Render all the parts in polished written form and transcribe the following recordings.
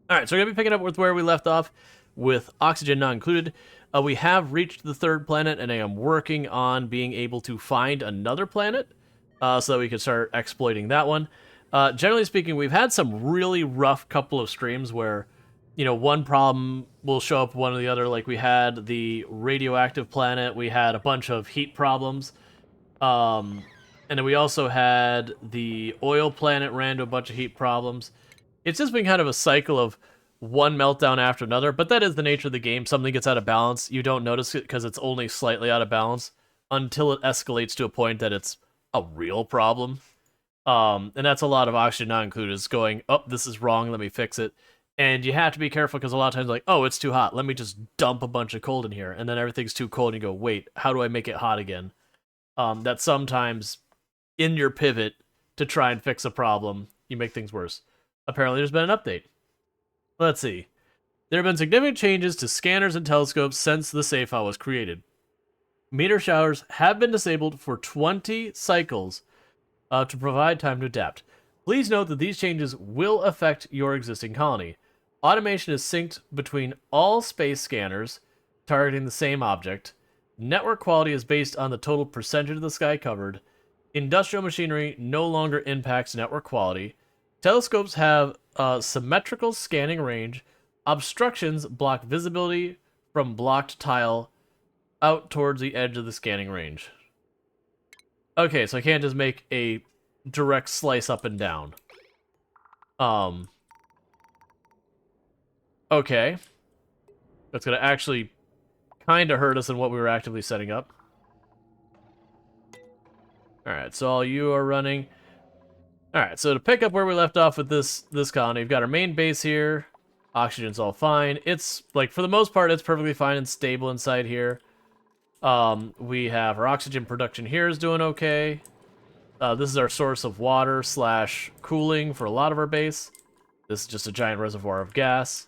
All right, so we're going to be picking up with where we left off with oxygen not included. We have reached the third planet, and I am working on being able to find another planet so that we can start exploiting that one. Generally speaking, we've had some really rough couple of streams where, you know, one problem will show up one or the other. Like we had the radioactive planet, we had a bunch of heat problems. And then we also had the oil planet ran into a bunch of heat problems. It's just been kind of a cycle of one meltdown after another, but that is the nature of the game. Something gets out of balance, you don't notice it because it's only slightly out of balance until it escalates to a point that it's a real problem. And that's a lot of oxygen not included. Is going, oh, this is wrong, let me fix it. And you have to be careful because a lot of times, like, oh, it's too hot, let me just dump a bunch of cold in here. And then everything's too cold, and you go, wait, how do I make it hot again? That sometimes in your pivot to try and fix a problem, you make things worse. Apparently, there's been an update. Let's see. There have been significant changes to scanners and telescopes since the save file was created. Meteor showers have been disabled for 20 cycles to provide time to adapt. Please note that these changes will affect your existing colony. Automation is synced between all space scanners targeting the same object. Network quality is based on the total percentage of the sky covered. Industrial machinery no longer impacts network quality. Telescopes have a symmetrical scanning range. Obstructions block visibility from blocked tile out towards the edge of the scanning range. Okay, so I can't just make a direct slice up and down. Okay. That's gonna actually kind of hurt us in what we were actively setting up. Alright, so all you are running. Alright, so to pick up where we left off with this colony, we've got our main base here. Oxygen's all fine. It's, like, for the most part, it's perfectly fine and stable inside here. We have our oxygen production here is doing okay. This is our source of water / cooling for a lot of our base. This is just a giant reservoir of gas.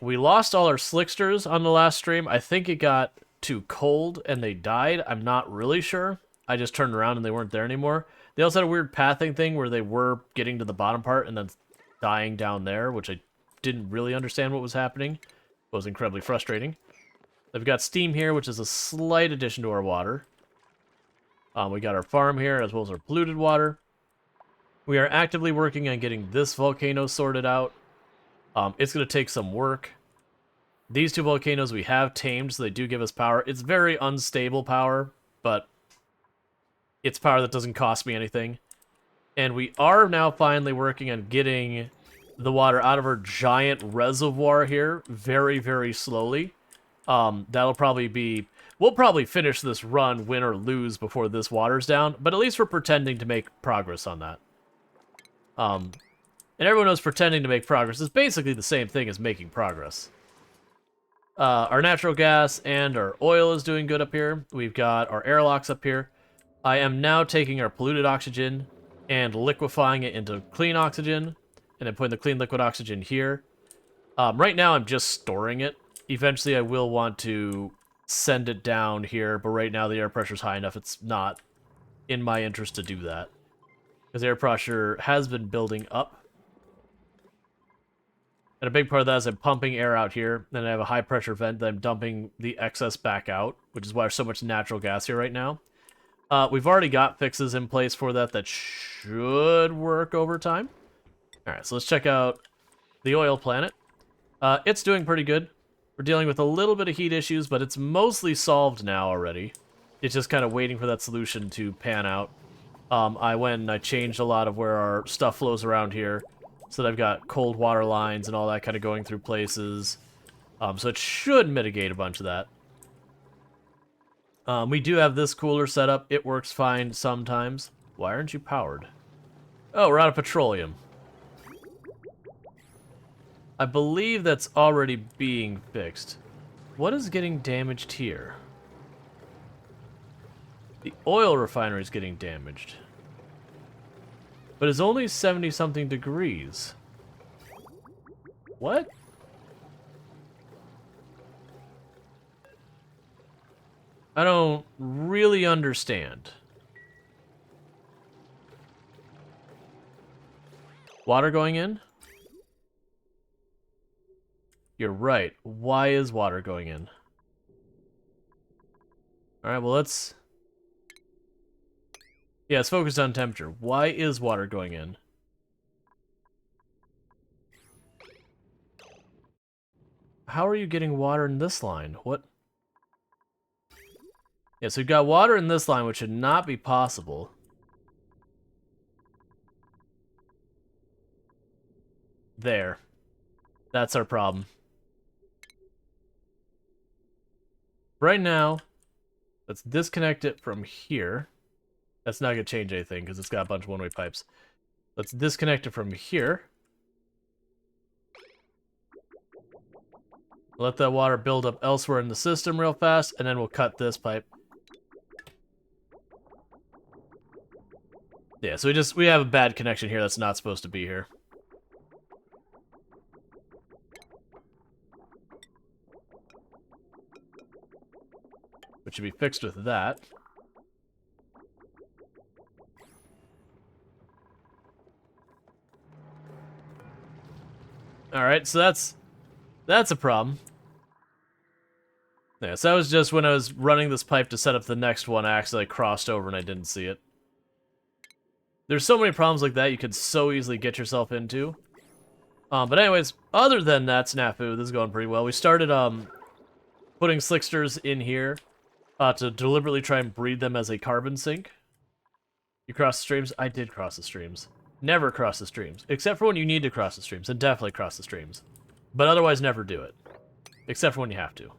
We lost all our slicksters on the last stream. I think it got too cold and they died. I'm not really sure. I just turned around and they weren't there anymore. They also had a weird pathing thing where they were getting to the bottom part and then dying down there, which I didn't really understand what was happening. It was incredibly frustrating. They've got steam here, which is a slight addition to our water. We got our farm here, as well as our polluted water. We are actively working on getting this volcano sorted out. It's going to take some work. These two volcanoes we have tamed, so they do give us power. It's very unstable power, but it's power that doesn't cost me anything. And we are now finally working on getting the water out of our giant reservoir here very, very slowly. That'll probably be... We'll probably finish this run, win or lose, before this water's down, but at least we're pretending to make progress on that. And everyone knows pretending to make progress is basically the same thing as making progress. Our natural gas and our oil is doing good up here. We've got our airlocks up here. I am now taking our polluted oxygen and liquefying it into clean oxygen, and then putting the clean liquid oxygen here. Right now I'm just storing it. Eventually I will want to send it down here, but right now the air pressure is high enough it's not in my interest to do that. Because air pressure has been building up. And a big part of that is I'm pumping air out here, then I have a high pressure vent that I'm dumping the excess back out, which is why there's so much natural gas here right now. We've already got fixes in place for that that should work over time. Alright, so let's check out the oil planet. It's doing pretty good. We're dealing with a little bit of heat issues, but it's mostly solved now already. It's just kind of waiting for that solution to pan out. I went and I changed a lot of where our stuff flows around here, so that I've got cold water lines and all that kind of going through places. So it should mitigate a bunch of that. We do have this cooler set up. It works fine sometimes. Why aren't you powered? Oh, we're out of petroleum. I believe that's already being fixed. What is getting damaged here? The oil refinery is getting damaged. But it's only 70-something degrees. What? I don't really understand. Water going in? You're right. Why is water going in? Alright, well let's... Yeah, it's focused on temperature. Why is water going in? How are you getting water in this line? What? Yeah, so we've got water in this line, which should not be possible. There. That's our problem. Right now, let's disconnect it from here. That's not going to change anything because it's got a bunch of one-way pipes. Let's disconnect it from here. Let that water build up elsewhere in the system real fast, and then we'll cut this pipe. Yeah, so we have a bad connection here that's not supposed to be here. Which should be fixed with that. Alright, so that's a problem. Yeah, so that was just when I was running this pipe to set up the next one, I accidentally crossed over and I didn't see it. There's so many problems like that you could so easily get yourself into. But anyways, other than that snafu, this is going pretty well. We started putting slicksters in here to deliberately try and breed them as a carbon sink. You cross the streams? I did cross the streams. Never cross the streams. Except for when you need to cross the streams, and definitely cross the streams. But otherwise, never do it. Except for when you have to.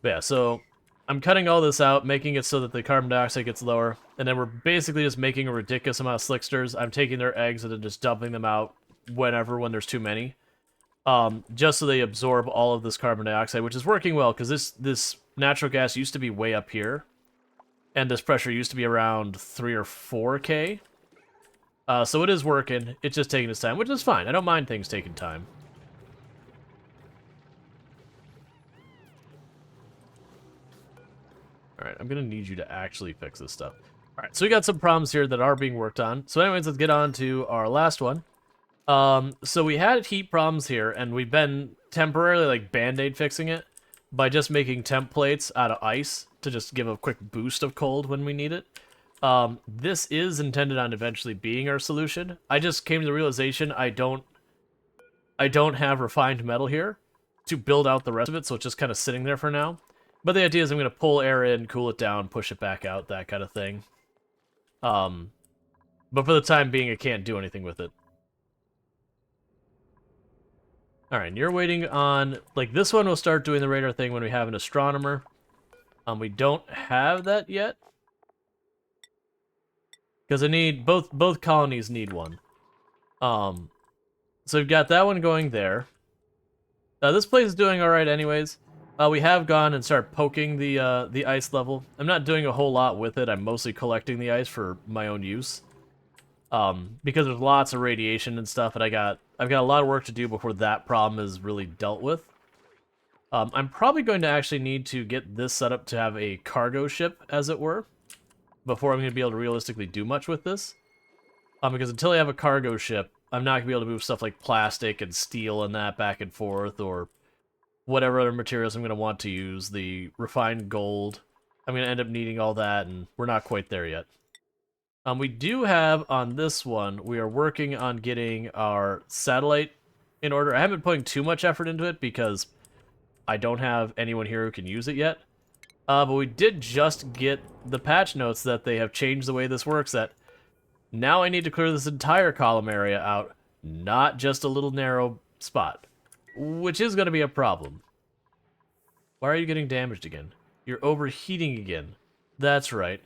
But yeah, so I'm cutting all this out, making it so that the carbon dioxide gets lower, and then we're basically just making a ridiculous amount of slicksters. I'm taking their eggs and then just dumping them out when there's too many. Just so they absorb all of this carbon dioxide, which is working well, because this natural gas used to be way up here, and this pressure used to be around 3 or 4K. So it is working. It's just taking its time, which is fine. I don't mind things taking time. Alright, I'm going to need you to actually fix this stuff. Alright, so we got some problems here that are being worked on. So anyways, let's get on to our last one. So we had heat problems here, and we've been temporarily, like, band-aid fixing it by just making temp plates out of ice to just give a quick boost of cold when we need it. This is intended on eventually being our solution. I just came to the realization I don't have refined metal here to build out the rest of it, so it's just kind of sitting there for now. But the idea is I'm going to pull air in, cool it down, push it back out, that kind of thing. But for the time being, I can't do anything with it. Alright, and you're waiting on... Like, this one will start doing the radar thing when we have an astronomer. We don't have that yet. Because I need... Both colonies need one. So we've got that one going there. This place is doing alright anyways. We have gone and started poking the ice level. I'm not doing a whole lot with it. I'm mostly collecting the ice for my own use. Because there's lots of radiation and stuff, and I've got a lot of work to do before that problem is really dealt with. I'm probably going to actually need to get this set up to have a cargo ship, as it were, before I'm going to be able to realistically do much with this. Because until I have a cargo ship, I'm not going to be able to move stuff like plastic and steel and that back and forth, or whatever other materials I'm going to want to use. The refined gold, I'm going to end up needing all that, and we're not quite there yet. We do have, on this one, we are working on getting our satellite in order. I haven't been putting too much effort into it because I don't have anyone here who can use it yet. But we did just get the patch notes that they have changed the way this works, that now I need to clear this entire column area out, not just a little narrow spot, which is going to be a problem. Why are you getting damaged again? You're overheating again. That's right.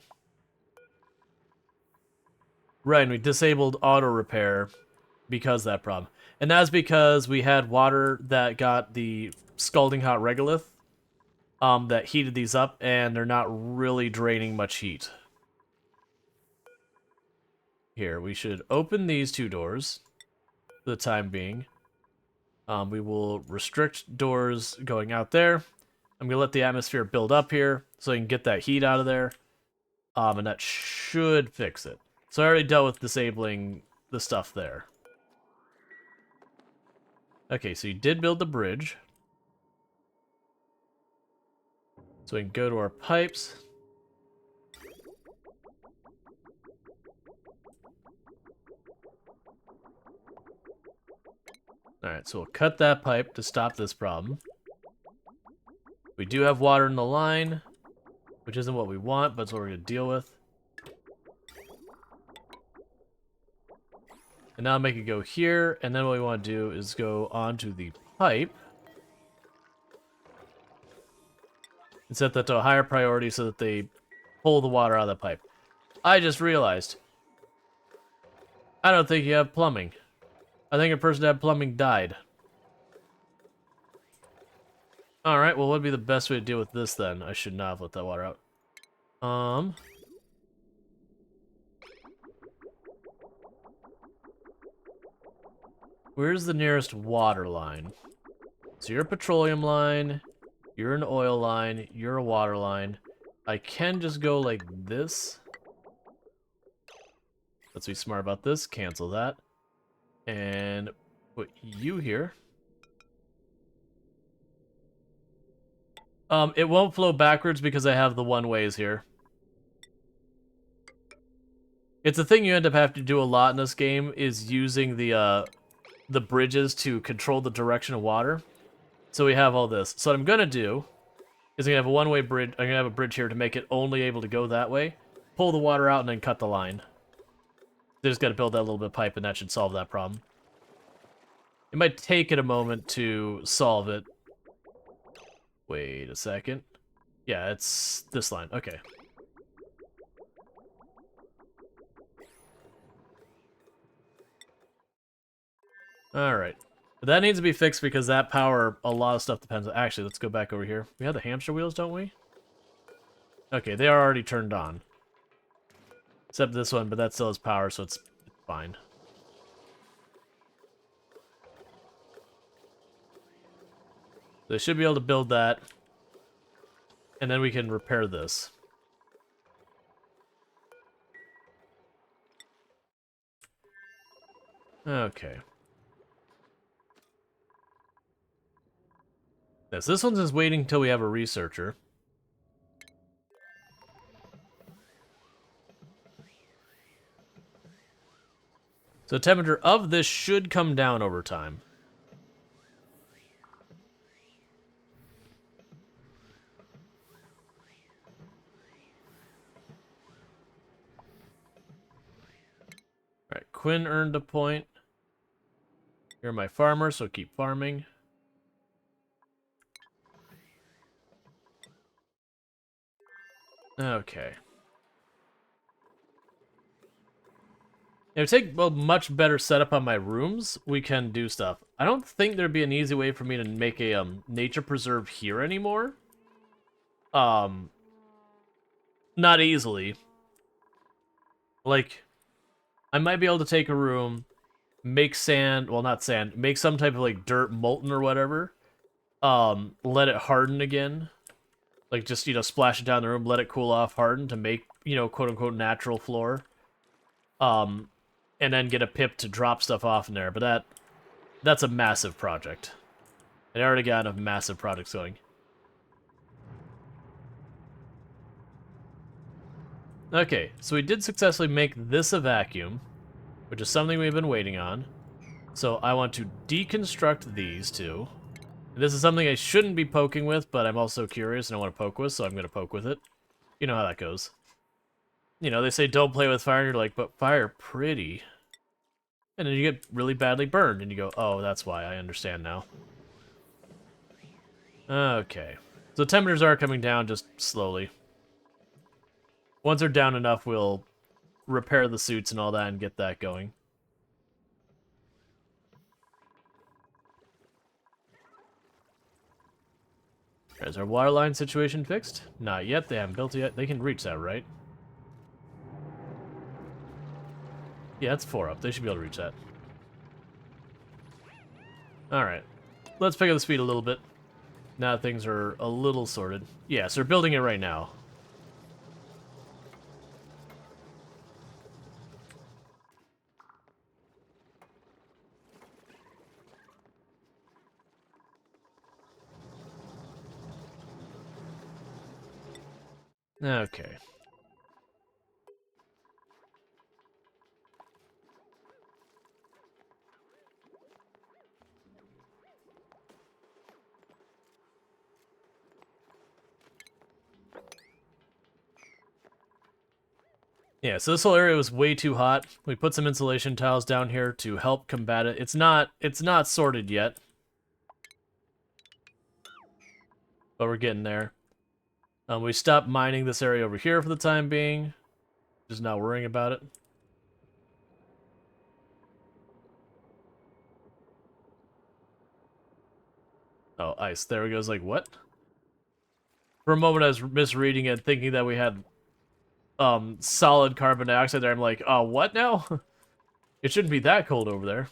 Right, and we disabled auto repair because of that problem. And that's because we had water that got the scalding hot regolith that heated these up, and they're not really draining much heat. Here, we should open these two doors for the time being. We will restrict doors going out there. I'm going to let the atmosphere build up here so I can get that heat out of there. And that should fix it. So I already dealt with disabling the stuff there. Okay, so you did build the bridge. So we can go to our pipes. Alright, so we'll cut that pipe to stop this problem. We do have water in the line, which isn't what we want, but it's what we're going to deal with. And now make it go here, and then what we want to do is go onto the pipe. And set that to a higher priority so that they pull the water out of the pipe. I just realized, I don't think you have plumbing. I think a person that had plumbing died. Alright, well what would be the best way to deal with this then? I should not have let that water out. Where's the nearest water line? So you're a petroleum line, you're an oil line, you're a water line. I can just go like this. Let's be smart about this, cancel that. And put you here. It won't flow backwards because I have the one-ways here. It's a thing you end up having to do a lot in this game, is using the bridges to control the direction of water. So we have all this. So what I'm gonna do is I'm gonna have a one-way bridge. I'm gonna have a bridge here to make it only able to go that way. Pull the water out and then cut the line. They just gotta build that little bit of pipe and that should solve that problem. It might take it a moment to solve it. Wait a second. Yeah, it's this line. Okay. Alright. But that needs to be fixed because that power, a lot of stuff depends on... Actually, let's go back over here. We have the hamster wheels, don't we? Okay, they are already turned on. Except this one, but that still has power, so it's fine. They should be able to build that. And then we can repair this. Okay. Yes, this one's just waiting until we have a researcher. So the temperature of this should come down over time. Alright, Quinn earned a point. You're my farmer, so keep farming. Okay. If we take a much better setup on my rooms, we can do stuff. I don't think there'd be an easy way for me to make a nature preserve here anymore. Not easily. Like, I might be able to take a room, make sand, well not sand, make some type of like dirt molten or whatever. Let it harden again. Like just, splash it down the room, let it cool off, harden to make, quote unquote natural floor. And then get a pip to drop stuff off in there, but that's a massive project. I already got enough massive projects going. Okay, so we did successfully make this a vacuum, which is something we've been waiting on. So I want to deconstruct these two. This is something I shouldn't be poking with, but I'm also curious and I want to poke with, so I'm going to poke with it. You know how that goes. They say don't play with fire, and you're like, but fire pretty. And then you get really badly burned, and you go, oh, that's why, I understand now. Okay. So temperatures are coming down just slowly. Once they're down enough, we'll repair the suits and all that and get that going. Is our water line situation fixed? Not yet, they haven't built it yet. They can reach that, right? Yeah, it's 4 up. They should be able to reach that. Alright. Let's pick up the speed a little bit. Now things are a little sorted. Yeah, so they're building it right now. Okay. Yeah, so this whole area was way too hot. We put some insulation tiles down here to help combat it. It's not sorted yet, but we're getting there. We stopped mining this area over here for the time being. Just not worrying about it. Oh, ice. There it goes. Like, what? For a moment, I was misreading it, thinking that we had solid carbon dioxide there. I'm like, oh, what now? It shouldn't be that cold over there.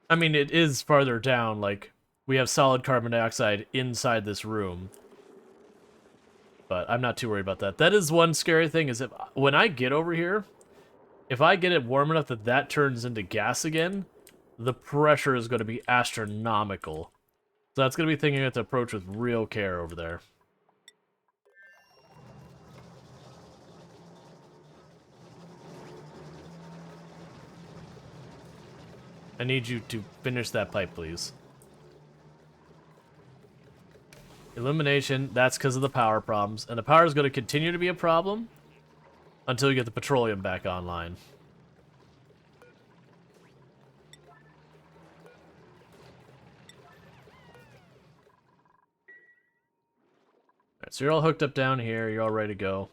I mean, it is farther down. Like, we have solid carbon dioxide inside this room. But I'm not too worried about that. That is one scary thing, is if when I get over here, if I get it warm enough that that turns into gas again, the pressure is going to be astronomical. So that's going to be thinking I have to approach with real care over there. I need you to finish that pipe, please. Illumination, that's because of the power problems. And the power is going to continue to be a problem until you get the petroleum back online. Alright, so you're all hooked up down here. You're all ready to go.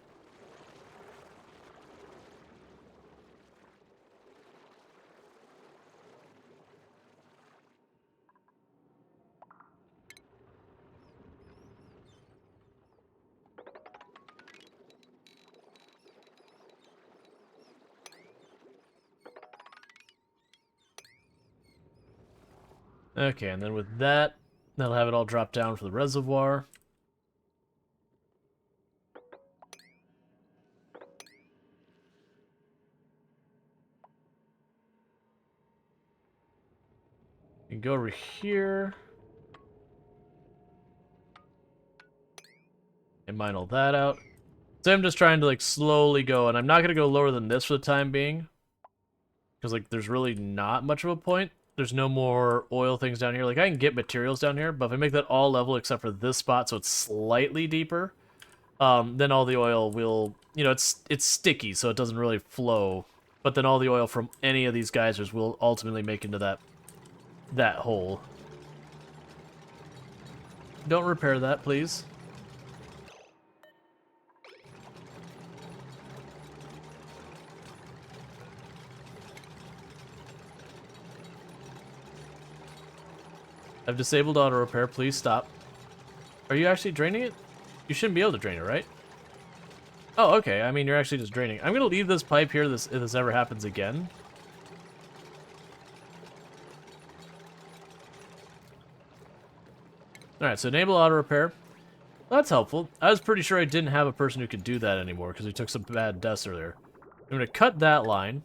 Okay, and then with that, that'll have it all drop down for the reservoir. You can go over here. And mine all that out. So I'm just trying to, like, slowly go, and I'm not going to go lower than this for the time being. Because, like, there's really not much of a point. There's no more oil things down here. Like, I can get materials down here, but if I make that all level except for this spot so it's slightly deeper, then all the oil will, you know, it's sticky, so it doesn't really flow. But then all the oil from any of these geysers will ultimately make into that hole. Don't repair that, please. I've disabled auto repair. Please stop. Are you actually draining it? You shouldn't be able to drain it, right? Oh, okay. I mean, you're actually just draining. I'm going to leave this pipe here if this ever happens again. Alright, so enable auto repair. That's helpful. I was pretty sure I didn't have a person who could do that anymore because we took some bad deaths earlier. I'm going to cut that line.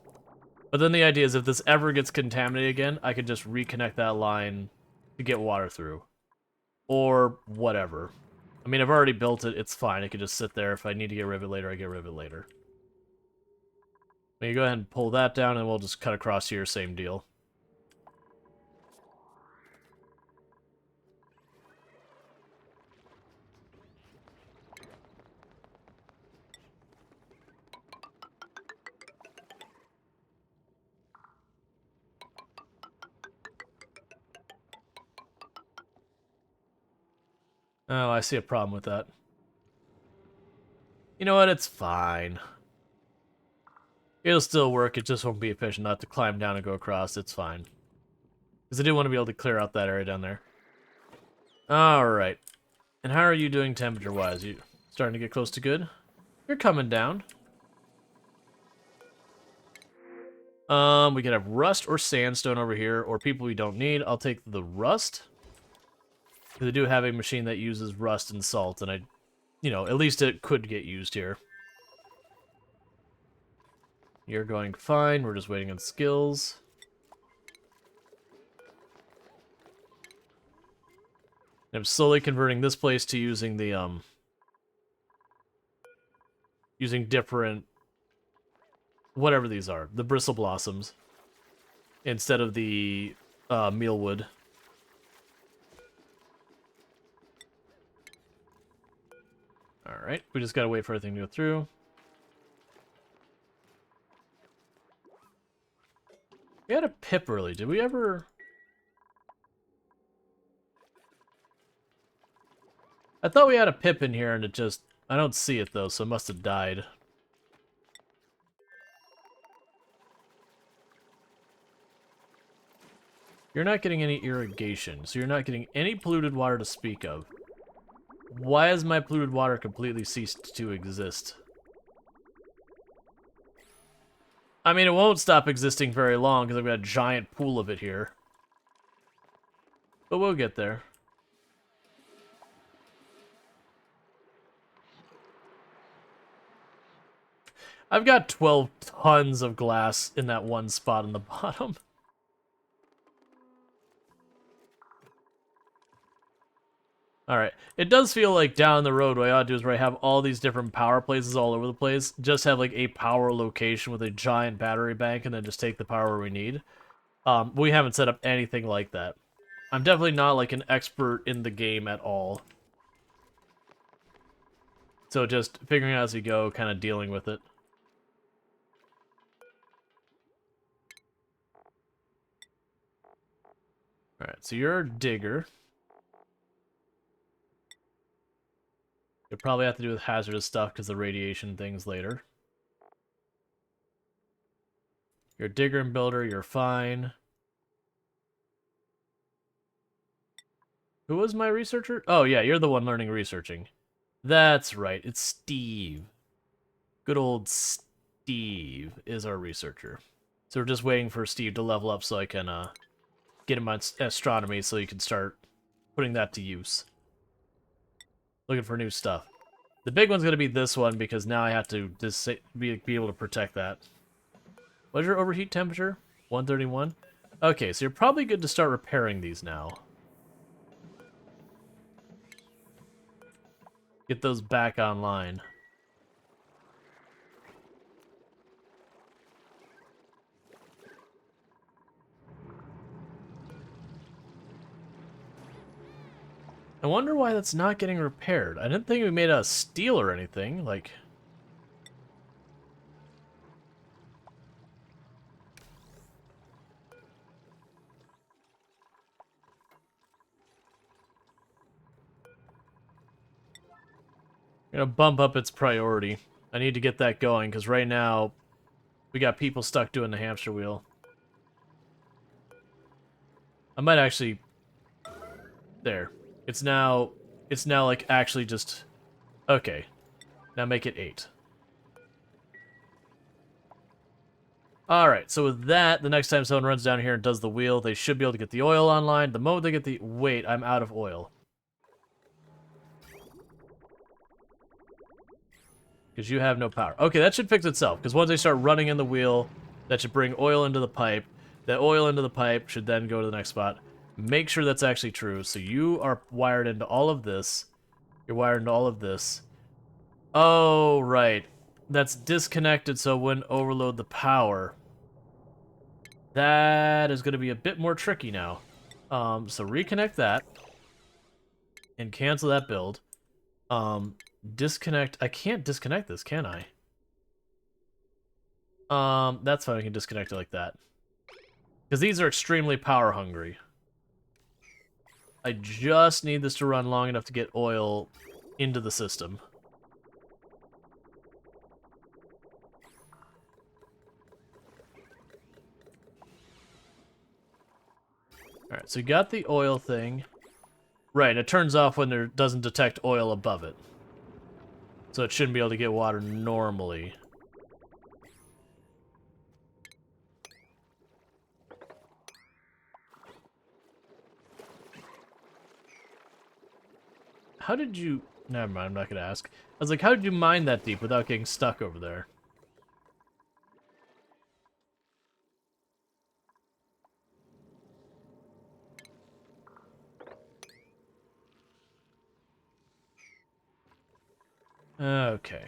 But then the idea is if this ever gets contaminated again, I could just reconnect that line to get water through. Or whatever. I mean, I've already built it. It's fine. It could just sit there. If I need to get rivet later, I get rivet later. Maybe go ahead and pull that down, and we'll just cut across here. Same deal. Oh, I see a problem with that. You know what? It's fine. It'll still work. It just won't be efficient not to climb down and go across. It's fine. Because I do want to be able to clear out that area down there. Alright. And how are you doing temperature-wise? You starting to get close to good? You're coming down. We could have rust or sandstone over here, or people we don't need. I'll take the rust. Because I do have a machine that uses rust and salt, and you know, at least it could get used here. You're going fine. We're just waiting on skills. I'm slowly converting this place to using the using different, whatever these are, the bristle blossoms, instead of the mealwood. Alright, we just gotta wait for everything to go through. We had a pip early. Did we ever... I thought we had a pip in here and it just... I don't see it though, so it must have died. You're not getting any irrigation, so you're not getting any polluted water to speak of. Why has my polluted water completely ceased to exist? I mean, it won't stop existing very long because I've got a giant pool of it here. But we'll get there. I've got 12 tons of glass in that one spot on the bottom. Alright, it does feel like down the road what I ought to do is where I have all these different power places all over the place, just have like a power location with a giant battery bank and then just take the power we need. We haven't set up anything like that. I'm definitely not like an expert in the game at all. So just figuring out as we go, kind of dealing with it. Alright, so you're a digger. You'll probably have to do with hazardous stuff because the radiation things later. You're a digger and builder, you're fine. Who was my researcher? Oh yeah, you're the one learning researching. That's right, it's Steve. Good old Steve is our researcher. So we're just waiting for Steve to level up so I can get him on astronomy so he can start putting that to use. Looking for new stuff. The big one's going to be this one because now I have to be able to protect that. What's your overheat temperature? 131? Okay, so you're probably good to start repairing these now. Get those back online. I wonder why that's not getting repaired. I didn't think we made a steel or anything, like... I'm gonna bump up its priority. I need to get that going, because right now, we got people stuck doing the hamster wheel. I might actually... There. It's now like actually just... Okay. Now make it 8. Alright, so with that, the next time someone runs down here and does the wheel, they should be able to get the oil online. The moment they get the... Wait, I'm out of oil. Because you have no power. Okay, that should fix itself, because once they start running in the wheel, that should bring oil into the pipe. That oil into the pipe should then go to the next spot. Make sure that's actually true. So you are wired into all of this. You're wired into all of this. Oh, right. That's disconnected so it wouldn't overload the power. That is going to be a bit more tricky now. So reconnect that. And cancel that build. Disconnect. I can't disconnect this, can I? That's fine. I can disconnect it like that. Because these are extremely power hungry. I just need this to run long enough to get oil into the system. Alright, so you got the oil thing. Right, it turns off when it doesn't detect oil above it. So it shouldn't be able to get water normally. How did you... Never mind, I'm not going to ask. I was like, how did you mine that deep without getting stuck over there? Okay.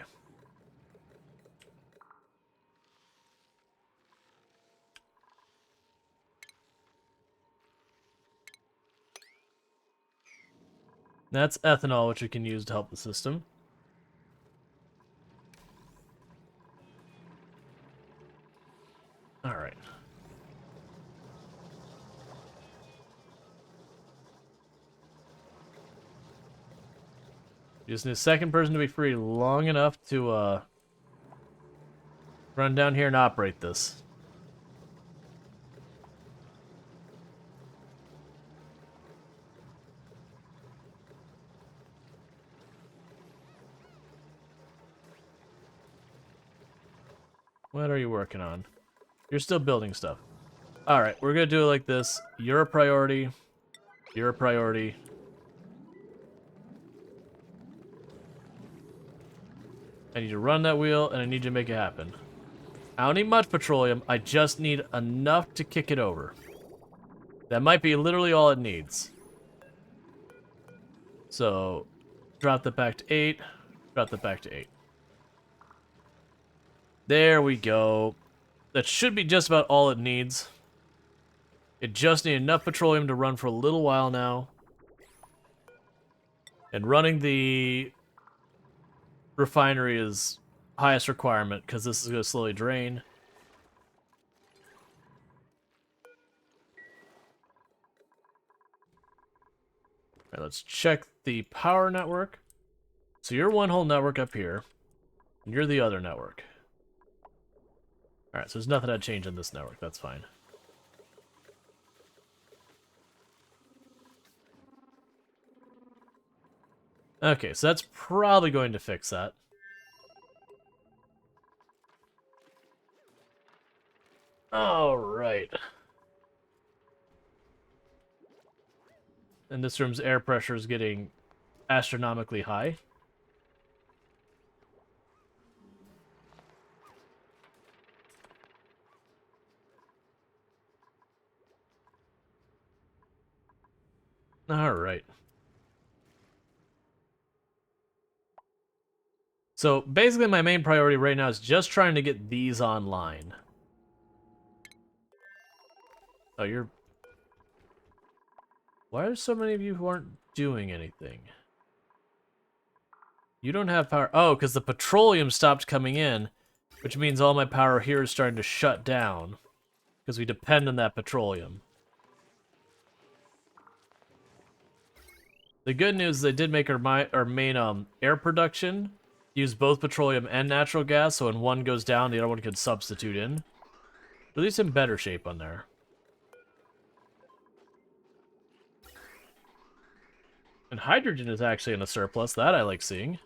That's ethanol, which we can use to help the system. All right. You just need a second person to be free long enough to run down here and operate this. What are you working on? You're still building stuff. All right, we're gonna do it like this. You're a priority. You're a priority. I need you to run that wheel, and I need you to make it happen. I don't need much petroleum. I just need enough to kick it over. That might be literally all it needs. So, drop that back to 8. Drop that back to 8. There we go. That should be just about all it needs. It just needs enough petroleum to run for a little while now. And running the refinery is highest requirement, because this is going to slowly drain. Alright, let's check the power network. So you're one whole network up here, and you're the other network. Alright, so there's nothing I'd change in this network, that's fine. Okay, so that's probably going to fix that. Alright. And this room's air pressure is getting astronomically high. Alright. So basically my main priority right now is just trying to get these online. Oh, you're... Why are so many of you who aren't doing anything? You don't have power... Oh, because the petroleum stopped coming in, which means all my power here is starting to shut down. Because we depend on that petroleum. The good news is they did make our main air production use both petroleum and natural gas, so when one goes down, the other one can substitute in. At least in better shape on there. And hydrogen is actually in a surplus. That I like seeing.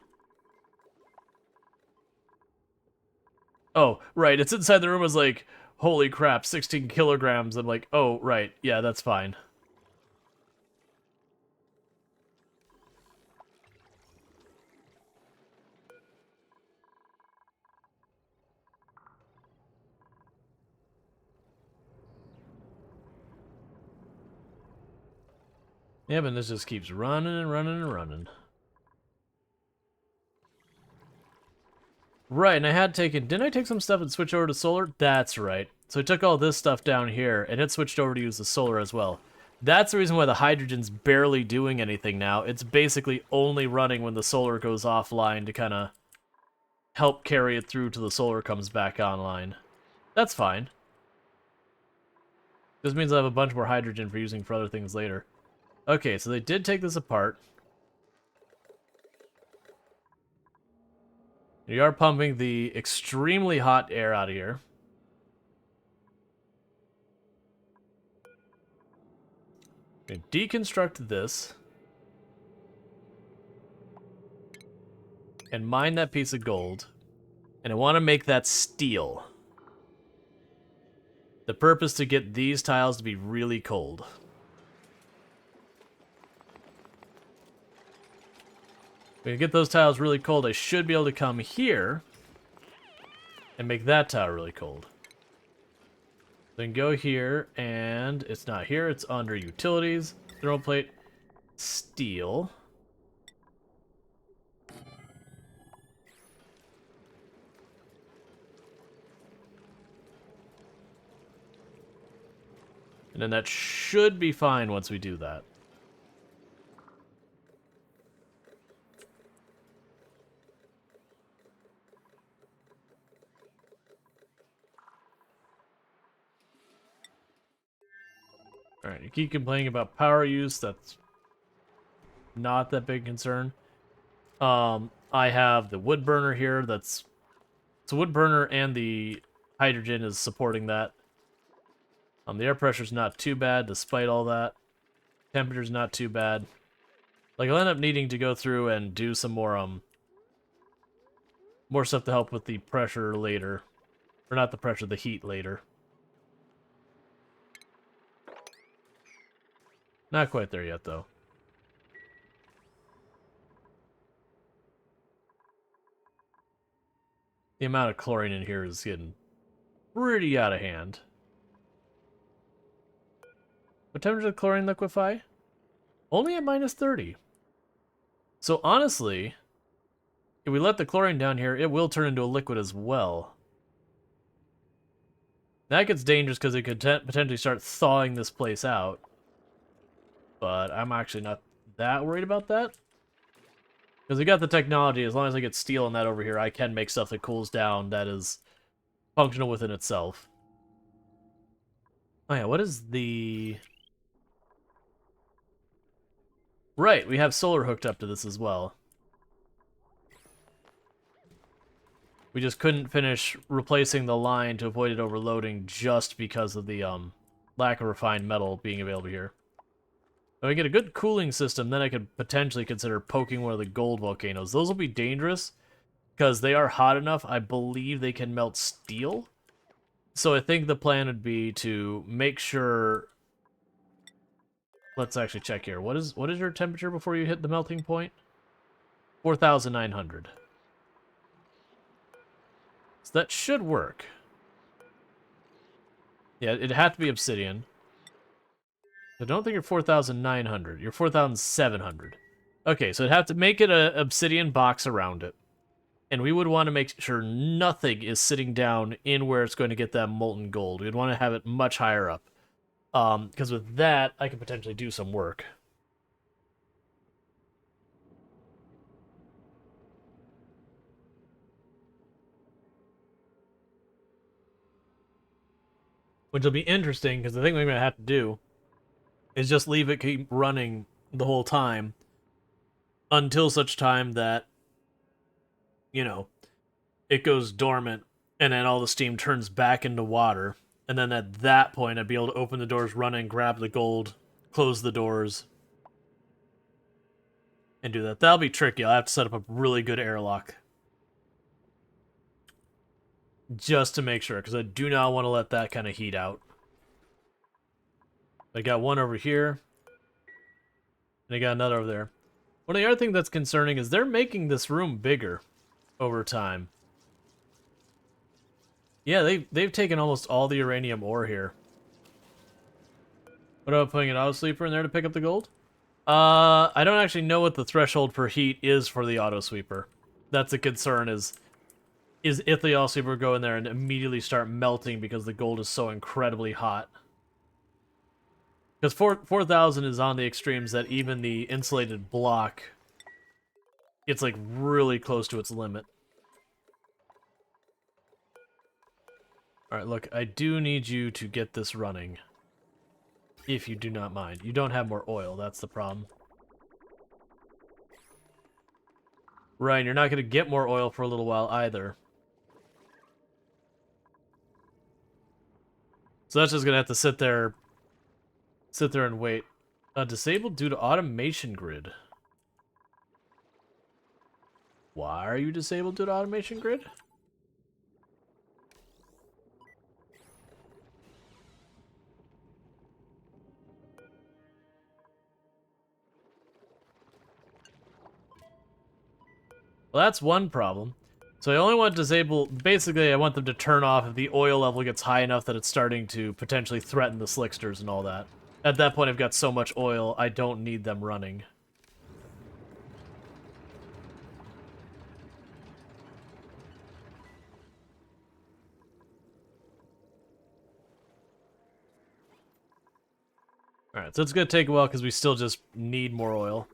Oh, right. It's inside the room was like, holy crap, 16 kilograms. I'm like, oh, right. Yeah, that's fine. Yeah, but this just keeps running and running and running. Right, and I had taken... Didn't I take some stuff and switch over to solar? That's right. So I took all this stuff down here, and it switched over to use the solar as well. That's the reason why the hydrogen's barely doing anything now. It's basically only running when the solar goes offline to kind of help carry it through till the solar comes back online. That's fine. This means I have a bunch more hydrogen for using for other things later. Okay, so they did take this apart. We are pumping the extremely hot air out of here. Okay, deconstruct this. And mine that piece of gold. And I want to make that steel. The purpose to get these tiles to be really cold. When I get those tiles really cold, I should be able to come here and make that tile really cold. Then go here, and it's not here, it's under utilities, thermal plate, steel. And then that should be fine once we do that. Alright, you keep complaining about power use. That's not that big concern. I have the wood burner here. It's a wood burner, and the hydrogen is supporting that. The air pressure's not too bad despite all that. Temperature's not too bad. Like, I'll end up needing to go through and do some more stuff to help with the pressure later. Or not the pressure, the heat later. Not quite there yet, though. The amount of chlorine in here is getting pretty out of hand. What temperature does chlorine liquefy? Only at minus 30. So honestly, if we let the chlorine down here, it will turn into a liquid as well. That gets dangerous because it could potentially start thawing this place out. But I'm actually not that worried about that. Because we got the technology, as long as I get steel in that over here, I can make stuff that cools down that is functional within itself. Oh yeah, what is the... Right, we have solar hooked up to this as well. We just couldn't finish replacing the line to avoid it overloading just because of the lack of refined metal being available here. If I get a good cooling system, then I could potentially consider poking one of the gold volcanoes. Those will be dangerous because they are hot enough. I believe they can melt steel. So I think the plan would be to make sure... Let's actually check here. What is your temperature before you hit the melting point? 4,900. So that should work. Yeah, it'd have to be obsidian. I don't think you're 4,900. You're 4,700. Okay, so it'd have to make it an obsidian box around it. And we would want to make sure nothing is sitting down in where it's going to get that molten gold. We'd want to have it much higher up. Because with that, I could potentially do some work. Which will be interesting, because the thing we're going to have to do is just leave it keep running the whole time until such time that, you know, it goes dormant and then all the steam turns back into water. And then at that point, I'd be able to open the doors, run in, grab the gold, close the doors, and do that. That'll be tricky. I'll have to set up a really good airlock. Just to make sure, because I do not want to let that kind of heat out. I got one over here, and I got another over there. One of the other things that's concerning is they're making this room bigger over time. Yeah, they've taken almost all the uranium ore here. What about putting an auto sweeper in there to pick up the gold? I don't actually know what the threshold for heat is for the auto sweeper. That's a concern, is if the auto sweeper go in there and immediately start melting because the gold is so incredibly hot. Because 4,000 is on the extremes that even the insulated block, it's like really close to its limit. Alright, look, I do need you to get this running. If you do not mind. You don't have more oil, that's the problem. Right, you're not going to get more oil for a little while either. So that's just going to have to sit there and wait. Disabled due to automation grid. Why are you disabled due to automation grid? Well, that's one problem. So I only want to disable... Basically, I want them to turn off if the oil level gets high enough that it's starting to potentially threaten the slicksters and all that. At that point, I've got so much oil, I don't need them running. Alright, so it's going to take a while because we still just need more oil.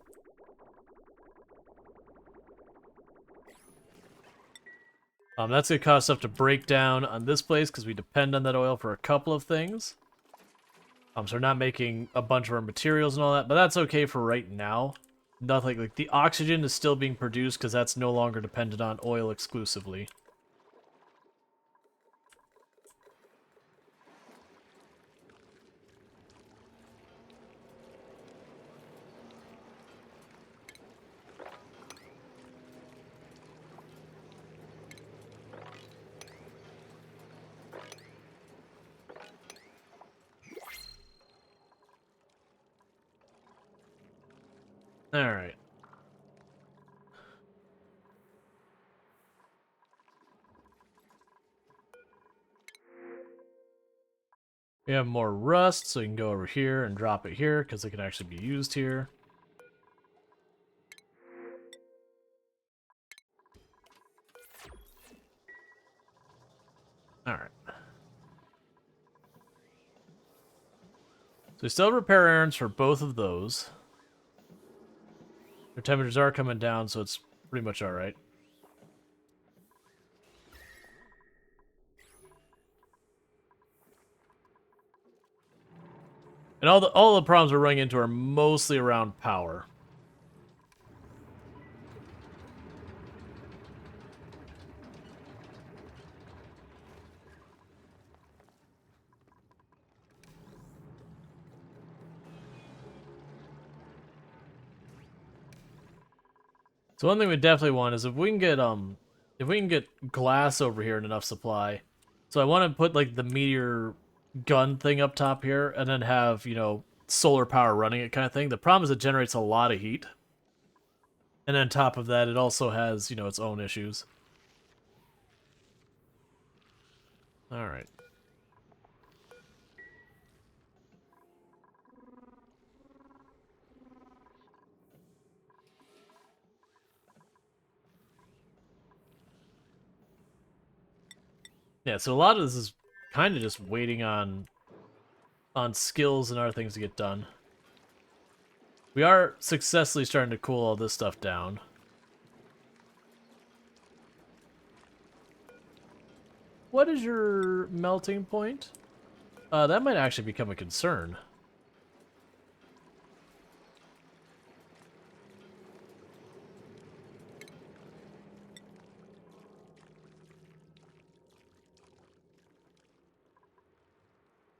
That's going to cause stuff to break down on this place because we depend on that oil for a couple of things. So we're not making a bunch of our materials and all that, but that's okay for right now. Nothing like the oxygen is still being produced because that's no longer dependent on oil exclusively. All right. We have more rust, so we can go over here and drop it here because it can actually be used here. All right. So we still have repair errands for both of those. Their temperatures are coming down, so it's pretty much all right. And all the problems we're running into are mostly around power. So one thing we definitely want is if we can get glass over here in enough supply. So I want to put like the meteor gun thing up top here and then have, solar power running it kind of thing. The problem is it generates a lot of heat. And on top of that, it also has, its own issues. All right. Yeah, so a lot of this is kind of just waiting on skills and other things to get done. We are successfully starting to cool all this stuff down. What is your melting point? That might actually become a concern.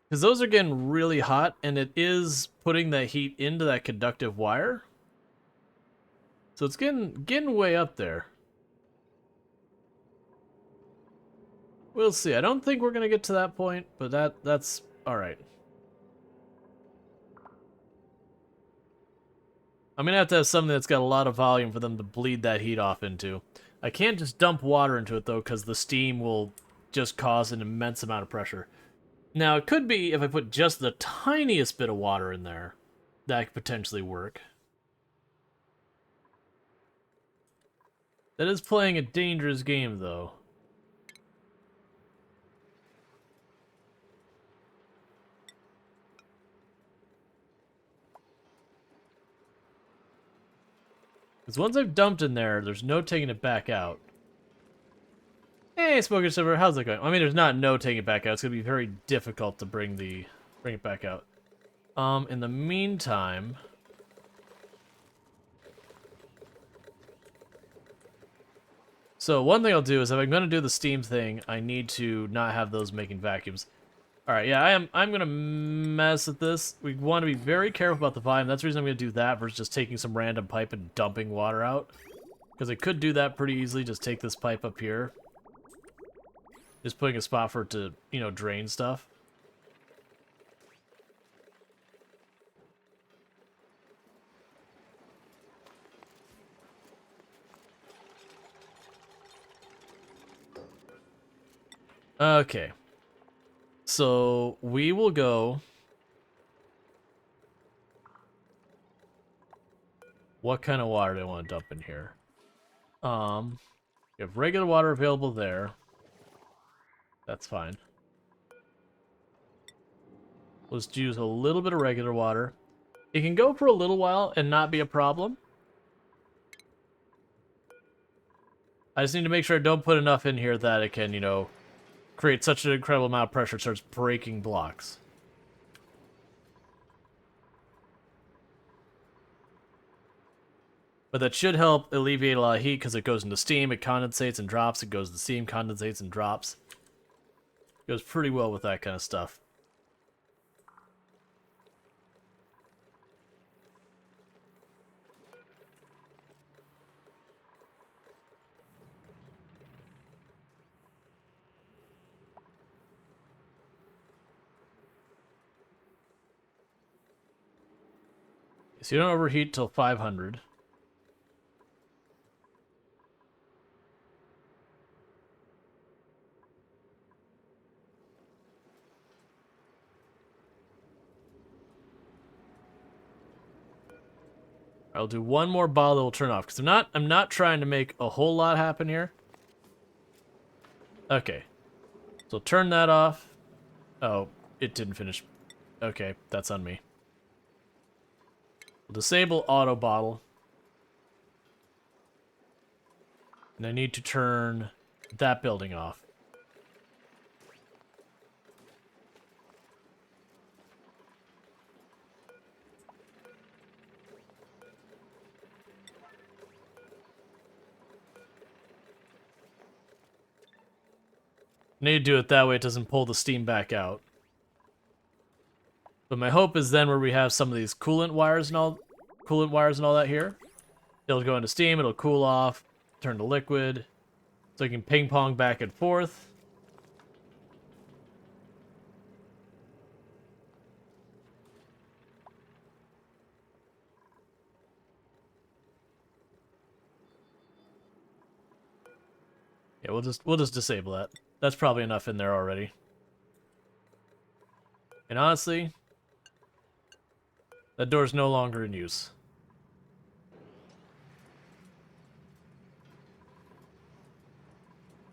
Because those are getting really hot, and it is putting that heat into that conductive wire. So it's getting way up there. We'll see. I don't think we're gonna get to that point, but that's all right. I'm gonna have to have something that's got a lot of volume for them to bleed that heat off into. I can't just dump water into it though, because the steam will just cause an immense amount of pressure. Now, it could be if I put just the tiniest bit of water in there, that could potentially work. That is playing a dangerous game, though. Because once I've dumped in there, there's no taking it back out. Hey, Smoker Silver, how's it going? I mean, there's not no taking it back out. It's going to be very difficult to bring it back out. In the meantime... So one thing I'll do is if I'm going to do the steam thing, I need to not have those making vacuums. Alright, yeah, I'm going to mess with this. We want to be very careful about the volume. That's the reason I'm going to do that versus just taking some random pipe and dumping water out. Because I could do that pretty easily, just take this pipe up here. Just putting a spot for it to, drain stuff. Okay. So, we will go... What kind of water do I want to dump in here? You have regular water available there. That's fine. Let's use a little bit of regular water. It can go for a little while and not be a problem. I just need to make sure I don't put enough in here that it can, create such an incredible amount of pressure it starts breaking blocks. But that should help alleviate a lot of heat because it goes into steam, it condensates and drops, it goes to steam, condensates and drops. It goes pretty well with that kind of stuff. So you don't overheat till 500. I'll do one more bottle that will turn off because I'm not trying to make a whole lot happen here. Okay. So turn that off. Oh, it didn't finish. Okay, that's on me. We'll disable auto bottle. And I need to turn that building off. I need to do it that way it doesn't pull the steam back out. But my hope is then where we have some of these coolant wires and all that here, it'll go into steam, it'll cool off, turn to liquid, so you can ping pong back and forth. Yeah, we'll just disable that. That's probably enough in there already. And honestly, that door's no longer in use.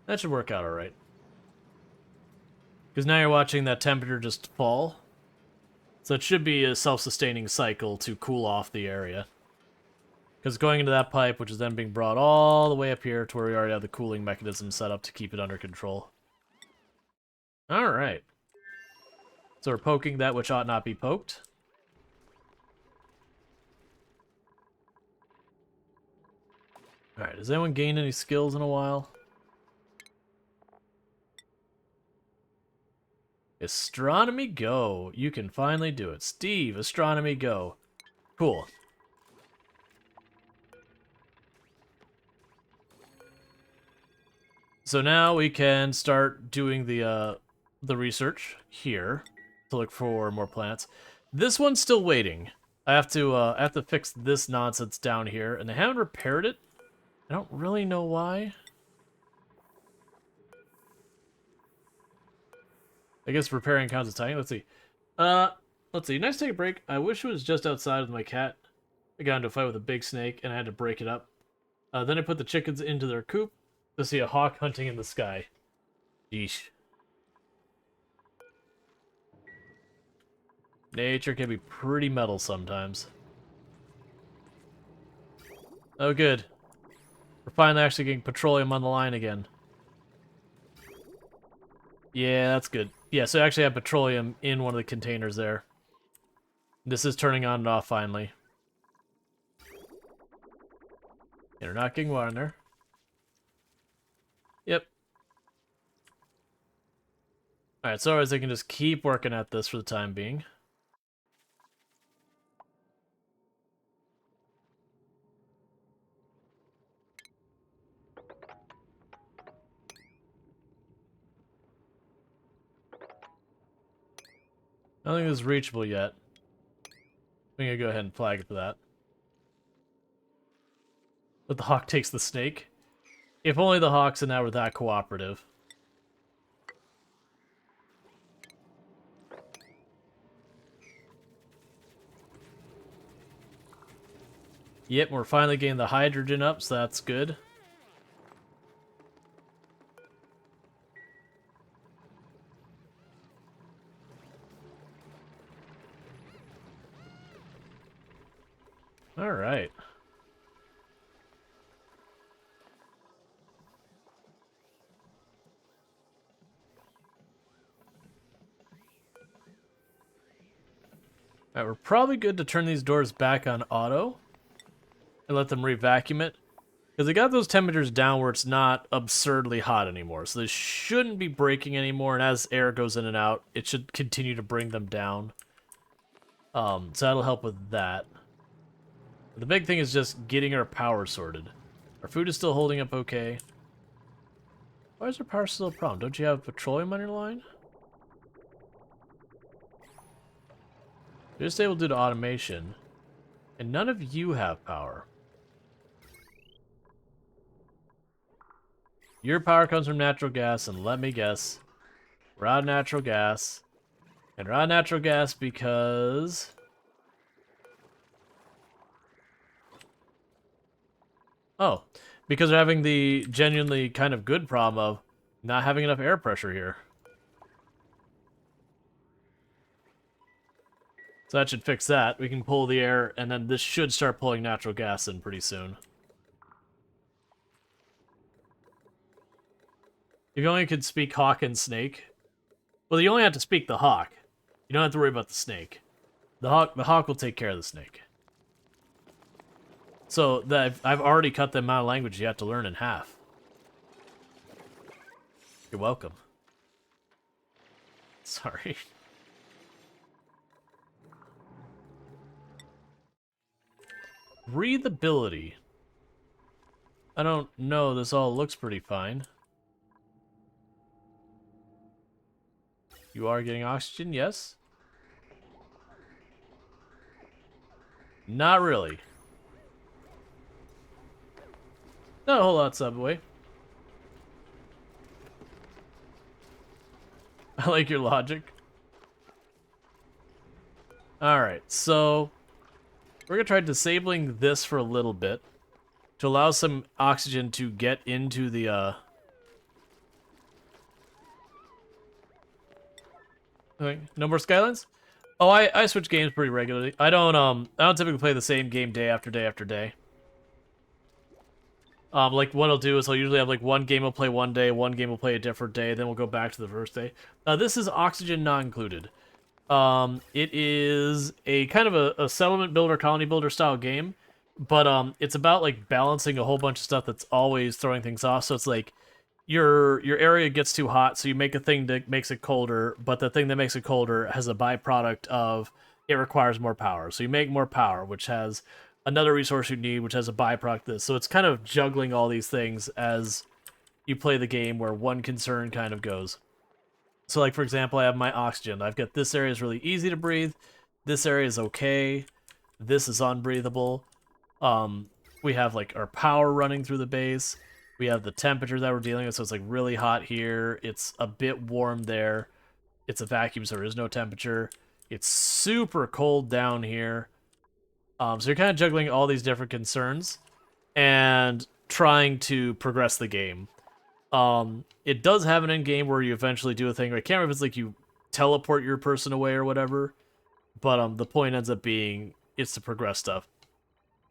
That should work out alright. Because now you're watching that temperature just fall. So it should be a self-sustaining cycle to cool off the area. Because going into that pipe, which is then being brought all the way up here to where we already have the cooling mechanism set up to keep it under control. Alright. So we're poking that which ought not be poked. Alright, has anyone gained any skills in a while? Astronomy go. You can finally do it. Steve, astronomy go. Cool. So now we can start doing the research here to look for more planets. This one's still waiting. I have to fix this nonsense down here, and they haven't repaired it. I don't really know why. I guess repairing counts as tying. Let's see. Let's see. Nice to take a break. I wish it was just outside with my cat. I got into a fight with a big snake, and I had to break it up. Then I put the chickens into their coop to see a hawk hunting in the sky. Yeesh. Nature can be pretty metal sometimes. Oh, good. We're finally actually getting petroleum on the line again. Yeah, that's good. Yeah, so I actually have petroleum in one of the containers there. This is turning on and off finally. And we're not getting water in there. Yep. Alright, so otherwise I can just keep working at this for the time being. I don't think this is reachable yet. I'm gonna go ahead and flag it for that. But the hawk takes the snake. If only the hawks and that were that cooperative. Yep, we're finally getting the hydrogen up, so that's good. Alright. Alright, we're probably good to turn these doors back on auto. and let them re-vacuum it. Because they got those temperatures down where it's not absurdly hot anymore. So they shouldn't be breaking anymore, and as air goes in and out, it should continue to bring them down. So that'll help with that. The big thing is just getting our power sorted. Our food is still holding up okay. Why is our power still a problem? Don't you have petroleum on your line? You're just able to do the automation. And none of you have power. Your power comes from natural gas, and let me guess, we're out of natural gas. And we're out of natural gas because... Oh, because they're having the genuinely kind of good problem of not having enough air pressure here. So that should fix that. We can pull the air, and then this should start pulling natural gas in pretty soon. If you only could speak hawk and snake. Well, you only have to speak the hawk. You don't have to worry about the snake. The hawk will take care of the snake. So I've already cut the amount of language you have to learn in half. You're welcome. Sorry. Breathability. I don't know, this all looks pretty fine. You are getting oxygen, yes? Not really. Not a whole lot, Subway. I like your logic. Alright, so we're gonna try disabling this for a little bit to allow some oxygen to get into the Okay, no more Skylines? Oh, I switch games pretty regularly. I don't typically play the same game day after day after day. Like what I'll do is I'll usually have like one game I'll play one day, one game will play a different day, then we'll go back to the first day. This is oxygen not included. It is a kind of a settlement builder, colony builder style game, but it's about like balancing a whole bunch of stuff that's always throwing things off. So it's like your area gets too hot, so you make a thing that makes it colder, but the thing that makes it colder has a byproduct of it requires more power. So you make more power, which has another resource you need, which has a byproduct of this. So it's kind of juggling all these things as you play the game where one concern kind of goes. So like, for example, I have my oxygen. I've got this area is really easy to breathe. This area is okay. This is unbreathable. We have like our power running through the base. We have the temperature that we're dealing with, so it's like really hot here. It's a bit warm there. It's a vacuum, so there is no temperature. It's super cold down here. So you're kind of juggling all these different concerns and trying to progress the game. It does have an end game where you eventually do a thing. I can't remember if it's like you teleport your person away or whatever, but the point ends up being it's to progress stuff.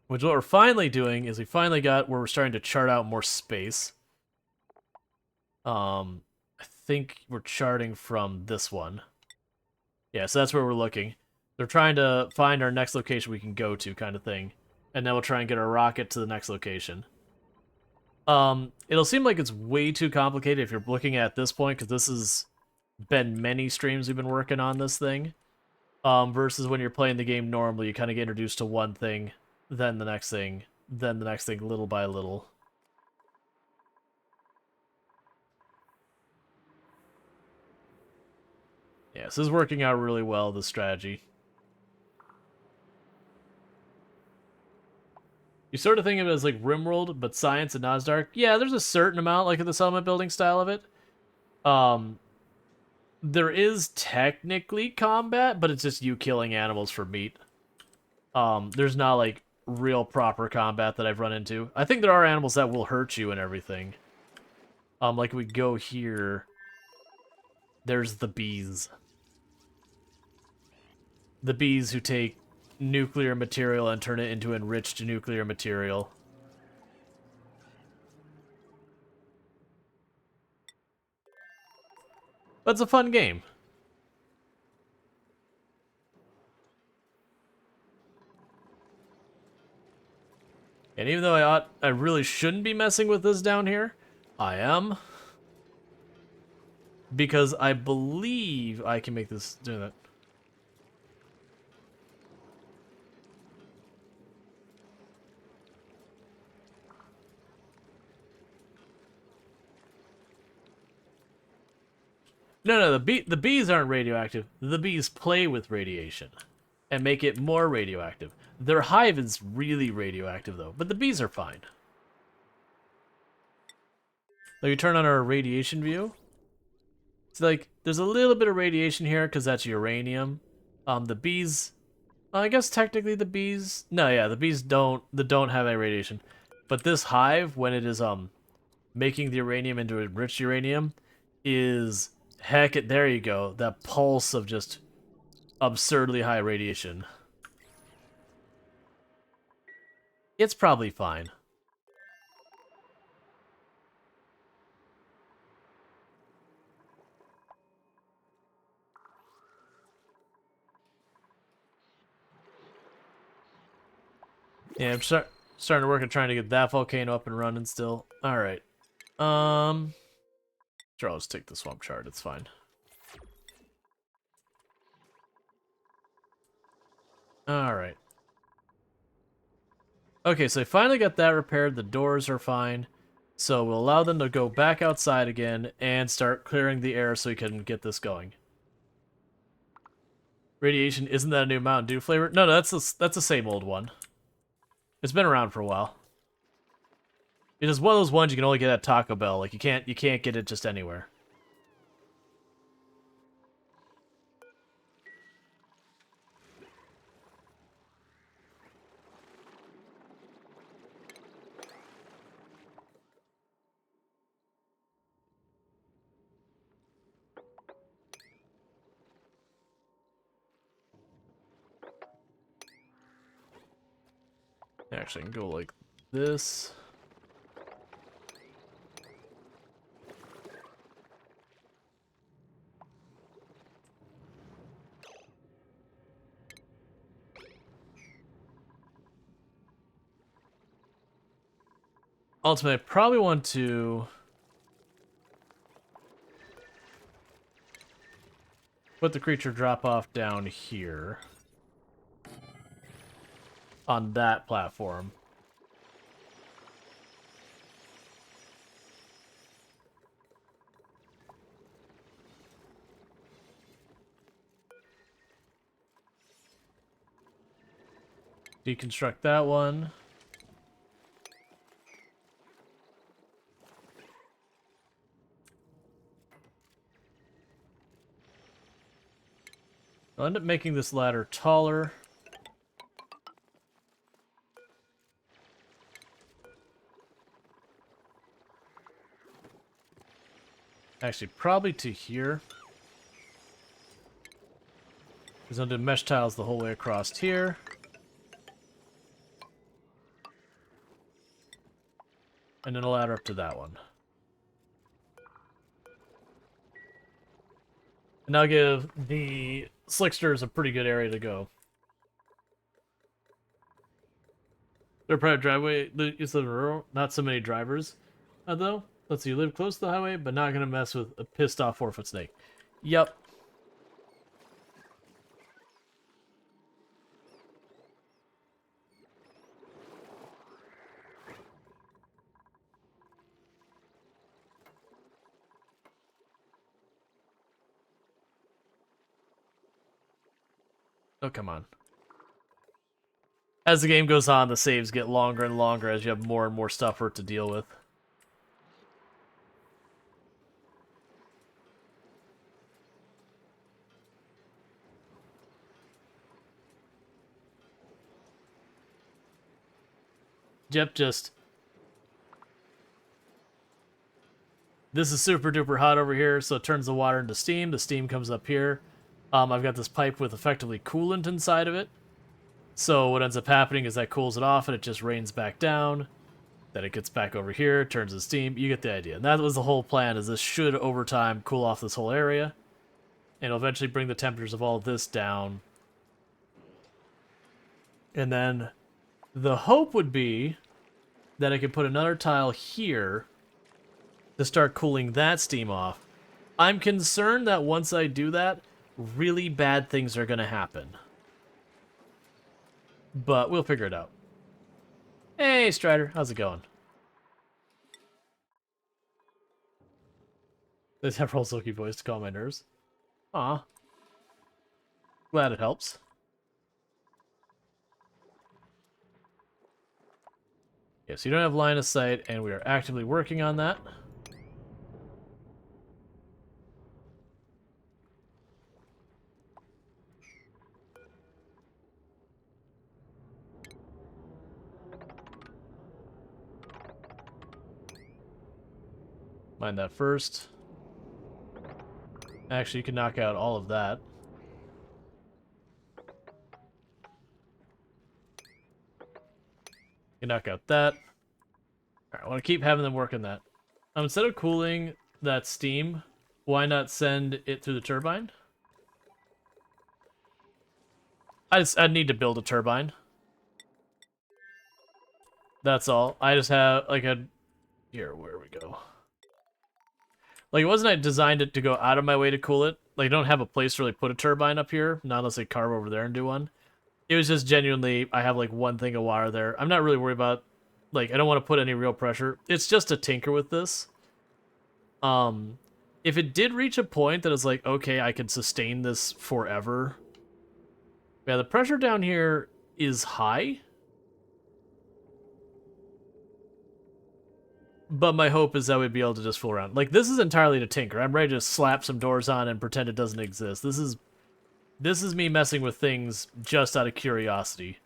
Which what we're finally doing is we finally got where we're starting to chart out more space. I think we're charting from this one. Yeah, so that's where we're looking. They're trying to find our next location we can go to, kind of thing. And then we'll try and get our rocket to the next location. It'll seem like it's way too complicated if you're looking at this point, because this has been many streams we've been working on this thing. Versus when you're playing the game normally, you kind of get introduced to one thing, then the next thing, then the next thing, little by little. Yeah, this is working out really well, this strategy. You sort of think of it as like RimWorld, but science and not as dark. Yeah, there's a certain amount, like in the settlement building style of it. There is technically combat, but it's just you killing animals for meat. There's not like real proper combat that I've run into. I think there are animals that will hurt you and everything. Like we go here. There's the bees. The bees who take nuclear material and turn it into enriched nuclear material. But it's a fun game. And even though I really shouldn't be messing with this down here, I am. Because I believe I can make this do that. No, the bees aren't radioactive. The bees play with radiation and make it more radioactive. Their hive is really radioactive though, but the bees are fine. Like you turn on our radiation view. It's like there's a little bit of radiation here because that's uranium. The bees, I guess technically the bees. No, yeah, the bees don't have any radiation. But this hive, when it is making the uranium into enriched uranium, is heck. There you go. That pulse of just absurdly high radiation. It's probably fine. Yeah, I'm starting to work on trying to get that volcano up and running still. Alright. Sure, I'll just take the swamp chart, it's fine. Alright. Okay, so I finally got that repaired, the doors are fine. So we'll allow them to go back outside again and start clearing the air so we can get this going. Radiation, isn't that a new Mountain Dew flavor? No, that's the same old one. It's been around for a while. It is one of those ones you can only get at Taco Bell. Like you can't get it just anywhere. Actually, I can go like this. Ultimately, I probably want to put the creature drop off down here on that platform. Deconstruct that one. I'll end up making this ladder taller. Actually, probably to here. Because I'll do mesh tiles the whole way across here. And then a ladder up to that one. And I'll give the slicksters a pretty good area to go. Their private driveway, you live in rural, not so many drivers, though. Let's see, you live close to the highway, but not gonna mess with a pissed off 4-foot snake. Yep. Oh, come on. As the game goes on, the saves get longer and longer as you have more and more stuff for it to deal with. Yep, just... This is super duper hot over here, so it turns the water into steam. The steam comes up here. I've got this pipe with effectively coolant inside of it. So what ends up happening is that cools it off and it just rains back down. Then it gets back over here, turns to steam. You get the idea. And that was the whole plan, is this should, over time, cool off this whole area. And it'll eventually bring the temperatures of all of this down. And then the hope would be Then I can put another tile here to start cooling that steam off. I'm concerned that once I do that, really bad things are going to happen. But we'll figure it out. Hey, Strider, how's it going? Let's have Roll Silky voice to calm my nerves. Aw. Glad it helps. Yeah, so you don't have line of sight, and we are actively working on that. Mind that first. Actually, you can knock out all of that. You can knock out that. Alright, I want to keep having them work on that. Instead of cooling that steam, why not send it through the turbine? I need to build a turbine. That's all. I just have, like, a... Here, where we go. Like, it wasn't I designed it to go out of my way to cool it. Like, I don't have a place to really put a turbine up here, not unless I carve over there and do one. It was just genuinely, I have, like, one thing of wire there. I'm not really worried about, like, I don't want to put any real pressure. It's just to tinker with this. If it did reach a point that is like, okay, I can sustain this forever. Yeah, the pressure down here is high. But my hope is that we'd be able to just fool around. Like, this is entirely to tinker. I'm ready to slap some doors on and pretend it doesn't exist. This is me messing with things just out of curiosity.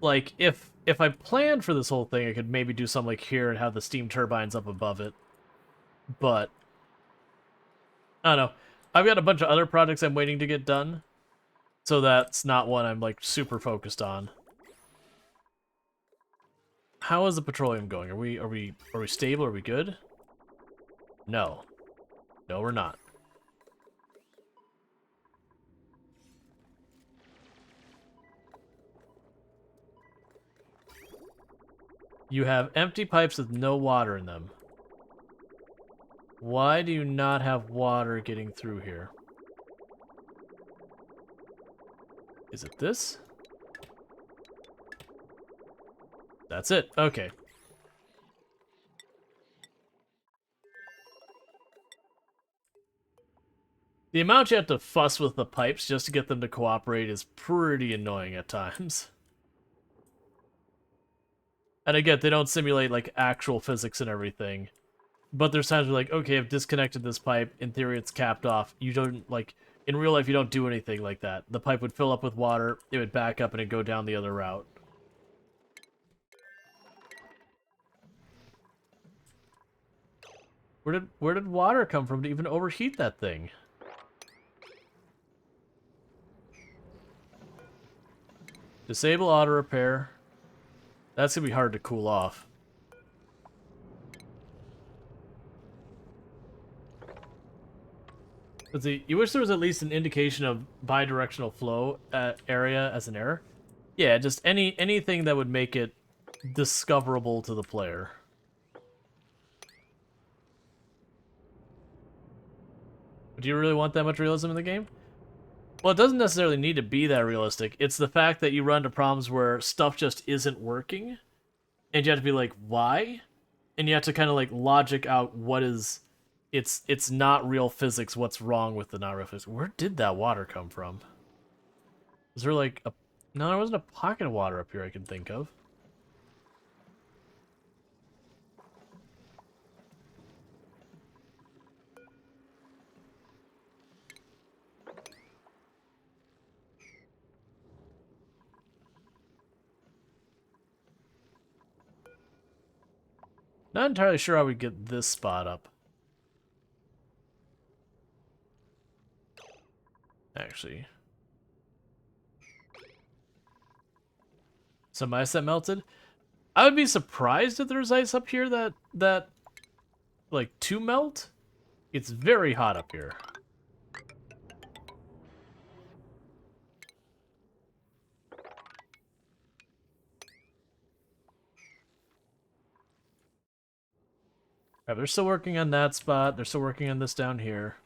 Like, if I planned for this whole thing, I could maybe do something like here and have the steam turbines up above it. But, I don't know. I've got a bunch of other projects I'm waiting to get done. So that's not one I'm, like, super focused on. How is the petroleum going? Are we stable? Are we good? No. No, we're not. You have empty pipes with no water in them. Why do you not have water getting through here? Is it this? That's it. Okay. The amount you have to fuss with the pipes just to get them to cooperate is pretty annoying at times. And again, they don't simulate, like, actual physics and everything. But there's times where, like, okay, I've disconnected this pipe. In theory, it's capped off. You don't, like, in real life, you don't do anything like that. The pipe would fill up with water, it would back up, and it'd go down the other route. Where did water come from to even overheat that thing? Disable auto repair. That's gonna be hard to cool off. Let's see. You wish there was at least an indication of bidirectional flow area as an error. Yeah, just anything that would make it discoverable to the player. Do you really want that much realism in the game? Well, it doesn't necessarily need to be that realistic. It's the fact that you run into problems where stuff just isn't working, and you have to be like, why? And you have to kind of like logic out what is... It's not real physics, what's wrong with the not real physics. Where did that water come from? Was there like a... No, there wasn't a pocket of water up here I can think of. Not entirely sure how we get this spot up. Actually. Some ice that melted? I would be surprised if there's ice up here that like, to melt. It's very hot up here. Right, they're still working on that spot. They're still working on this down here.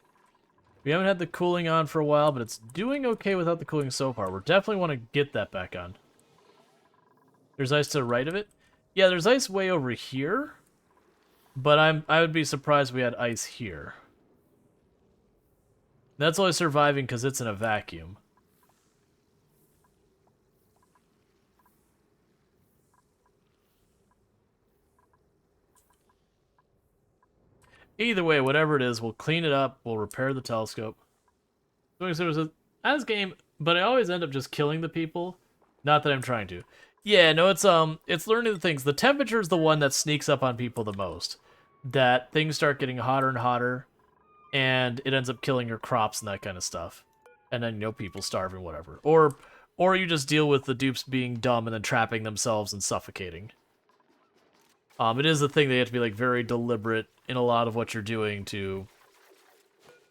We haven't had the cooling on for a while, but it's doing okay without the cooling so far. We definitely want to get that back on. There's ice to the right of it. Yeah, there's ice way over here. But I would be surprised we had ice here. That's only surviving because it's in a vacuum. Either way, whatever it is, we'll clean it up. We'll repair the telescope. So there was a as game, but I always end up just killing the people. Not that I'm trying to. Yeah, no, it's learning the things. The temperature is the one that sneaks up on people the most. That things start getting hotter and hotter, and it ends up killing your crops and that kind of stuff. And then, you know, people starving, whatever. Or you just deal with the dupes being dumb and then trapping themselves and suffocating. It is the thing that you have to be like very deliberate in a lot of what you're doing to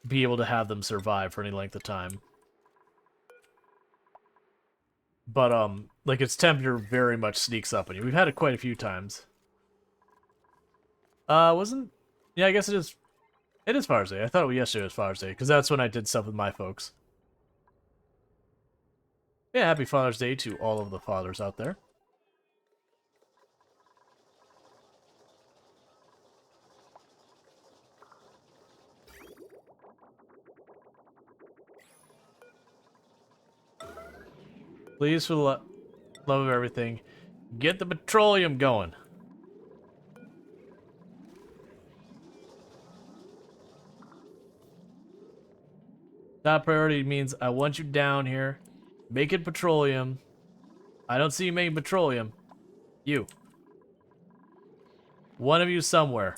be able to have them survive for any length of time. But like its temperature very much sneaks up on you. We've had it quite a few times. Wasn't? Yeah, I guess it is. It is Father's Day. I thought yesterday was Father's Day because that's when I did stuff with my folks. Yeah, happy Father's Day to all of the fathers out there. Please, for the love of everything, get the petroleum going. Top priority means I want you down here, making petroleum. I don't see you making petroleum. You. One of you somewhere.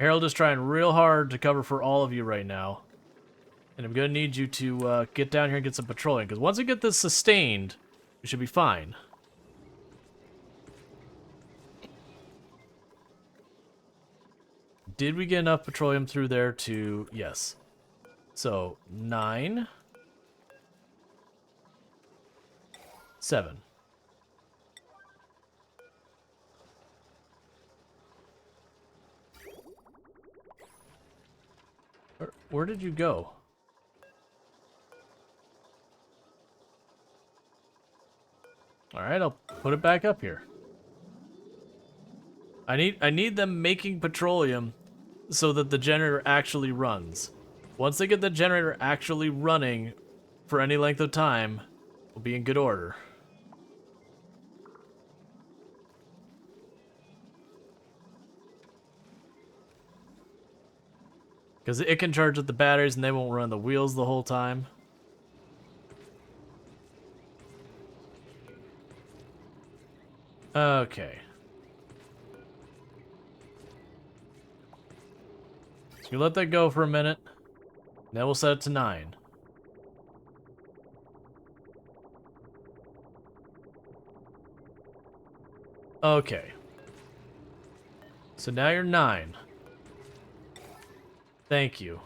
Harold is trying real hard to cover for all of you right now. And I'm going to need you to get down here and get some petroleum. Because once we get this sustained, we should be fine. Did we get enough petroleum through there to... Yes. So, 9. 7. Where did you go? Alright, I'll put it back up here. I need them making petroleum so that the generator actually runs. Once they get the generator actually running for any length of time, we'll be in good order. Because it can charge up the batteries and they won't run the wheels the whole time. Okay. So you let that go for a minute. Then we'll set it to 9. Okay. So now you're 9. Thank you.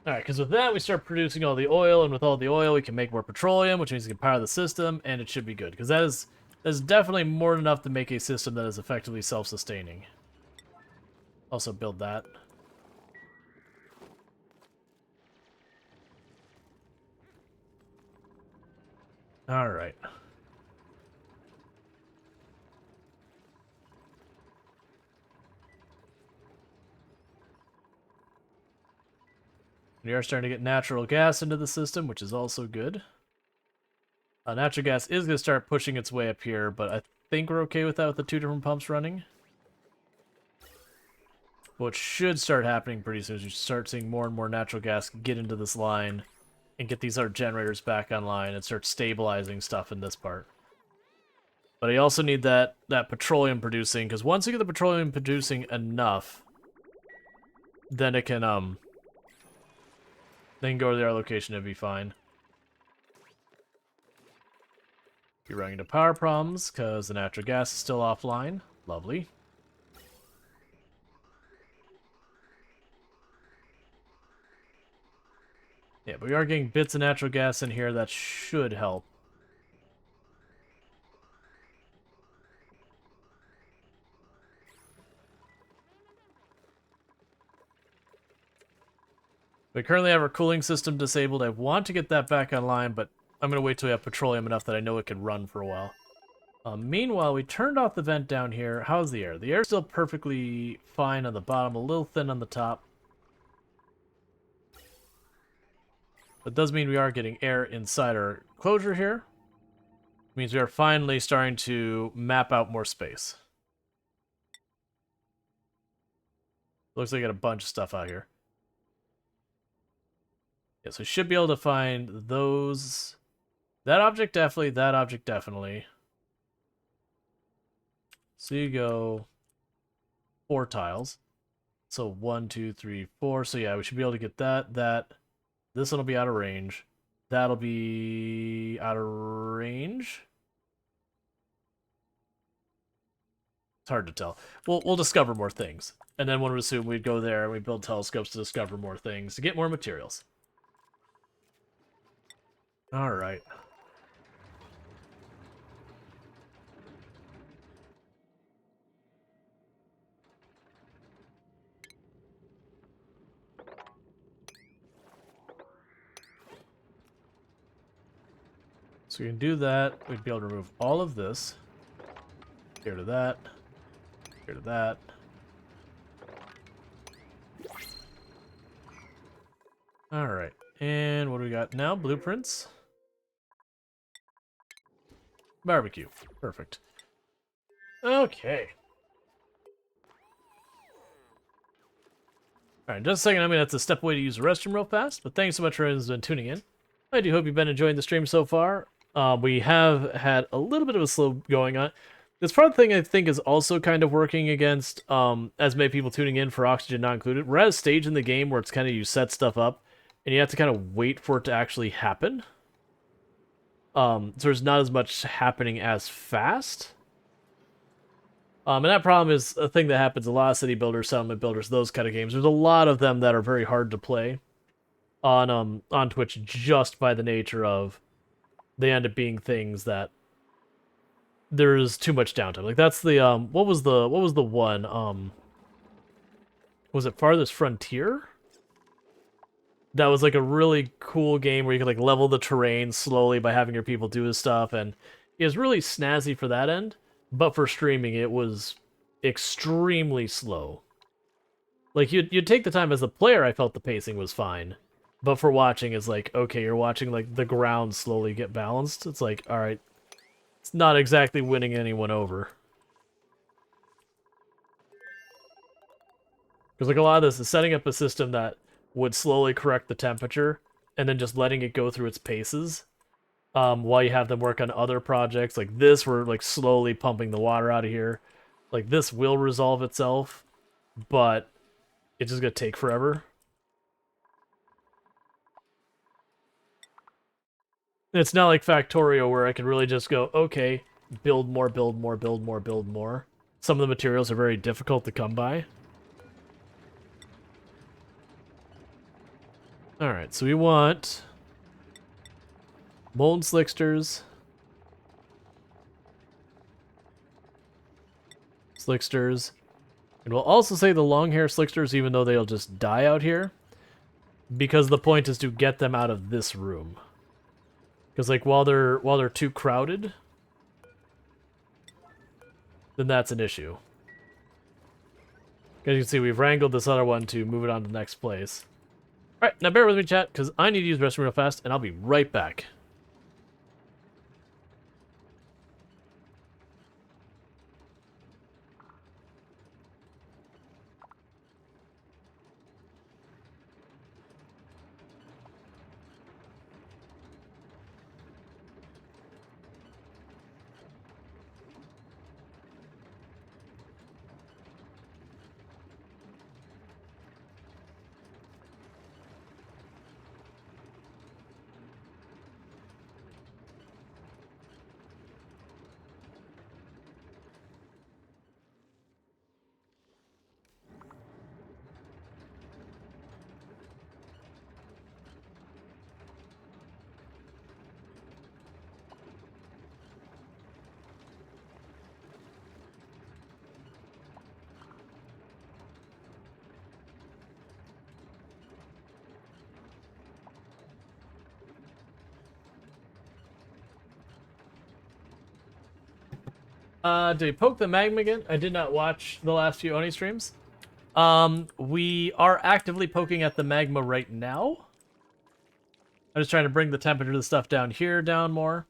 Alright, because with that, we start producing all the oil, and with all the oil, we can make more petroleum, which means we can power the system, and it should be good. Because that is definitely more than enough to make a system that is effectively self-sustaining. Also build that. Alright. We are starting to get natural gas into the system, which is also good. Natural gas is going to start pushing its way up here, but I think we're okay with that with the 2 different pumps running. What should start happening pretty soon is you start seeing more and more natural gas get into this line and get these other generators back online and start stabilizing stuff in this part. But I also need that petroleum producing, because once you get the petroleum producing enough, then it can then go to their location and be fine. You're running into power problems because the natural gas is still offline. Lovely. Yeah, but we are getting bits of natural gas in here. That should help. We currently have our cooling system disabled. I want to get that back online, but I'm going to wait till we have petroleum enough that I know it can run for a while. Meanwhile, we turned off the vent down here. How's the air? The air's still perfectly fine on the bottom, a little thin on the top. But it does mean we are getting air inside our closure here. It means we are finally starting to map out more space. Looks like I got a bunch of stuff out here. Yeah, so we should be able to find those. That object definitely, that object definitely. So you go 4 tiles. So 1, 2, 3, 4. So yeah, we should be able to get that, that. This one will be out of range. That'll be out of range. It's hard to tell. We'll discover more things. And then one would assume we'd go there and we build telescopes to discover more things, to get more materials. Alright. So we can do that. We'd be able to remove all of this. Here to that. Here to that. Alright. And what do we got now? Blueprints. Barbecue. Perfect. Okay. Alright, just a second. I'm going to have to step away to use the restroom real fast. But thanks so much for everyone who's been tuning in. I do hope you've been enjoying the stream so far. We have had a little bit of a slow going on. This part of the thing I think is also kind of working against as many people tuning in for Oxygen not included. We're at a stage in the game where it's kind of you set stuff up and you have to kind of wait for it to actually happen. So there's not as much happening as fast. And that problem is a thing that happens a lot of city builders, settlement builders, those kind of games. There's a lot of them that are very hard to play on Twitch just by the nature of they end up being things that there's too much downtime. Like that's the what was the one was it Farthest Frontier? That was like a really cool game where you could like level the terrain slowly by having your people do this stuff, and it was really snazzy for that end, but for streaming it was extremely slow. Like you'd take the time as a player, I felt the pacing was fine. But for watching, it's like, okay, you're watching like the ground slowly get balanced. It's like, all right, it's not exactly winning anyone over. Because like a lot of this is setting up a system that would slowly correct the temperature and then just letting it go through its paces while you have them work on other projects. Like this, we're like slowly pumping the water out of here. Like this will resolve itself, but it's just going to take forever. It's not like Factorio where I can really just go, okay, build more, build more, build more, build more. Some of the materials are very difficult to come by. Alright, so we want molten slicksters. Slicksters. And we'll also say the long hair slicksters, even though they'll just die out here. Because the point is to get them out of this room. Because like while they're too crowded, then that's an issue. As you can see, we've wrangled this other one to move it on to the next place. Alright, now bear with me, chat, because I need to use the restroom real fast, and I'll be right back. Did we poke the magma again? I did not watch the last few Oni streams. We are actively poking at the magma right now. I'm just trying to bring the temperature of the stuff down here down more.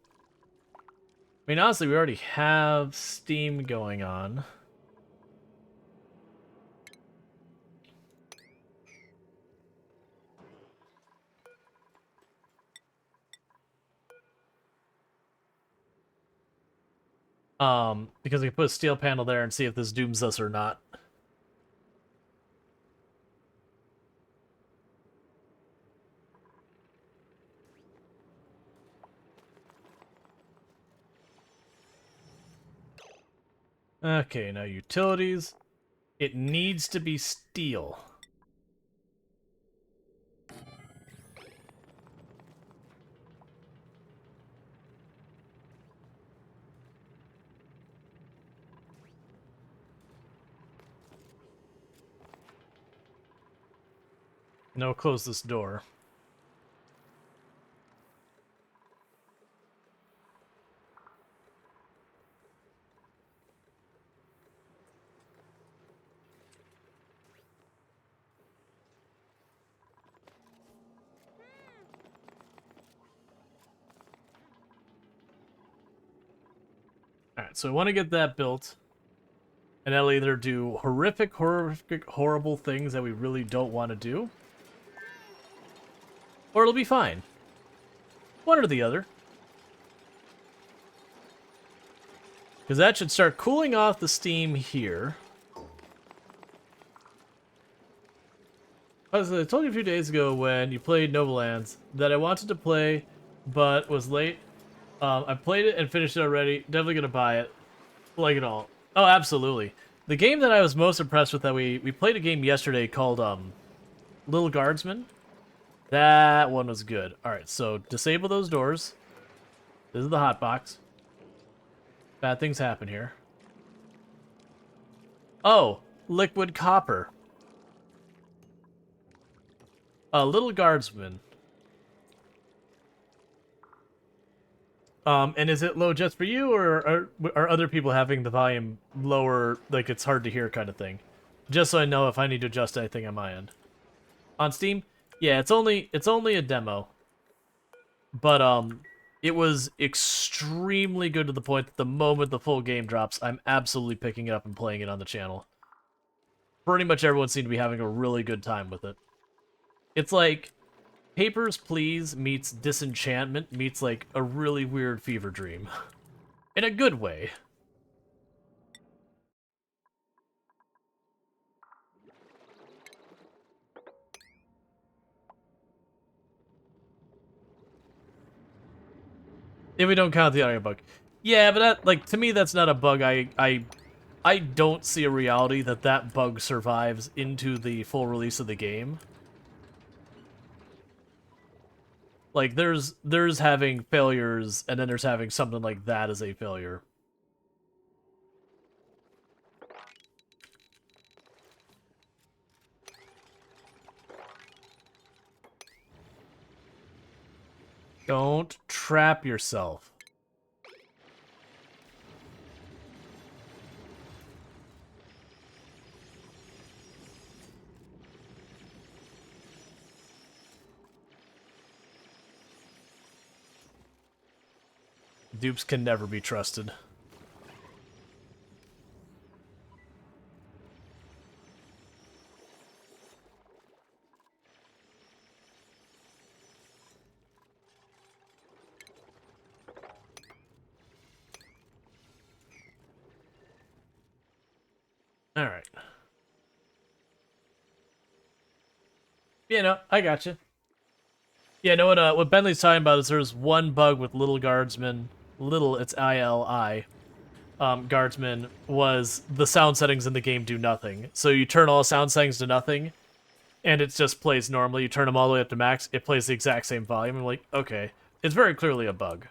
I mean, honestly, we already have steam going on. Because we can put a steel panel there and see if this dooms us or not. Okay, now utilities. It needs to be steel. No, close this door. Alright, so I want to get that built. And that'll either do horrific, horrible things that we really don't want to do, or it'll be fine. One or the other. Because that should start cooling off the steam here. I told you a few days ago when you played Novalands that I wanted to play, but was late. I played it and finished it already. Definitely gonna buy it. Like it all. Oh, absolutely. The game that I was most impressed with that we played a game yesterday called Little Guardsman. That one was good. Alright, so disable those doors. This is the hotbox. Bad things happen here. Oh, liquid copper. A Little Guardsman. And is it low just for you, or are other people having the volume lower, like it's hard to hear kind of thing? Just so I know if I need to adjust anything on my end. On Steam, yeah, it's only a demo. But it was extremely good to the point that the moment the full game drops, I'm absolutely picking it up and playing it on the channel. Pretty much everyone seemed to be having a really good time with it. It's like Papers, Please meets Disenchantment meets like a really weird fever dream. In a good way. If we don't count the audio bug. Yeah, but that, like, to me that's not a bug. I don't see a reality that that bug survives into the full release of the game. Like, there's having failures, and then there's having something like that as a failure. Don't trap yourself. Dupes can never be trusted. Alright. Yeah, no, I gotcha. Yeah, no, what Bentley's talking about is there's one bug with Little Guardsman. Little, it's ILI. Guardsman was the sound settings in the game do nothing. So you turn all sound settings to nothing, and it just plays normally. You turn them all the way up to max, it plays the exact same volume. I'm like, okay. It's very clearly a bug.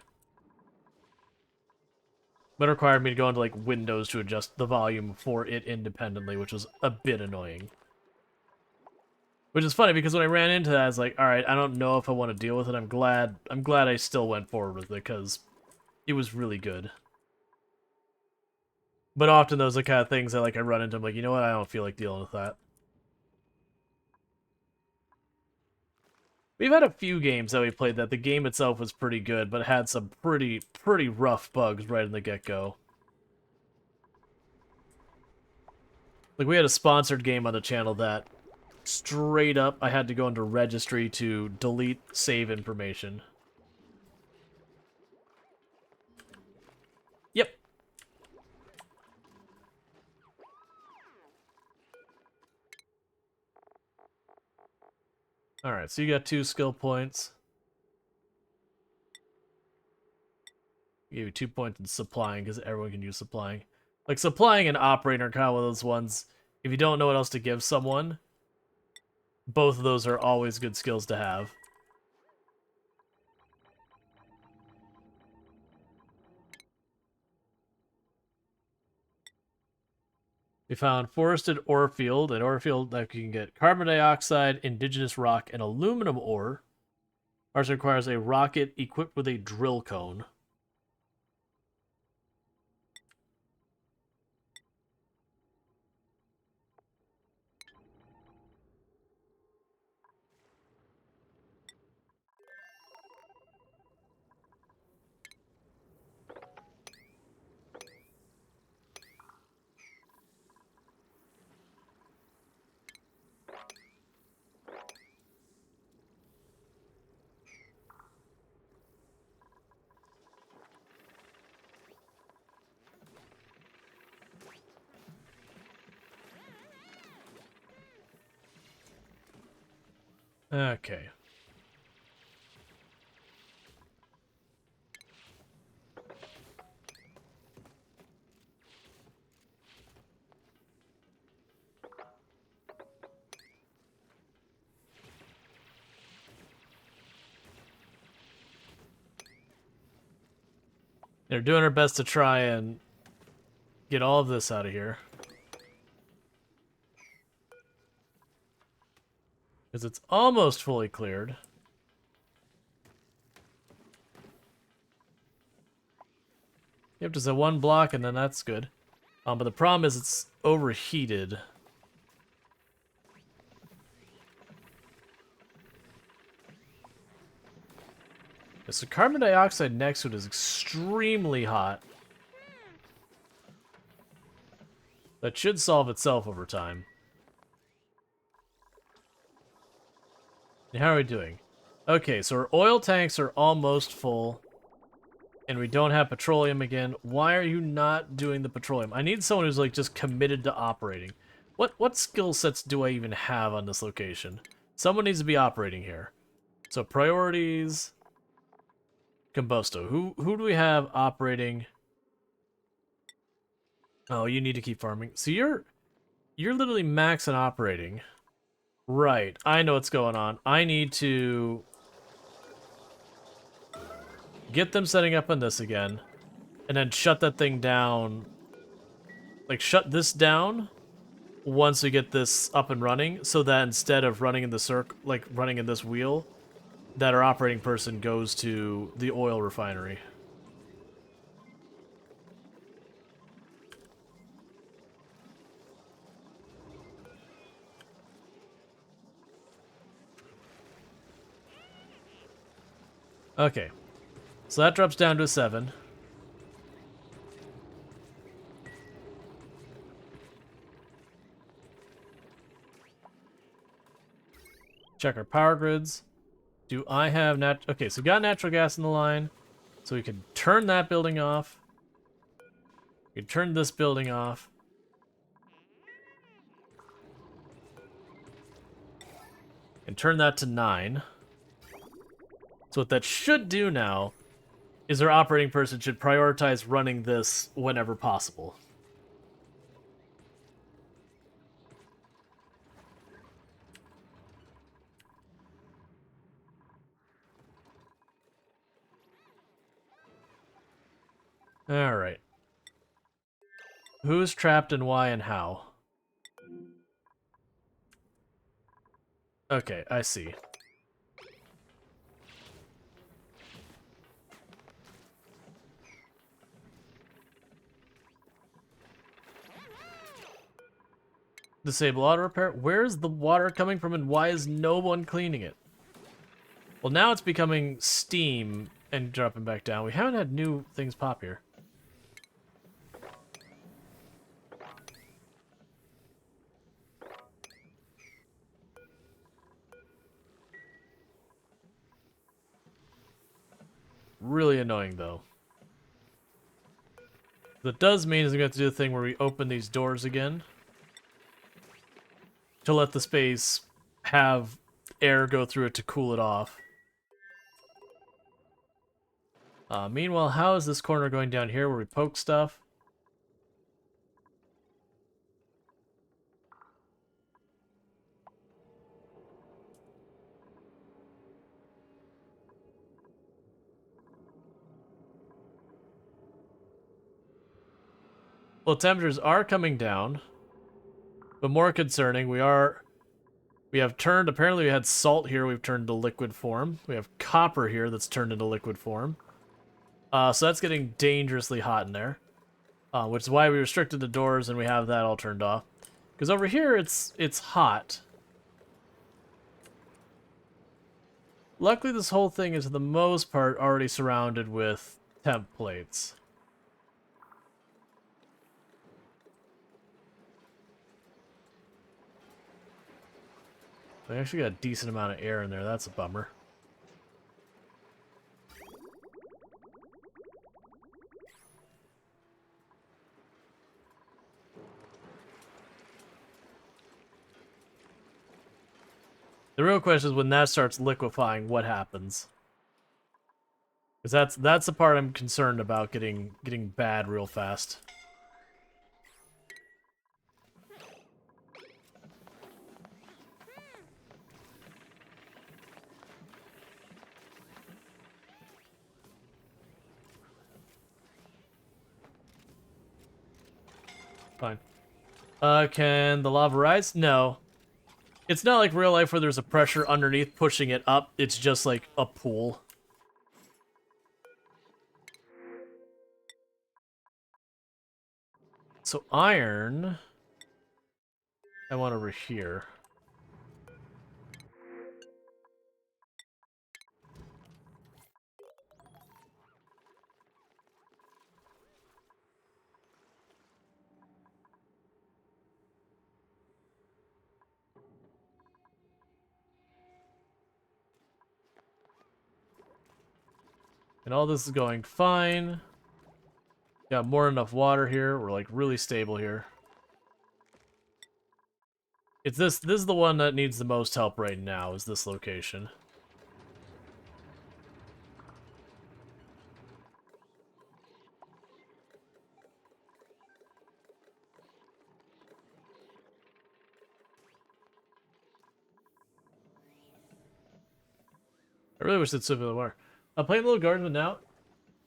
But it required me to go into, like, Windows to adjust the volume for it independently, which was a bit annoying. Which is funny, because when I ran into that, I was like, alright, I don't know if I want to deal with it. I'm glad I still went forward with it, because it was really good. But often those are the kind of things that like I run into. I'm like, you know what? I don't feel like dealing with that. We've had a few games that we played that the game itself was pretty good, but had some pretty rough bugs right in the get-go. Like, we had a sponsored game on the channel that straight up I had to go into registry to delete save information. Yep. Alright, so you got 2 skill points. Give you 2 points in supplying, because everyone can use supplying. Like, supplying and operating are kind of one of those ones, if you don't know what else to give someone, both of those are always good skills to have. We found forested ore field, an ore field that you can get carbon dioxide, indigenous rock, and aluminum ore. Ours requires a rocket equipped with a drill cone. Okay. They're doing our best to try and get all of this out of here. Because it's almost fully cleared. Yep, just a 1 block and then that's good. But the problem is it's overheated. So carbon dioxide next to it is extremely hot. That should solve itself over time. How are we doing? Okay, so our oil tanks are almost full. And we don't have petroleum again. Why are you not doing the petroleum? I need someone who's like just committed to operating. What skill sets do I even have on this location? Someone needs to be operating here. So priorities... Combusto. Who do we have operating? Oh, you need to keep farming. So you're literally max and operating. Right. I know what's going on. I need to get them setting up on this again, and then shut that thing down. Like, shut this down once we get this up and running, so that instead of running in the circle, like running in this wheel, that our operating person goes to the oil refinery. Okay. So that drops down to a 7. Check our power grids. Do I have okay, so we got natural gas in the line. So we can turn that building off. We can turn this building off. And turn that to 9. So what that should do now is our operating person should prioritize running this whenever possible. Alright. Who's trapped and why and how? Okay, I see. Disable auto repair. Where's the water coming from and why is no one cleaning it? Well, now it's becoming steam and dropping back down. We haven't had new things pop here. Really annoying, though. What it does mean is we have to do the thing where we open these doors again to let the space have air go through it to cool it off. Meanwhile, how is this corner going down here where we poke stuff? Well, temperatures are coming down, but more concerning, we have turned, apparently we had salt here, we've turned to liquid form. We have copper here that's turned into liquid form. So that's getting dangerously hot in there, which is why we restricted the doors and we have that all turned off. Because over here, it's hot. Luckily, this whole thing is, for the most part, already surrounded with temp plates. I actually got a decent amount of air in there. That's a bummer. The real question is when that starts liquefying, what happens? Because that's the part I'm concerned about getting bad real fast. Fine. Can the lava rise? No. It's not like real life where there's a pressure underneath pushing it up. It's just like a pool. So iron, I want over here. And all this is going fine. Got more than enough water here. We're like really stable here. It's this is the one that needs the most help right now, is this location. I really wish it'd swim in the water. Playing Little Garden now,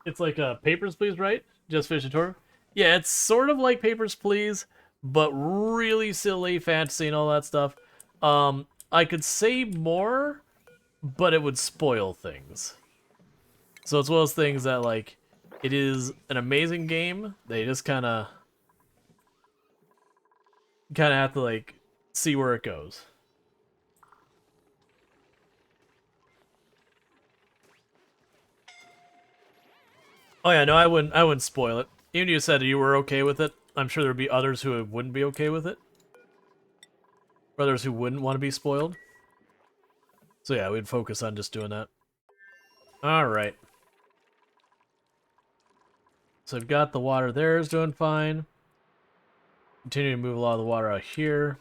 it's like Papers, Please, right? Just finished a tour. Yeah, it's sort of like Papers, Please, but really silly, fantasy, and all that stuff. I could say more, but it would spoil things. So it's one of those things that, like, it is an amazing game. They just kind of have to, like, see where it goes. Oh yeah, no, I wouldn't spoil it. Even if you said you were okay with it, I'm sure there'd be others who wouldn't be okay with it. Others who wouldn't want to be spoiled. So yeah, we'd focus on just doing that. Alright. So we've got the water there is doing fine. Continue to move a lot of the water out here.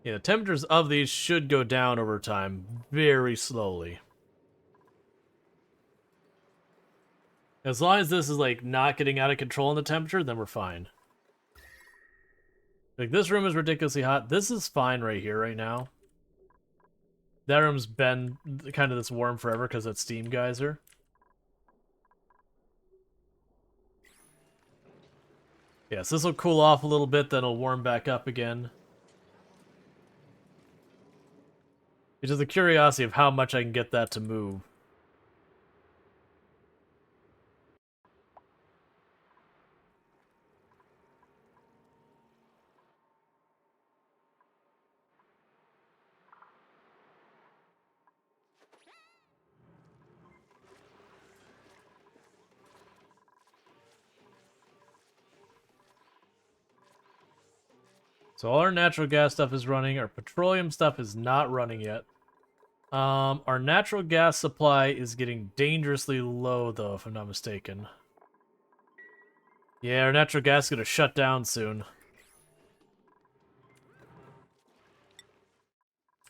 Yeah, the temperatures of these should go down over time, very slowly. As long as this is, like, not getting out of control in the temperature, then we're fine. Like, this room is ridiculously hot. This is fine right here, right now. That room's been kind of this warm forever because it's steam geyser. Yes, this will cool off a little bit, then it'll warm back up again. It's just the curiosity of how much I can get that to move. So all our natural gas stuff is running. Our petroleum stuff is not running yet. Our natural gas supply is getting dangerously low, though, if I'm not mistaken. Yeah, our natural gas is going to shut down soon.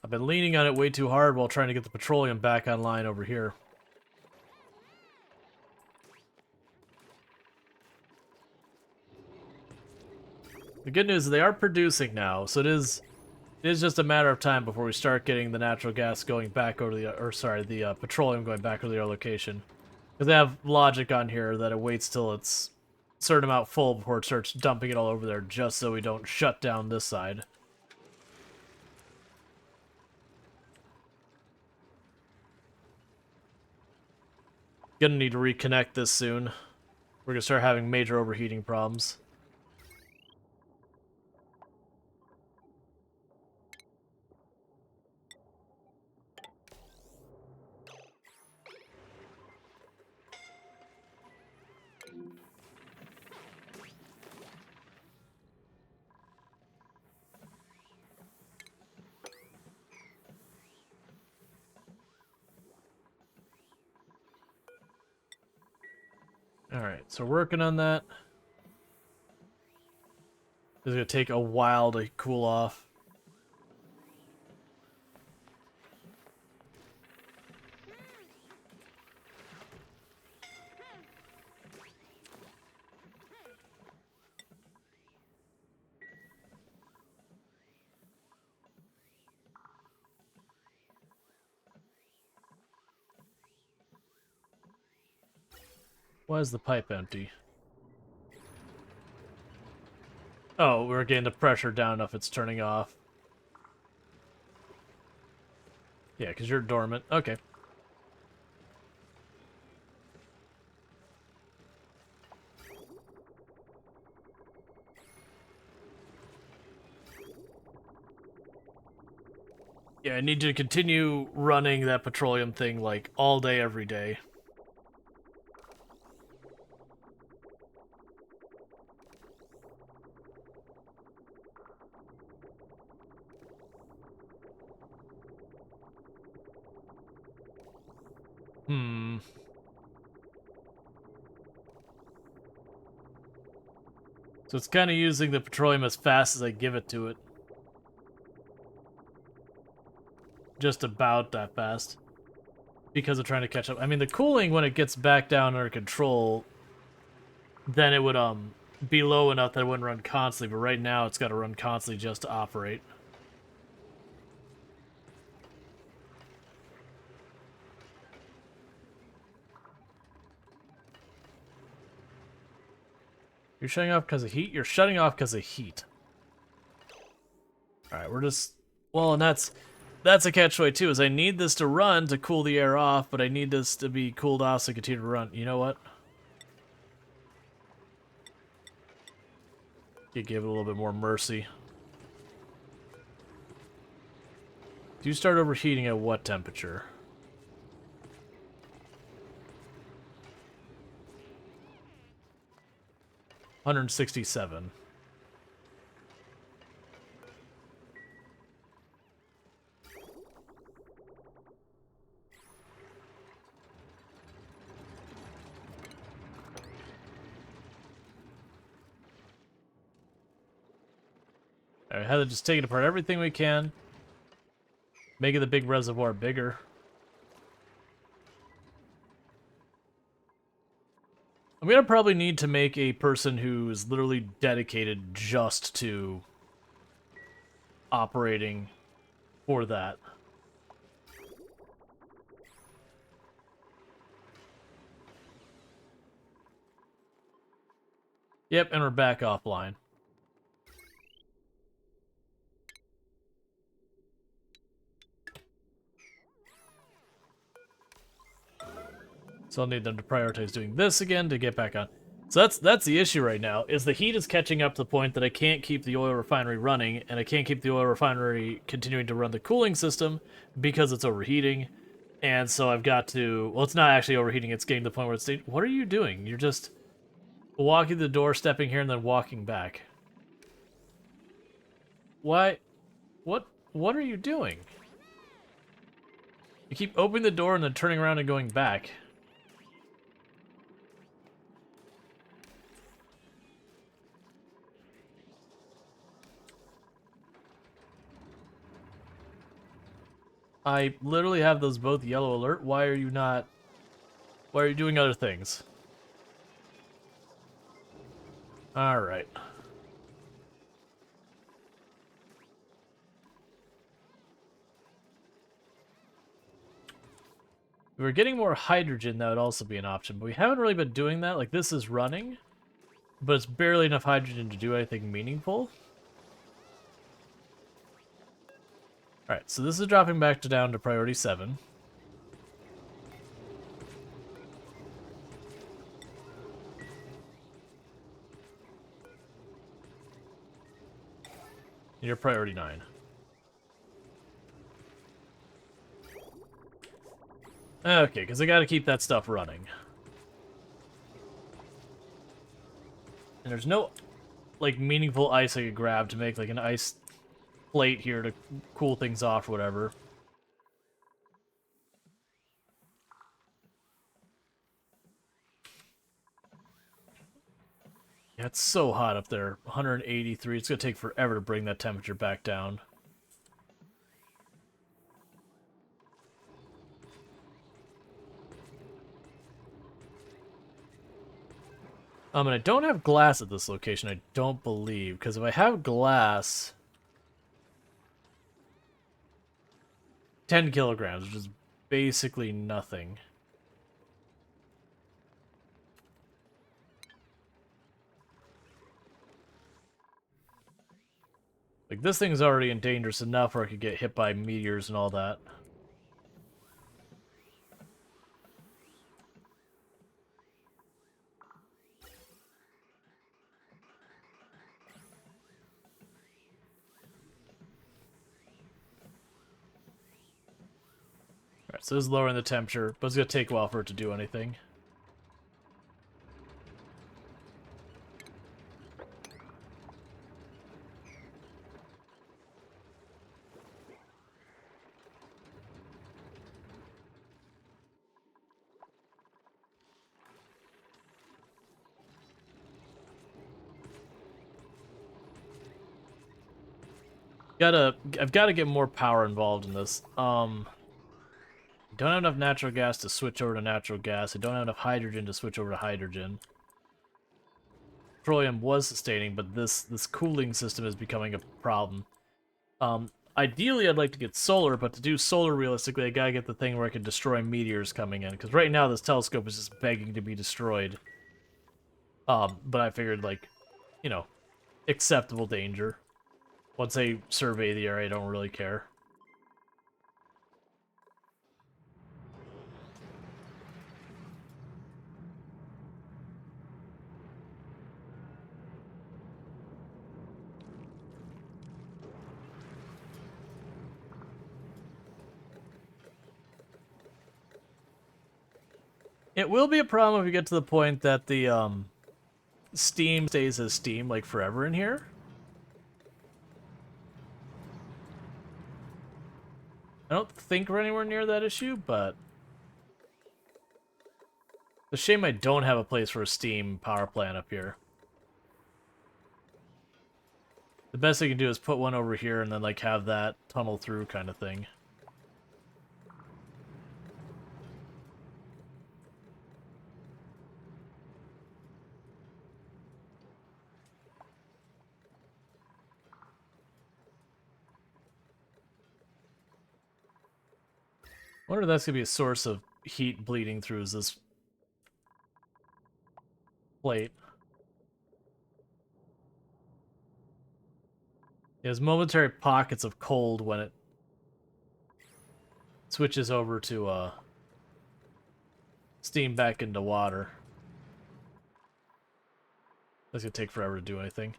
I've been leaning on it way too hard while trying to get the petroleum back online over here. The good news is they are producing now, so it is just a matter of time before we start getting the natural gas going back over to the petroleum going back over to our location. Because they have logic on here that it waits till it's a certain amount full before it starts dumping it all over there, just so we don't shut down this side. Gonna need to reconnect this soon. We're gonna start having major overheating problems. Alright, so working on that. It's gonna take a while to cool off. Why is the pipe empty? Oh, we're getting the pressure down enough it's turning off. Yeah, because you're dormant. Okay. Yeah, I need to continue running that petroleum thing, like, all day, every day. So it's kind of using the petroleum as fast as I give it to it. Just about that fast. Because of trying to catch up. I mean, the cooling, when it gets back down under control, then it would be low enough that it wouldn't run constantly, but right now it's got to run constantly just to operate. You're shutting off because of heat? You're shutting off because of heat. Alright, we're just... Well, and that's a catch-22, too, is I need this to run to cool the air off, but I need this to be cooled off so I continue to run. You know what? You give it a little bit more mercy. Do you start overheating at what temperature? 167. Alright, Heather, just take it apart everything we can. Making the big reservoir bigger. I'm gonna probably need to make a person who is literally dedicated just to operating for that. Yep, and we're back offline. So I'll need them to prioritize doing this again to get back on. So that's the issue right now, is the heat is catching up to the point that I can't keep the oil refinery running, and I can't keep the oil refinery continuing to run the cooling system because it's overheating. And so I've got to, well, it's not actually overheating, it's getting to the point where it's, what are you doing? You're just walking the door, stepping here, and then walking back. Why? What are you doing? You keep opening the door and then turning around and going back. I literally have those both yellow alert. Why are you not... Why are you doing other things? Alright. If we were getting more hydrogen, that would also be an option. But we haven't really been doing that. Like, this is running, but it's barely enough hydrogen to do anything meaningful. Alright, so this is dropping back to down to priority 7. You're priority 9. Okay, because I gotta keep that stuff running. And there's no, like, meaningful ice I could grab to make, like, an ice plate here to cool things off or whatever. Yeah, it's so hot up there. 183. It's gonna take forever to bring that temperature back down. And I don't have glass at this location, I don't believe, because if I have glass... 10 kilograms, which is basically nothing. Like, this thing's already dangerous enough where I could get hit by meteors and all that. Alright, so this is lowering the temperature, but it's going to take a while for it to do anything. I've got to get more power involved in this. Don't have enough natural gas to switch over to natural gas. I don't have enough hydrogen to switch over to hydrogen. Petroleum was sustaining, but this cooling system is becoming a problem. Ideally, I'd like to get solar, but to do solar realistically, I gotta get the thing where I can destroy meteors coming in. Because right now, this telescope is just begging to be destroyed. But I figured, like, you know, acceptable danger. Once I survey the area, I don't really care. It will be a problem if we get to the point that the steam stays as steam, like, forever in here. I don't think we're anywhere near that issue, but... It's a shame I don't have a place for a steam power plant up here. The best I can do is put one over here and then, like, have that tunnel through kind of thing. I wonder if that's going to be a source of heat bleeding through is this plate. There's momentary pockets of cold when it switches over to steam back into water. That's gonna take forever to do anything.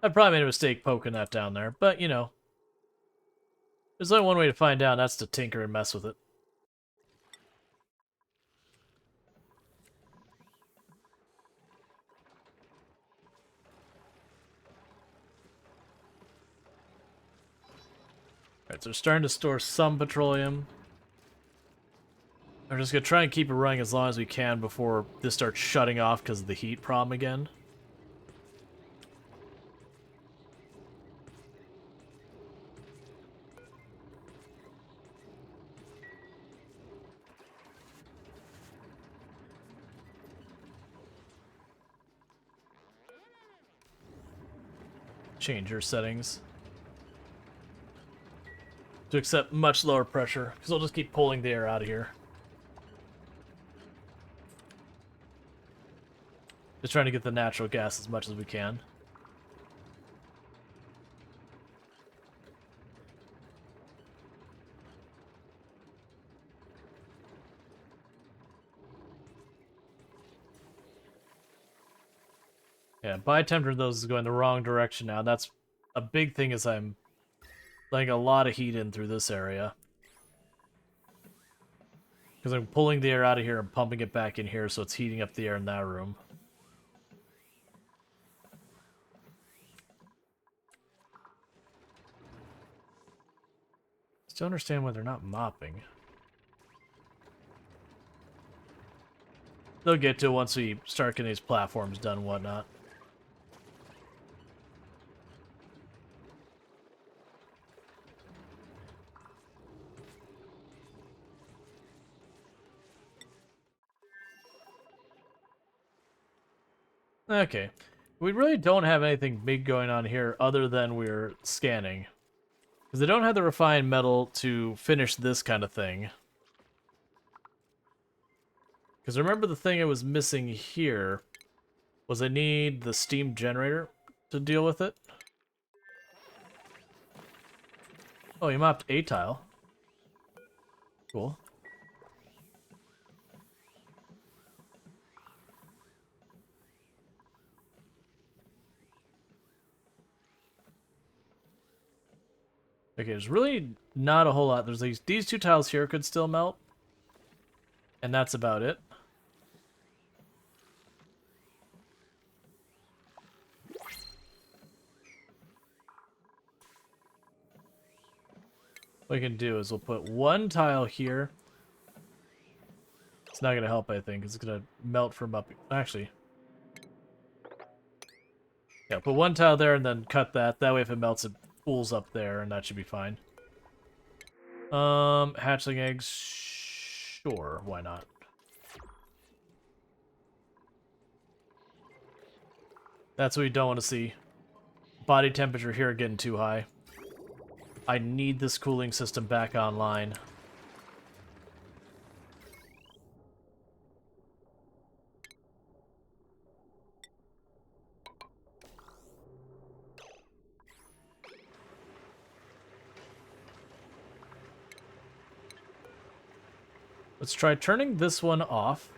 I probably made a mistake poking that down there, but you know. There's only one way to find out, that's to tinker and mess with it. Alright, so we're starting to store some petroleum. I'm just going to try and keep it running as long as we can before this starts shutting off because of the heat problem again. Change your settings to accept much lower pressure, because I'll just keep pulling the air out of here. Just trying to get the natural gas as much as we can. Yeah, body temperature of those is going the wrong direction now. That's a big thing, is I'm letting a lot of heat in through this area. Because I'm pulling the air out of here and pumping it back in here, so it's heating up the air in that room. Still understand why they're not mopping. They'll get to it once we start getting these platforms done and whatnot. Okay. We really don't have anything big going on here other than we're scanning. Because they don't have the refined metal to finish this kind of thing. Because remember, the thing I was missing here was I need the steam generator to deal with it. Oh, you mopped a tile. Cool. Okay, there's really not a whole lot. There's these two tiles here could still melt. And that's about it. What we can do is we'll put one tile here. It's not going to help, I think. It's going to melt from up... Actually. Yeah, put one tile there and then cut that. That way if it melts, it pools up there, and that should be fine. Hatchling eggs... Sure, why not? That's what we don't want to see. Body temperature here getting too high. I need this cooling system back online. Let's try turning this one off.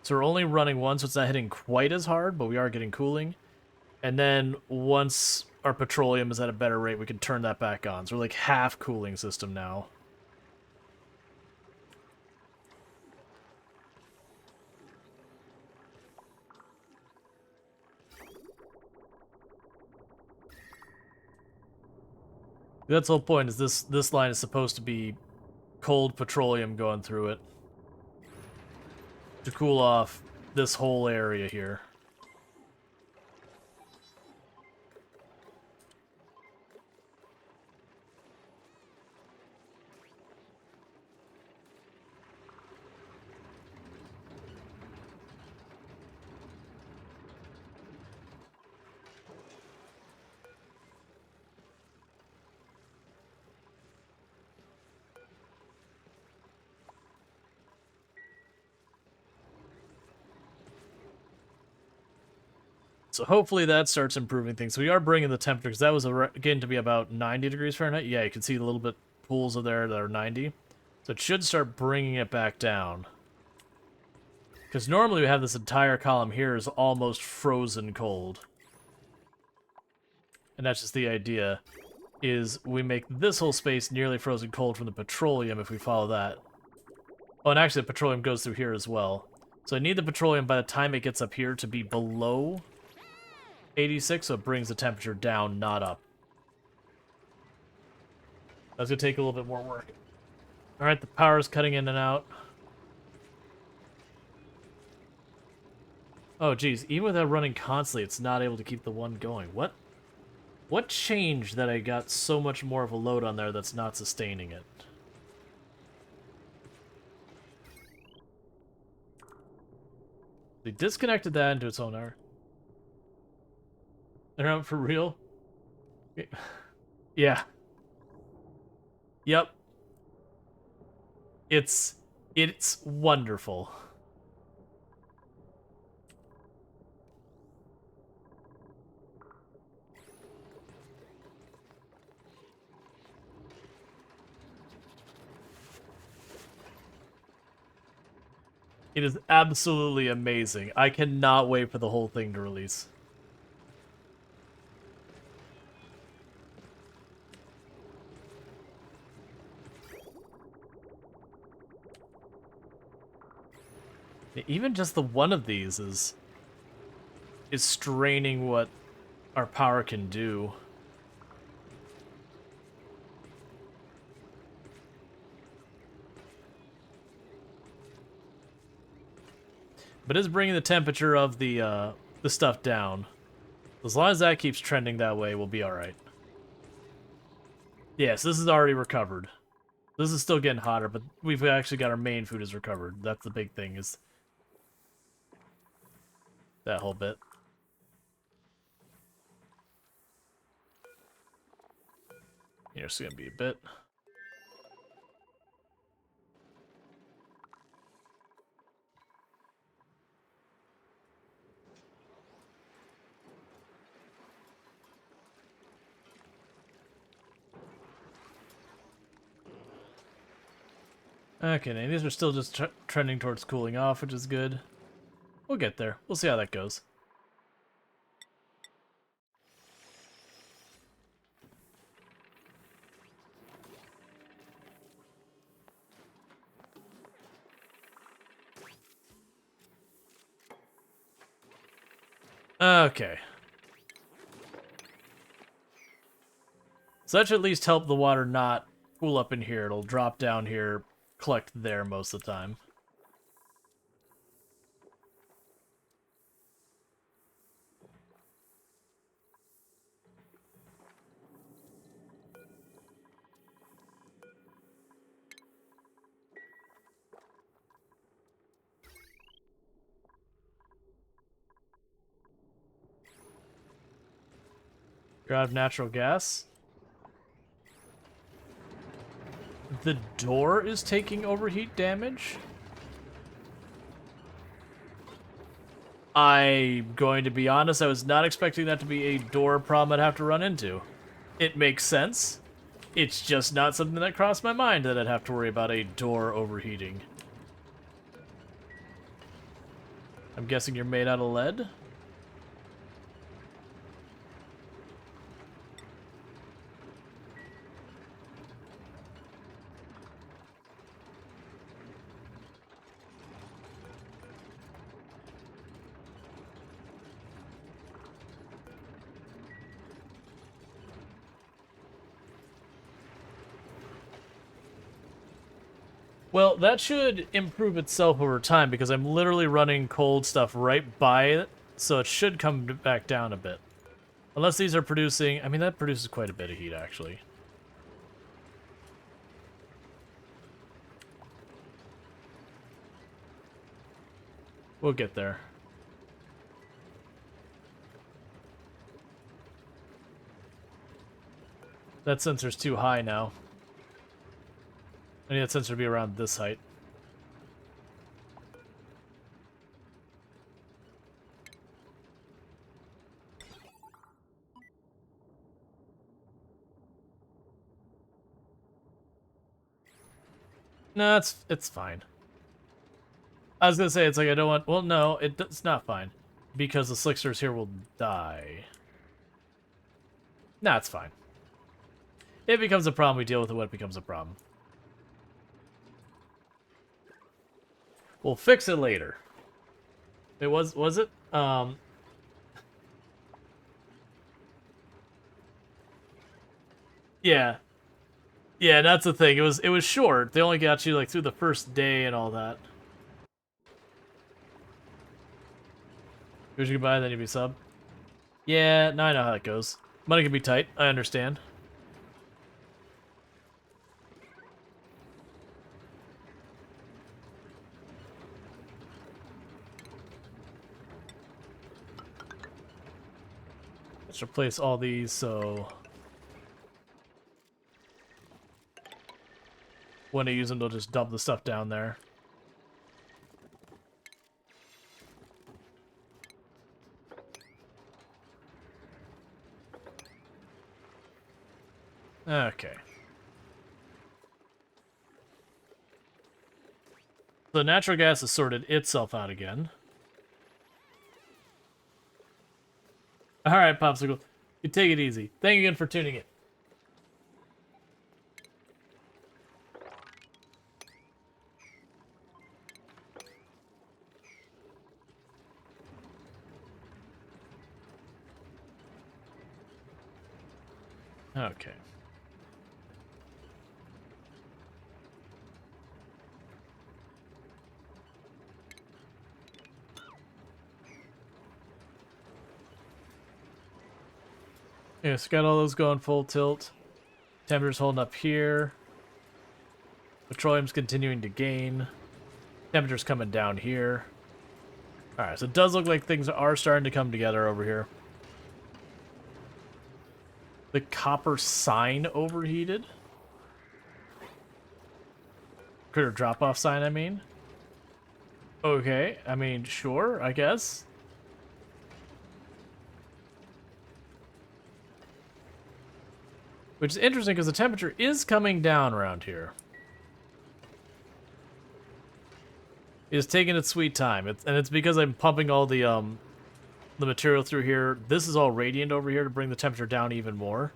So we're only running one, so it's not hitting quite as hard, but we are getting cooling. And then once our petroleum is at a better rate, we can turn that back on. So we're like half cooling system now. That's the whole point, is this line is supposed to be cold petroleum going through it to cool off this whole area here. So hopefully that starts improving things. So we are bringing the temperature, because that was getting to be about 90 degrees Fahrenheit. Yeah, you can see a little bit pools of there that are 90. So So it should start bringing it back down. Because normally we have this entire column here is almost frozen cold. And that's just the idea, is we make this whole space nearly frozen cold from the petroleum if we follow that. Oh, and actually the petroleum goes through here as well. So I need the petroleum by the time it gets up here to be below 86, so it brings the temperature down, not up. That's going to take a little bit more work. Alright, the power's cutting in and out. Oh, geez. Even without running constantly, it's not able to keep the one going. What? What changed that I got so much more of a load on there that's not sustaining it? They disconnected that into its own hour. They're out for real? Yeah. Yep. It's wonderful. It is absolutely amazing. I cannot wait for the whole thing to release. Even just the one of these is straining what our power can do. But it's bringing the temperature of the stuff down. As long as that keeps trending that way, we'll be alright. Yes, this is already recovered. This is still getting hotter, but we've actually got our main food is recovered. That's the big thing, is that whole bit. Here's gonna be a bit. Okay, and these are still just trending towards cooling off, which is good. We'll get there. We'll see how that goes. Okay. So that should at least help the water not cool up in here. It'll drop down here, collect there most of the time. You're out of natural gas. The door is taking overheat damage? I'm going to be honest, I was not expecting that to be a door problem I'd have to run into. It makes sense. It's just not something that crossed my mind that I'd have to worry about a door overheating. I'm guessing you're made out of lead? Well, that should improve itself over time because I'm literally running cold stuff right by it, so it should come back down a bit. Unless these are producing... I mean, that produces quite a bit of heat, actually. We'll get there. That sensor's too high now. I need that sensor to be around this height. No, it's fine. I was gonna say, it's like, I don't want... Well, no, it's not fine. Because the Slicksters here will die. Nah, it's fine. If it becomes a problem, we deal with it when it becomes a problem. We'll fix it later. It was it? Yeah. Yeah, that's the thing. It was short. They only got you like through the first day and all that. Here's your goodbye, then you be sub. Yeah, now I know how that goes. Money can be tight. I understand. Let's replace all these, so when I use them, they'll just dump the stuff down there. Okay. The natural gas has sorted itself out again. Alright, Popsicle. You take it easy. Thank you again for tuning in. Okay. Yeah, so got all those going full tilt. Temperature's holding up here. Petroleum's continuing to gain. Temperature's coming down here. Alright, so it does look like things are starting to come together over here. The copper sign overheated. Critter drop-off sign, I mean. Okay, I mean, sure, I guess. Which is interesting because the temperature is coming down around here. It's taking its sweet time, and it's because I'm pumping all the material through here. This is all radiant over here to bring the temperature down even more.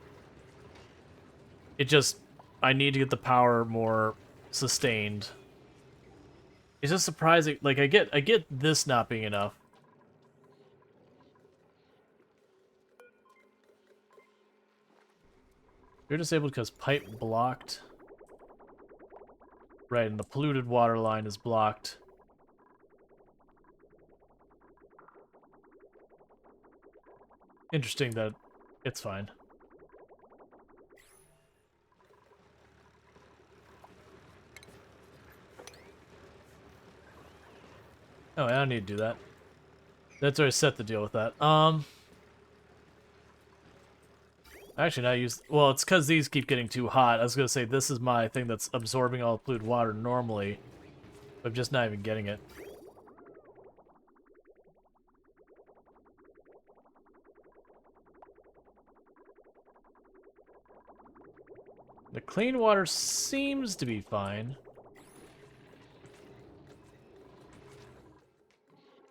It just, I need to get the power more sustained. It's just surprising. Like I get this not being enough. You're disabled because pipe blocked. Right, and the polluted water line is blocked. Interesting that it's fine. Oh, I don't need to do that. That's already set to deal with that. Actually, now use... Well, it's because these keep getting too hot. I was going to say, this is my thing that's absorbing all the polluted water normally. But I'm just not even getting it. The clean water seems to be fine.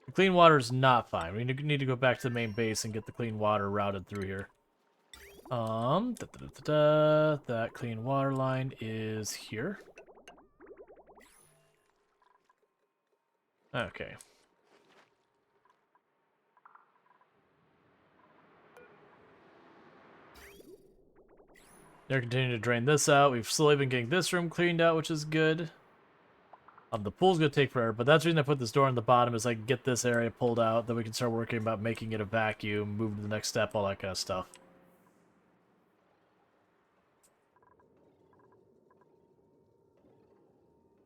The clean water is not fine. We need to go back to the main base and get the clean water routed through here. That clean water line is here. Okay. They're continuing to drain this out. We've slowly been getting this room cleaned out, which is good. The pool's gonna take forever, but that's the reason I put this door on the bottom, is I can get this area pulled out, then we can start working about making it a vacuum, moving to the next step, all that kind of stuff.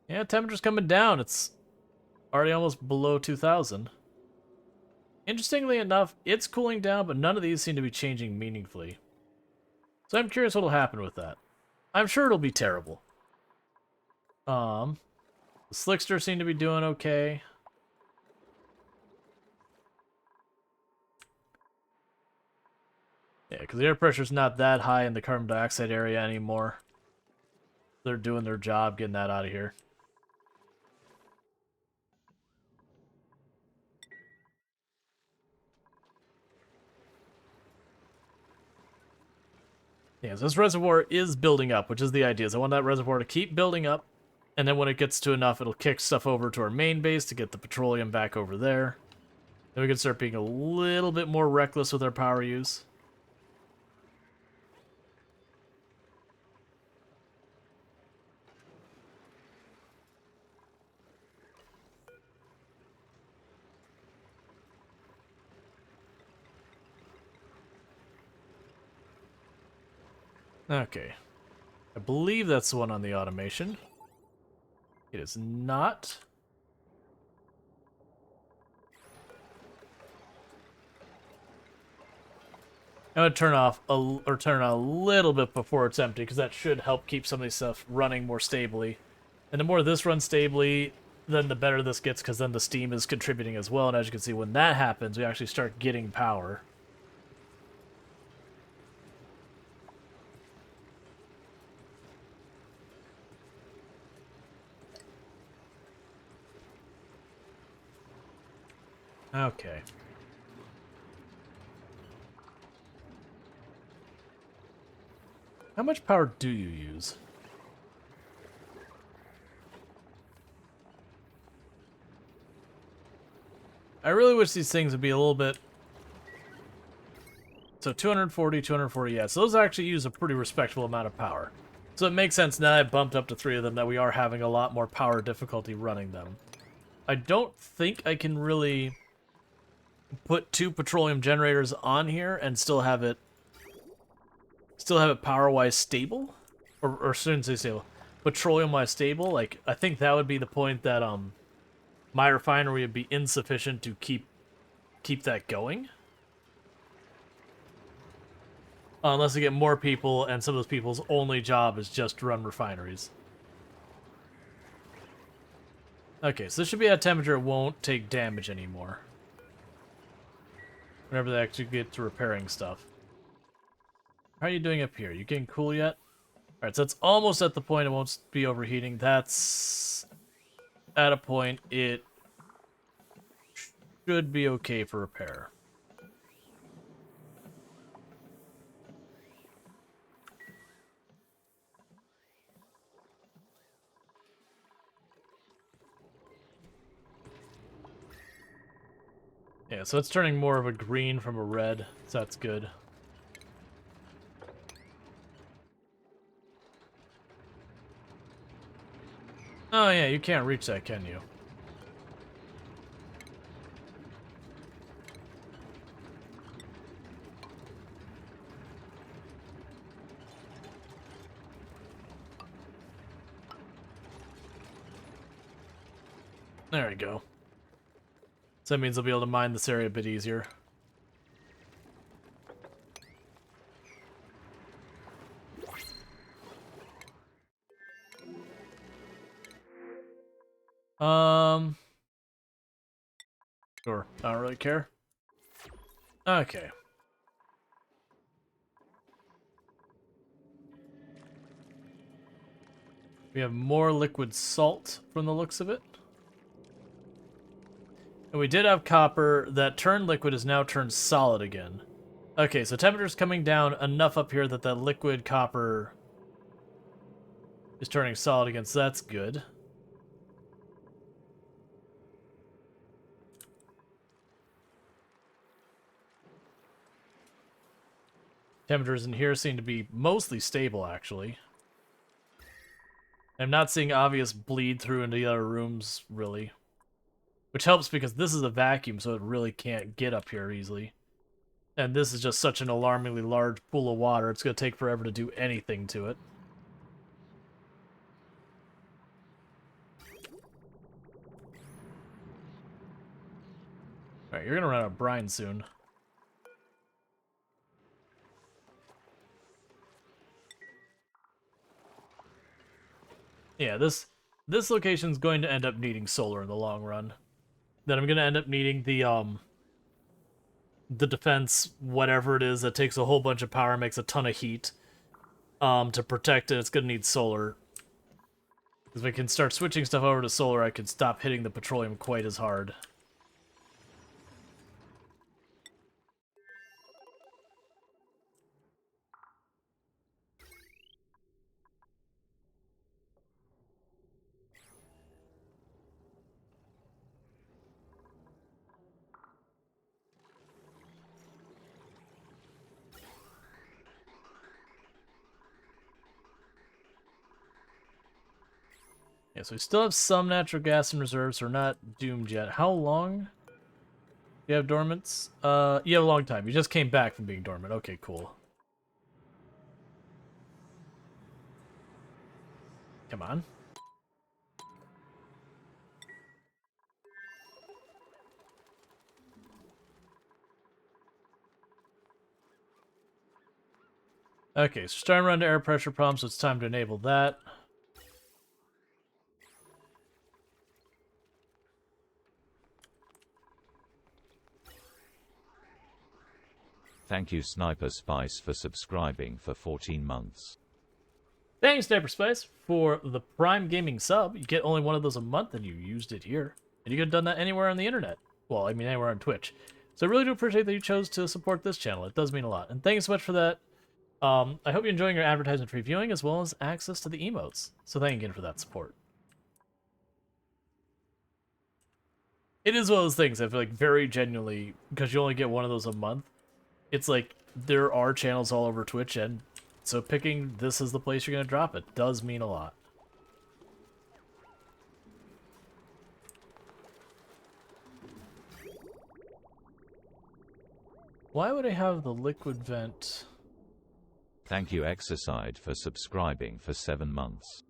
Yeah, temperature's coming down. It's already almost below 2,000. Interestingly enough, it's cooling down, but none of these seem to be changing meaningfully. So I'm curious what'll happen with that. I'm sure it'll be terrible. The Slickster seem to be doing okay. Yeah, because the air pressure's not that high in the carbon dioxide area anymore. They're doing their job getting that out of here. Yeah, so this reservoir is building up, which is the idea. So I want that reservoir to keep building up, and then when it gets to enough, it'll kick stuff over to our main base to get the petroleum back over there. Then we can start being a little bit more reckless with our power use. Okay. I believe that's the one on the automation. It is not. I'm gonna turn off turn on a little bit before it's empty, because that should help keep some of these stuff running more stably. And the more this runs stably, then the better this gets, because then the steam is contributing as well. And as you can see, when that happens, we actually start getting power. Okay. How much power do you use? I really wish these things would be a little bit... So 240, 240, yeah. So those actually use a pretty respectable amount of power. So it makes sense now I bumped up to 3 of them that we are having a lot more power difficulty running them. I don't think I can really put 2 petroleum generators on here and still have it power-wise stable, or shouldn't say stable, petroleum-wise stable. Like, I think that would be the point that my refinery would be insufficient to keep that going, unless we get more people and some of those people's only job is just to run refineries. Okay, so this should be at a temperature it won't take damage anymore whenever they actually get to repairing stuff. How are you doing up here? You getting cool yet? Alright, so it's almost at the point it won't be overheating. That's at a point it should be okay for repair. Yeah, so it's turning more of a green from a red, so that's good. Oh yeah, you can't reach that, can you? There we go. So that means I'll be able to mine this area a bit easier. Sure. I don't really care. Okay. We have more liquid salt from the looks of it. And we did have copper that turned liquid is now turned solid again. Okay, so temperature's coming down enough up here that that liquid copper is turning solid again, so that's good. Temperatures in here seem to be mostly stable, actually. I'm not seeing obvious bleed through into the other rooms, really. Which helps because this is a vacuum, so it really can't get up here easily. And this is just such an alarmingly large pool of water, it's going to take forever to do anything to it. Alright, you're going to run out of brine soon. Yeah, this location's going to end up needing solar in the long run. Then I'm going to end up needing the defense, whatever it is, that takes a whole bunch of power and makes a ton of heat. To protect it, it's going to need solar. Because if we can start switching stuff over to solar, I could stop hitting the petroleum quite as hard. Yeah, so we still have some natural gas in reserve, so we're not doomed yet. How long do you have dormants? You have a long time. You just came back from being dormant. Okay, cool. Come on. Okay, so starting to run to air pressure pumps, so it's time to enable that. Thank you Sniper Spice for subscribing for 14 months. Thanks, Sniper Spice, for the Prime Gaming sub. You get only one of those a month, and you used it here. And you could have done that anywhere on the internet. Well, I mean, anywhere on Twitch. So I really do appreciate that you chose to support this channel. It does mean a lot. And thanks so much for that. I hope you're enjoying your advertisement-free viewing, as well as access to the emotes. So thank you again for that support. It is one of those things I feel like very genuinely, because you only get one of those a month, it's like there are channels all over Twitch, and so picking this as the place you're going to drop it does mean a lot. Why would I have the liquid vent? Thank you Exercide for subscribing for 7 months.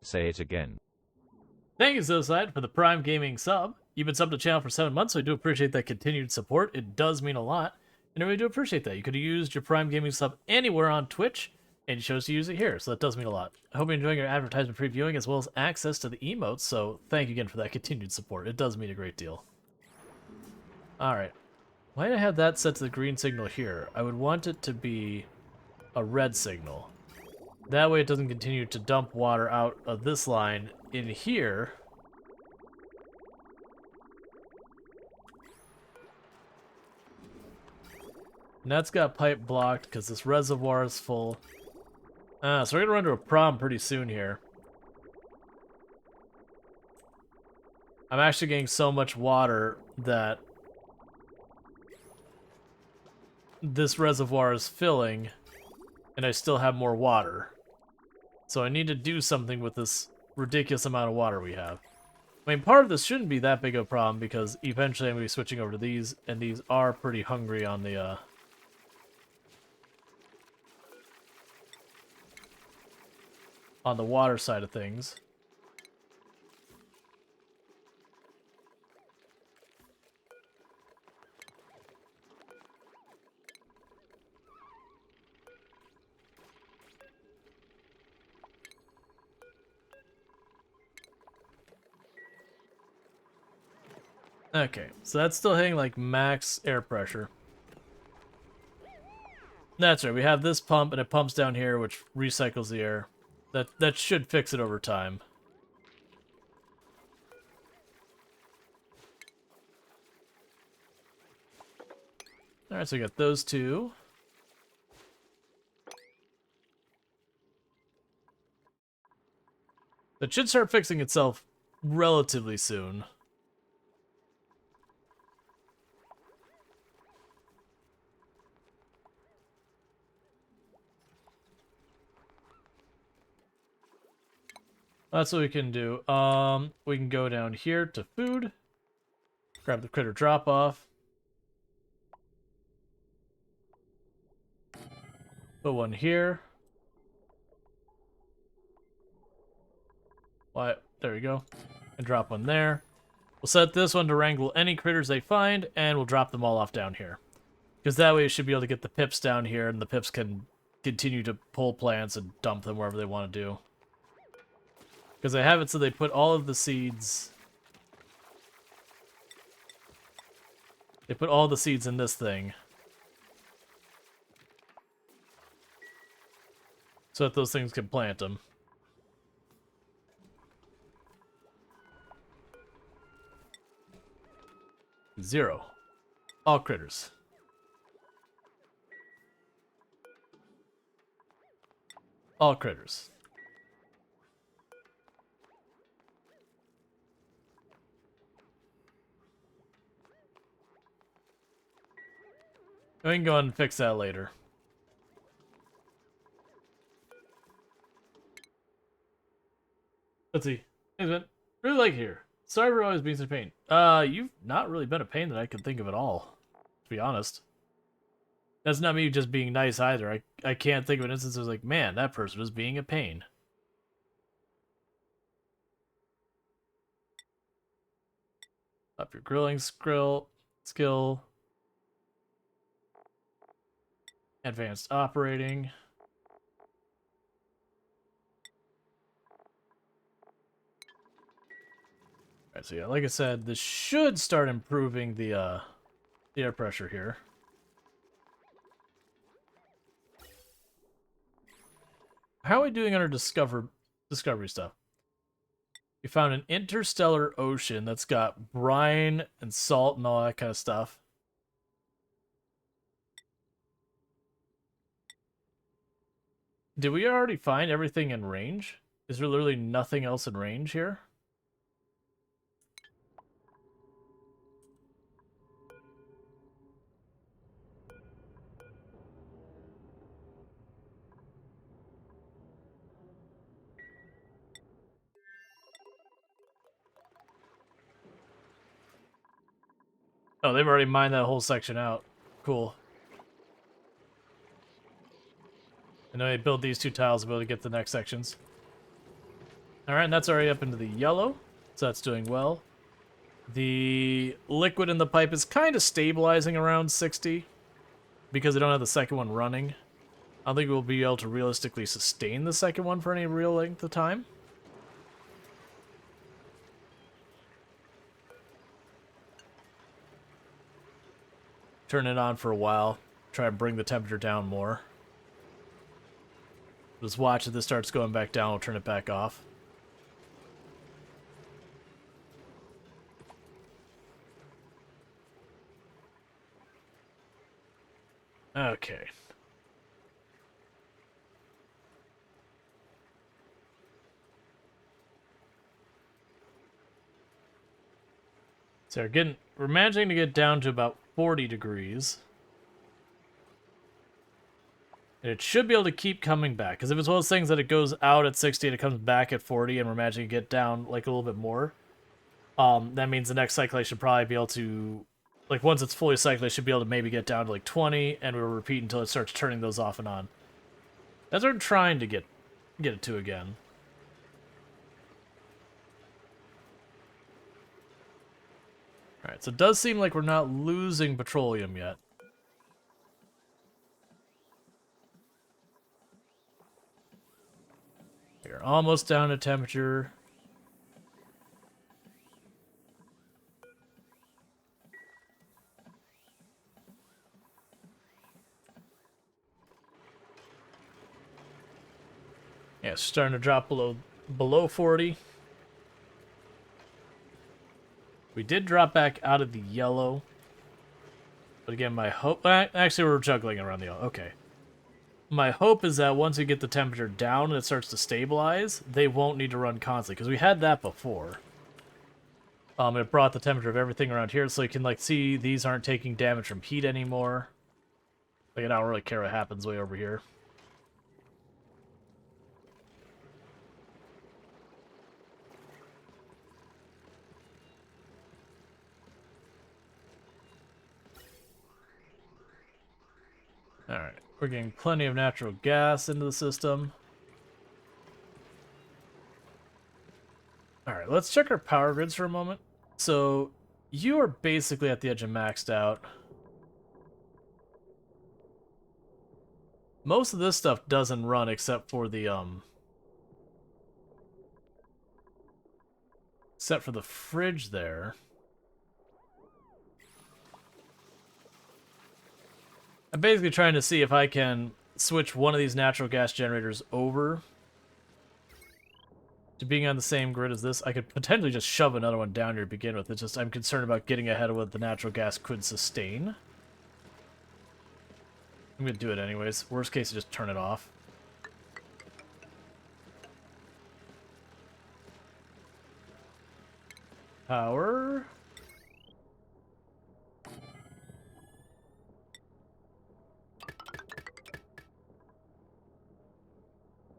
Say it again. Thank you, Zoside, for the Prime Gaming sub. You've been subbed to the channel for 7 months, so I do appreciate that continued support. It does mean a lot, and I really do appreciate that. You could have used your Prime Gaming sub anywhere on Twitch, and you chose to use it here, so that does mean a lot. I hope you're enjoying your advertisement previewing, as well as access to the emotes, so thank you again for that continued support. It does mean a great deal. Alright. Why did I have that set to the green signal here? I would want it to be a red signal. That way it doesn't continue to dump water out of this line in here. And that's got pipe blocked because this reservoir is full. So we're going to run to a problem pretty soon here. I'm actually getting so much water that this reservoir is filling, and I still have more water. So I need to do something with this ridiculous amount of water we have. I mean, part of this shouldn't be that big of a problem, because eventually I'm going to be switching over to these, and these are pretty hungry on the, water side of things. Okay, so that's still hitting like max air pressure. That's right, we have this pump and it pumps down here, which recycles the air. That should fix it over time. Alright, so we got those two. That should start fixing itself relatively soon. That's what we can do. We can go down here to food. Grab the critter drop-off. Put one here. Why? There we go. And drop one there. We'll set this one to wrangle any critters they find, and we'll drop them all off down here. Because that way we should be able to get the pips down here, and the pips can continue to pull plants and dump them wherever they want to do. Because I have it so they put all of the seeds... They put all the seeds in this thing. So that those things can plant them. Zero. All critters. All critters. We can go ahead and fix that later. Let's see. Hey, man. Really like here. Sorry for always being such a pain. You've not really been a pain that I can think of at all, to be honest. That's not me just being nice either. I can't think of an instance where I was like, man, that person was being a pain. Up your grilling skill. Advanced operating. Alright, so yeah, like I said, this should start improving the air pressure here. How are we doing on our discovery stuff? We found an interstellar ocean that's got brine and salt and all that kind of stuff. Did we already find everything in range? Is there literally nothing else in range here? Oh, they've already mined that whole section out. Cool. And then I build these 2 tiles to be able to get the next sections. Alright, and that's already up into the yellow. So that's doing well. The liquid in the pipe is kind of stabilizing around 60. Because I don't have the second one running. I don't think we'll be able to realistically sustain the second one for any real length of time. Turn it on for a while. Try and bring the temperature down more. Just watch if this starts going back down, we'll turn it back off. Okay. So we're managing to get down to about 40 degrees. And it should be able to keep coming back. Because if it's one of those things that it goes out at 60 and it comes back at 40 and we're managing to get down like a little bit more, that means the next cycle I should probably be able to, like once it's fully cycled, I should be able to maybe get down to like 20 and we'll repeat until it starts turning those off and on. That's what I'm trying to get it to again. Alright, so it does seem like we're not losing petroleum yet. We're almost down to temperature. Yeah, it's starting to drop below 40. We did drop back out of the yellow. But again, my hope... Actually, we're juggling around the yellow. Okay. My hope is that once we get the temperature down and it starts to stabilize, they won't need to run constantly. Because we had that before. It brought the temperature of everything around here. So you can, like, see these aren't taking damage from heat anymore. Like, I don't really care what happens way over here. Alright, we're getting plenty of natural gas into the system. Alright, let's check our power grids for a moment. So, you are basically at the edge of maxed out. Most of this stuff doesn't run except for the, except for the fridge there. I'm basically trying to see if I can switch one of these natural gas generators over to being on the same grid as this. I could potentially just shove another one down here to begin with. It's just I'm concerned about getting ahead of what the natural gas could sustain. I'm gonna do it anyways. Worst case, just turn it off. Power.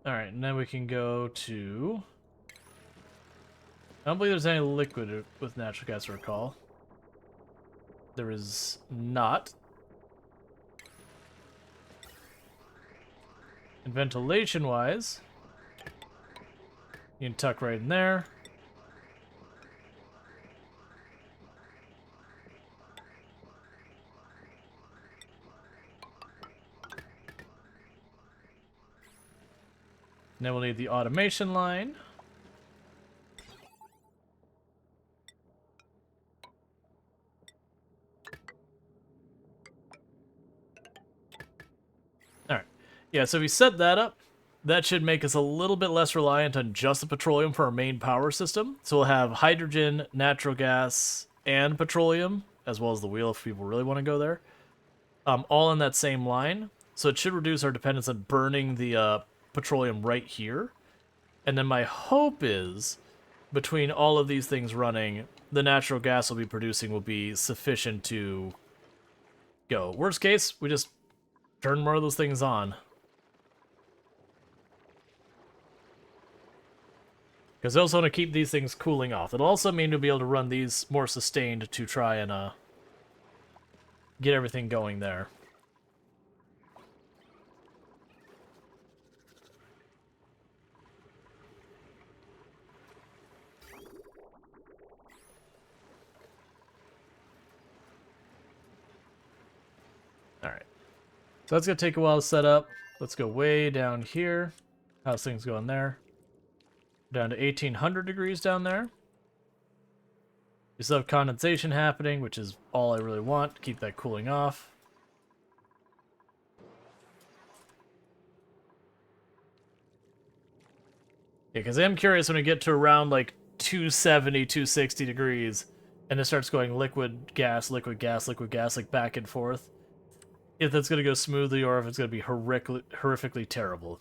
Alright, and then we can go to I don't believe there's any liquid with natural gas, to recall. There is not. And ventilation-wise, you can tuck right in there. And then we'll need the automation line. Alright. Yeah, so we set that up. That should make us a little bit less reliant on just the petroleum for our main power system. So we'll have hydrogen, natural gas, and petroleum, as well as the wheel if people really want to go there. All in that same line. So it should reduce our dependence on burning the petroleum right here. And then my hope is, between all of these things running, the natural gas we'll be producing will be sufficient to go. Worst case, we just turn more of those things on. Because I also want to keep these things cooling off. It'll also mean we'll be able to run these more sustained to try and get everything going there. Alright. So that's going to take a while to set up. Let's go way down here. How's things going there? Down to 1800 degrees down there. You still have condensation happening, which is all I really want to keep that cooling off. Yeah, because I am curious when we get to around like 270, 260 degrees, and it starts going liquid, gas, like back and forth. If that's going to go smoothly or if it's going to be horrifically terrible.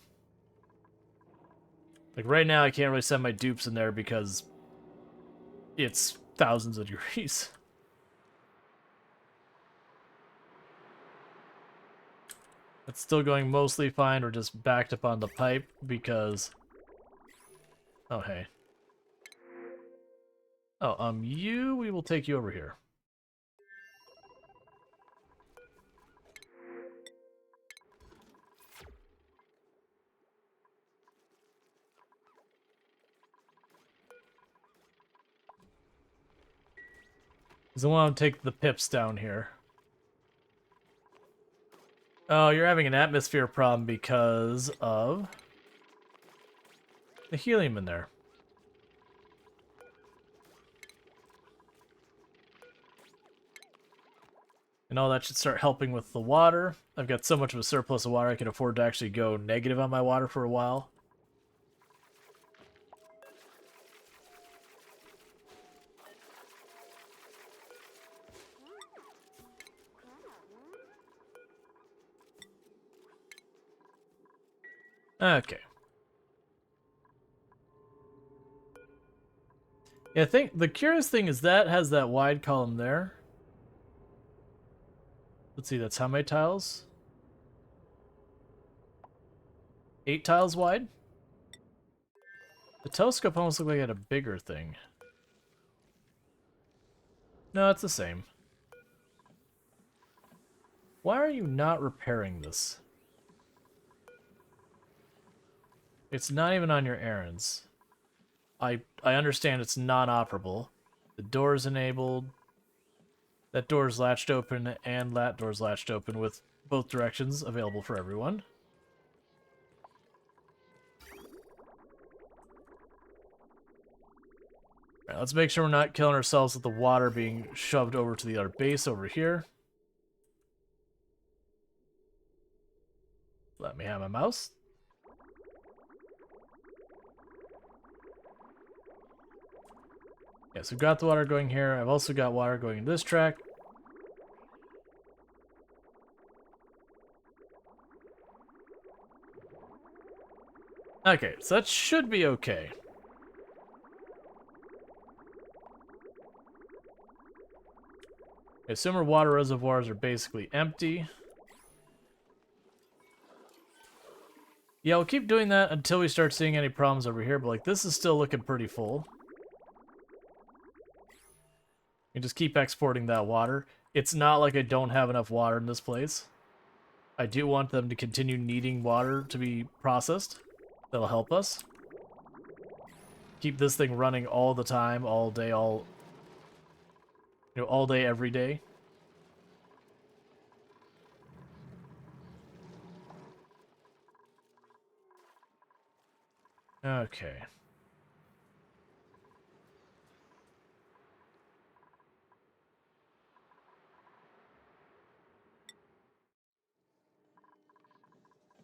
Like right now I can't really send my dupes in there because it's thousands of degrees. It's still going mostly fine. We're just backed up on the pipe because... Oh, hey. Oh, we will take you over here. Because I want to take the pips down here. Oh, you're having an atmosphere problem because of the helium in there. And all that should start helping with the water. I've got so much of a surplus of water I can afford to actually go negative on my water for a while. Okay. Yeah, I think the curious thing is that has that wide column there. Let's see, that's how many tiles? 8 tiles wide? The telescope almost looked like it had a bigger thing. No, it's the same. Why are you not repairing this? It's not even on your errands. I understand it's non-operable. The door's enabled. That door's latched open, and that door's latched open with both directions available for everyone. Alright, let's make sure we're not killing ourselves with the water being shoved over to the other base over here. Let me have my mouse. Yes, we've got the water going here. I've also got water going in this track. Okay, so that should be okay. I assume our water reservoirs are basically empty. Yeah, we'll keep doing that until we start seeing any problems over here, but like this is still looking pretty full. And just keep exporting that water. It's not like I don't have enough water in this place. I do want them to continue needing water to be processed. That'll help us. Keep this thing running all the time, all day, all day, every day. Okay.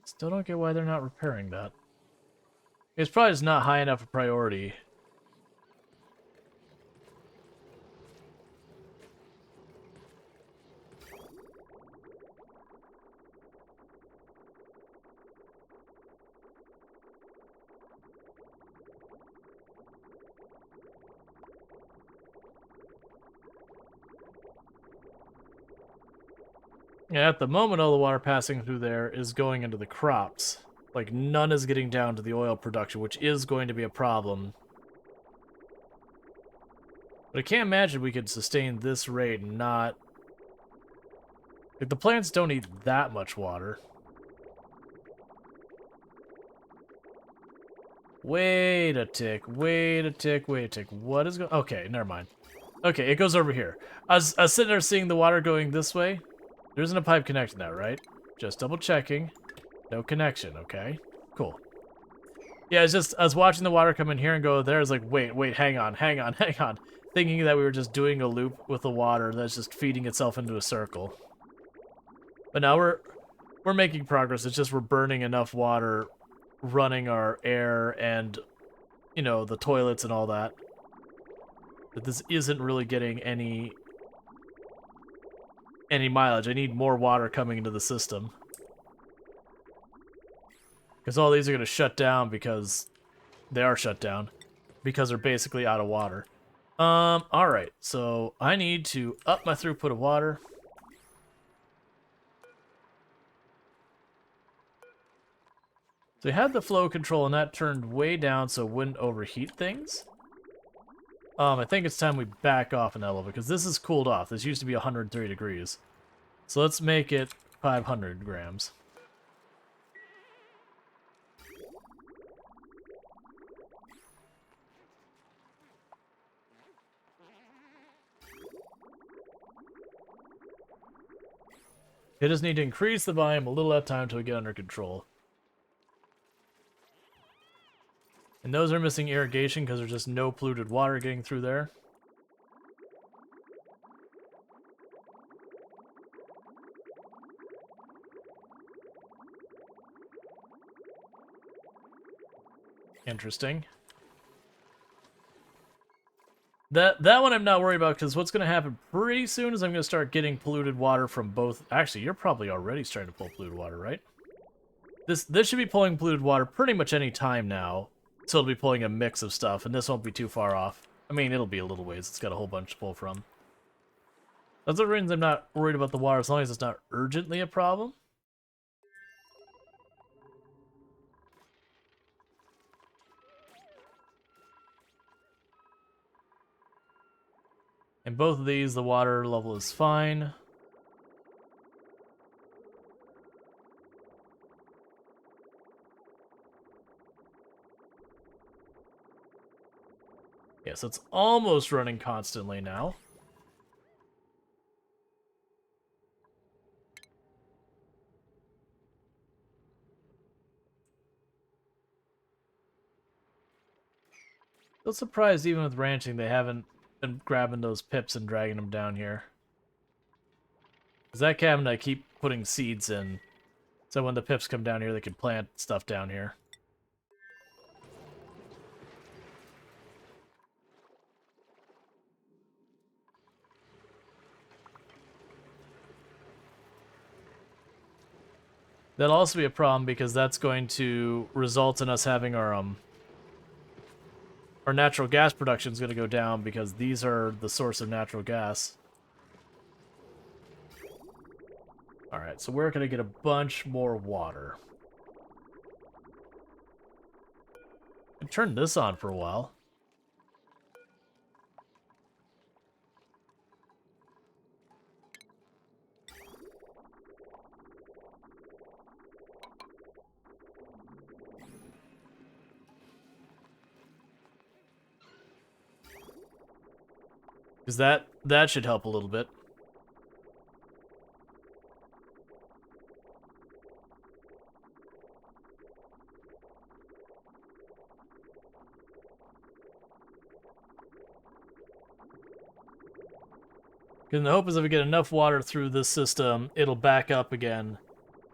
Still don't get why they're not repairing that. It's probably just not high enough a priority. Yeah, at the moment, all the water passing through there is going into the crops. Like, none is getting down to the oil production, which is going to be a problem. But I can't imagine we could sustain this rate and not... Like, the plants don't need that much water. Wait a tick, wait a tick, wait a tick. What is going... Okay, never mind. Okay, it goes over here. I was sitting there seeing the water going this way. There isn't a pipe connecting that, right? Just double checking. No connection, okay? Cool. Yeah, it's just, I was watching the water come in here and go there. I was like, wait, hang on. Thinking that we were just doing a loop with the water that's just feeding itself into a circle. But now we're making progress. It's just we're burning enough water running our air and, the toilets and all that. But this isn't really getting any mileage. I need more water coming into the system. Because all these are going to shut down because they are shut down. Because they're basically out of water. Alright. So I need to up my throughput of water. So we had the flow control and that turned way down so it wouldn't overheat things. I think it's time we back off in that level because this is cooled off. This used to be 103 degrees. So let's make it 500 grams. They just need to increase the volume a little at a time until we get under control. And those are missing irrigation because there's just no polluted water getting through there. Interesting. That one I'm not worried about because what's going to happen pretty soon is I'm going to start getting polluted water from both... Actually, you're probably already starting to pull polluted water, right? This should be pulling polluted water pretty much any time now. So it'll be pulling a mix of stuff, and this won't be too far off. I mean, it'll be a little ways. It's got a whole bunch to pull from. That's the reason I'm not worried about the water, as long as it's not urgently a problem. In both of these, the water level is fine. Yeah, so it's almost running constantly now. Still surprised even with ranching they haven't been grabbing those pips and dragging them down here. Because that cabin I keep putting seeds in, so when the pips come down here they can plant stuff down here. That'll also be a problem because that's going to result in us having our natural gas production is going to go down because these are the source of natural gas. Alright, so where can I get a bunch more water? I can turn this on for a while. Because that should help a little bit. And the hope is if we get enough water through this system, it'll back up again,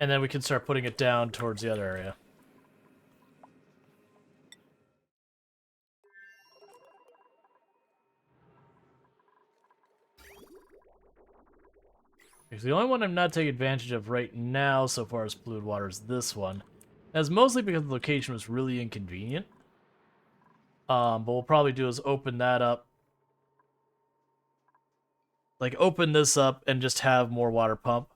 and then we can start putting it down towards the other area. Because the only one I'm not taking advantage of right now so far as polluted water is this one. That's mostly because the location was really inconvenient. But what we'll probably do is open that up. Like, open this up and just have more water pump.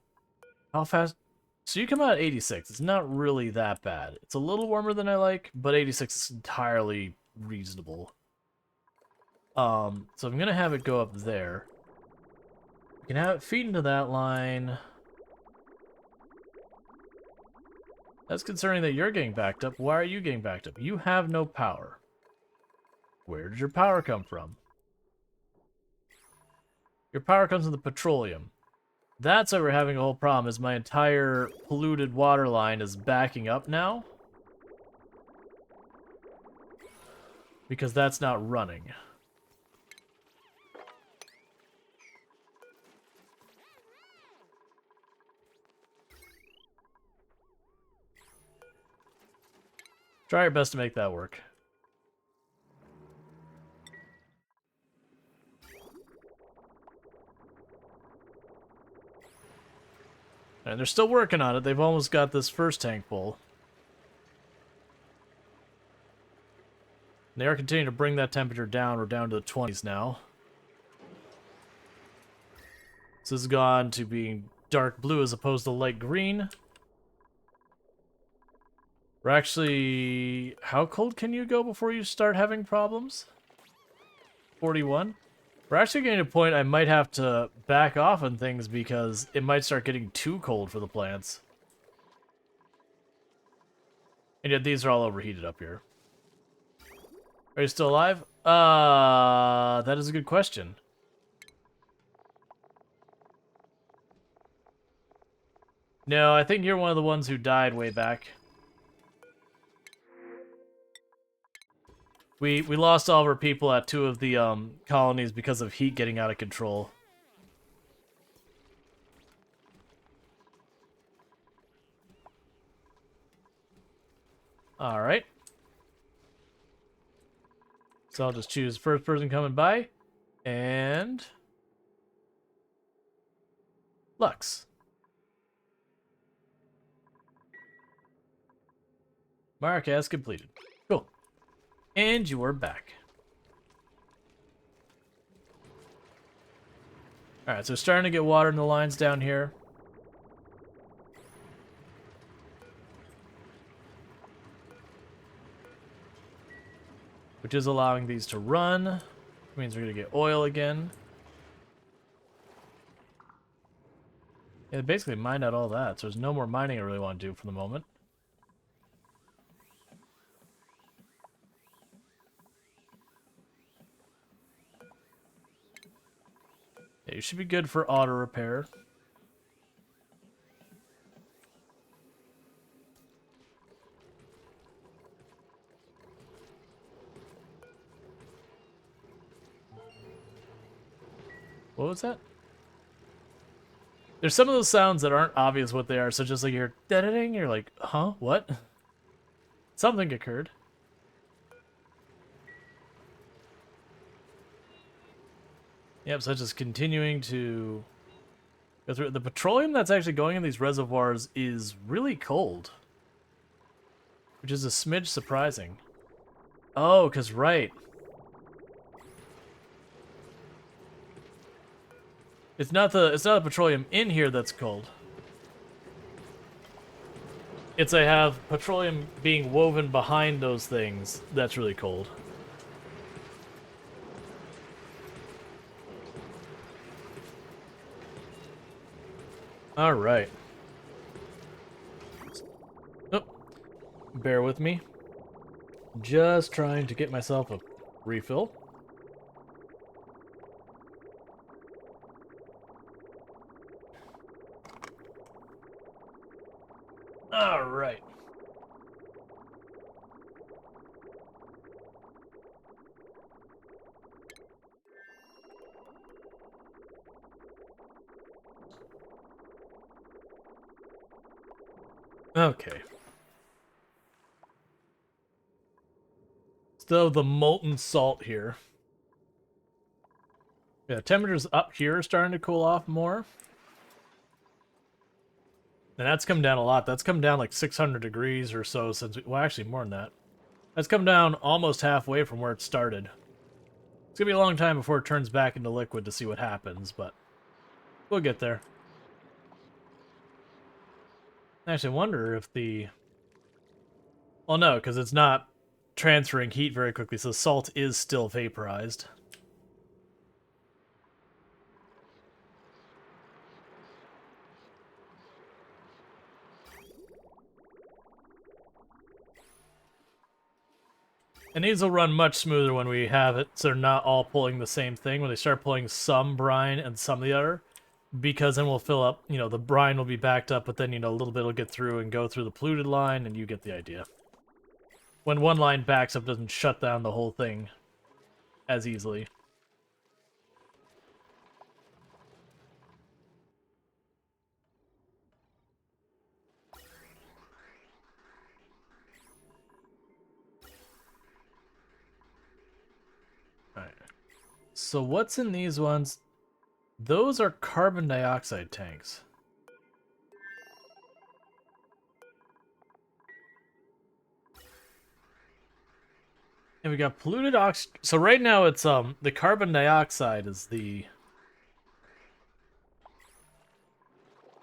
How fast? So you come out at 86. It's not really that bad. It's a little warmer than I like, but 86 is entirely reasonable. So I'm going to have it go up there. We can have it feed into that line. That's concerning that you're getting backed up. Why are you getting backed up? You have no power. Where did your power come from? Your power comes from the petroleum. That's why we're having a whole problem, is my entire polluted water line is backing up now. Because that's not running. Try your best to make that work. And they're still working on it. They've almost got this first tank full. They are continuing to bring that temperature down. We're down to the 20s now. So this has gone to being dark blue as opposed to light green. We're actually... How cold can you go before you start having problems? 41? We're actually getting to a point I might have to back off on things because it might start getting too cold for the plants. And yet these are all overheated up here. Are you still alive? That is a good question. No, I think you're one of the ones who died way back. We lost all of our people at 2 of the colonies because of heat getting out of control. Alright. So I'll just choose first person coming by. And... Lux. Mark as completed. Cool. And you are back. Alright, so starting to get water in the lines down here. Which is allowing these to run. Which means we're going to get oil again. Yeah, basically mined out all that, so there's no more mining I really want to do for the moment. Yeah, you should be good for auto repair. What was that? There's some of those sounds that aren't obvious what they are, so just like you're da-da-ding, you're like, huh, what? Something occurred. Yep, so just continuing to go through. The petroleum that's actually going in these reservoirs is really cold. Which is a smidge surprising. Oh, because right. It's not the petroleum in here that's cold. It's I have petroleum being woven behind those things that's really cold. All right. Oh, bear with me. Just trying to get myself a refill. All right. Okay. Still have the molten salt here. Yeah, temperatures up here are starting to cool off more. And that's come down a lot. That's come down like 600 degrees or so since well, actually more than that. That's come down almost halfway from where it started. It's gonna be a long time before it turns back into liquid to see what happens, but we'll get there. I actually wonder if the... Well, no, because it's not transferring heat very quickly, so salt is still vaporized. And these will run much smoother when we have it, so they're not all pulling the same thing. When they start pulling some brine and some of the other, because then we'll fill up, you know, the brine will be backed up, but then, you know, a little bit will get through and go through the polluted line, and you get the idea. When one line backs up, it doesn't shut down the whole thing as easily. Alright. So what's in these ones? Those are carbon dioxide tanks. And we got polluted oxygen. So right now it's the carbon dioxide is the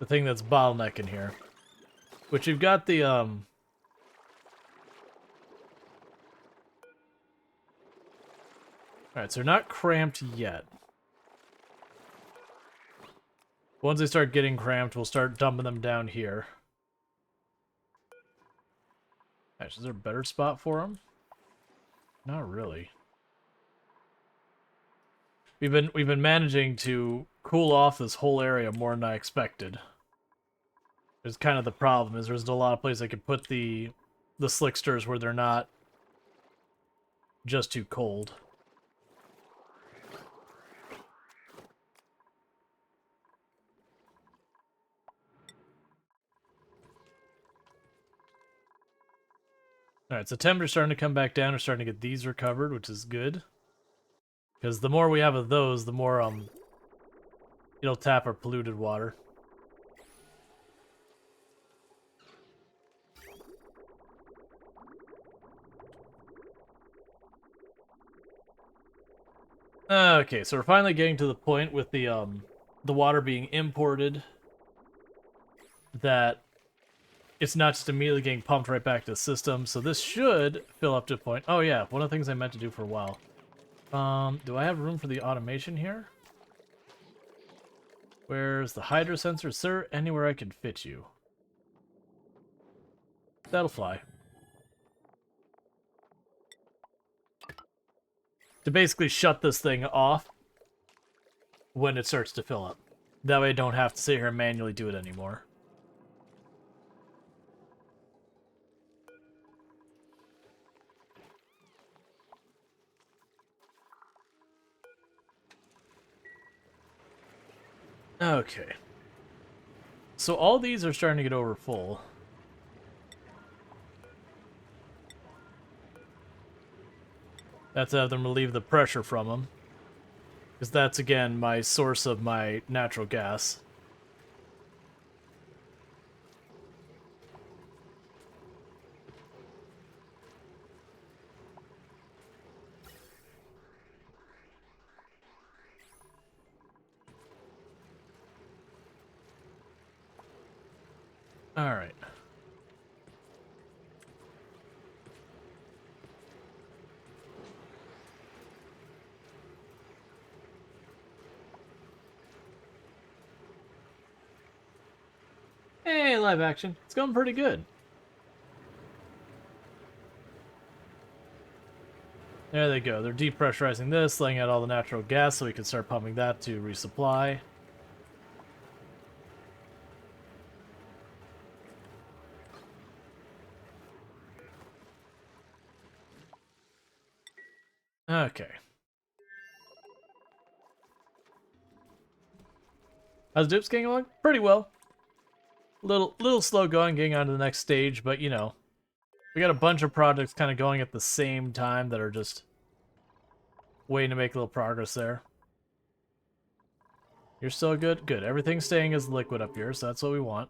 thing that's bottlenecking here. Which you've got the Alright, so they're not cramped yet. Once they start getting cramped, we'll start dumping them down here. Actually, is there a better spot for them? Not really. We've been managing to cool off this whole area more than I expected. It's kind of the problem is there's a lot of places I could put the slicksters where they're not just too cold. Alright, so temperature's starting to come back down. We're starting to get these recovered, which is good. Because the more we have of those, the more it'll tap our polluted water. Okay, so we're finally getting to the point with the water being imported that it's not just immediately getting pumped right back to the system. So this should fill up to a point. Oh yeah, one of the things I meant to do for a while. Do I have room for the automation here? Where's the hydro sensor? Is there anywhere I can fit you? That'll fly. To basically shut this thing off when it starts to fill up. That way I don't have to sit here and manually do it anymore. Okay. So all these are starting to get over full. That's to have them relieve the pressure from them. Because that's, again, my source of my natural gas. Alright. Hey, live action. It's going pretty good. There they go. They're depressurizing this, letting out all the natural gas so we can start pumping that to resupply. Okay. How's Dupes getting along? Pretty well. Little slow going, getting on to the next stage, but you know, we got a bunch of projects kind of going at the same time that are just waiting to make a little progress there. You're still good? Good. Everything's staying as liquid up here, so that's what we want.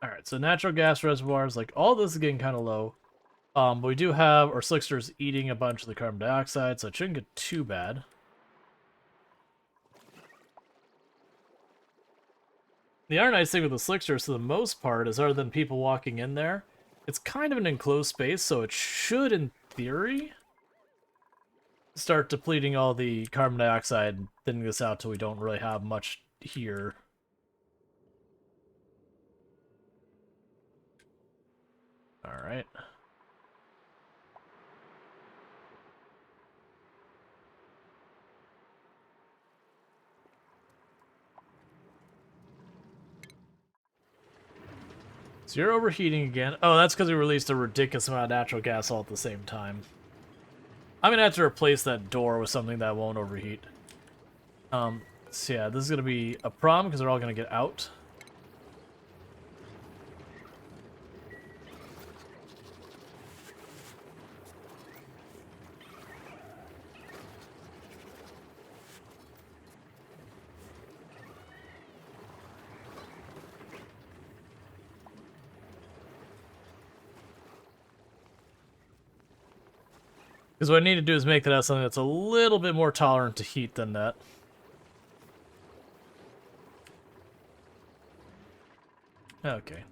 Alright, so natural gas reservoirs, like, all this is getting kind of low. But we do have our slicksters eating a bunch of the carbon dioxide, so it shouldn't get too bad. The other nice thing with the slicksters, for the most part, is other than people walking in there, it's kind of an enclosed space, so it should, in theory, start depleting all the carbon dioxide and thinning this out till we don't really have much here. Alright. So you're overheating again. Oh, that's because we released a ridiculous amount of natural gas all at the same time. I'm gonna have to replace that door with something that won't overheat. So yeah, this is gonna be a problem because they're all gonna get out. Because what I need to do is make that out something that's a little bit more tolerant to heat than that. Okay.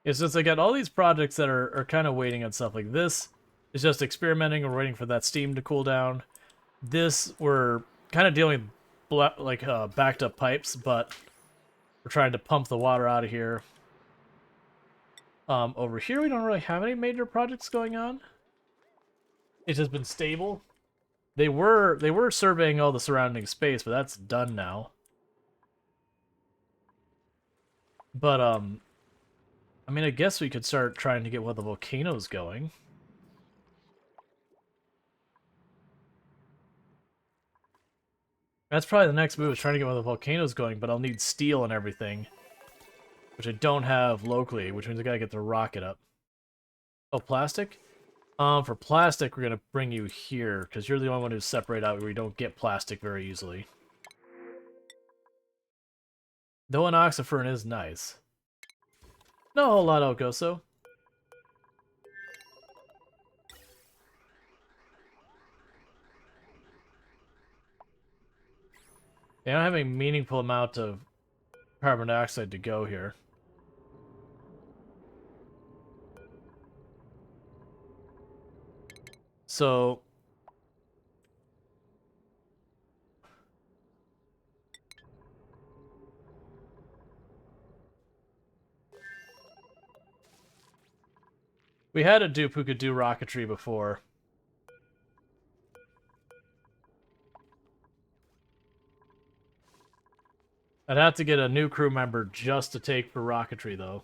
Yeah, since I got all these projects that are kind of waiting on stuff like this, is just experimenting or waiting for that steam to cool down. This, we're kind of dealing with backed up pipes, but we're trying to pump the water out of here. Over here, we don't really have any major projects going on. It's just been stable. They were surveying all the surrounding space, but that's done now. But I mean, I guess we could start trying to get one of the volcanoes going. That's probably the next move, is trying to get one of the volcanoes going, but I'll need steel and everything, which I don't have locally, which means I gotta get the rocket up. Oh, plastic? For plastic, we're gonna bring you here, because you're the only one who's separate out where we don't get plastic very easily. Though an oxyfern is nice. No whole lot El Goso. They don't have a meaningful amount of carbon dioxide to go here. So we had a dupe who could do rocketry before. I'd have to get a new crew member just to take for rocketry, though.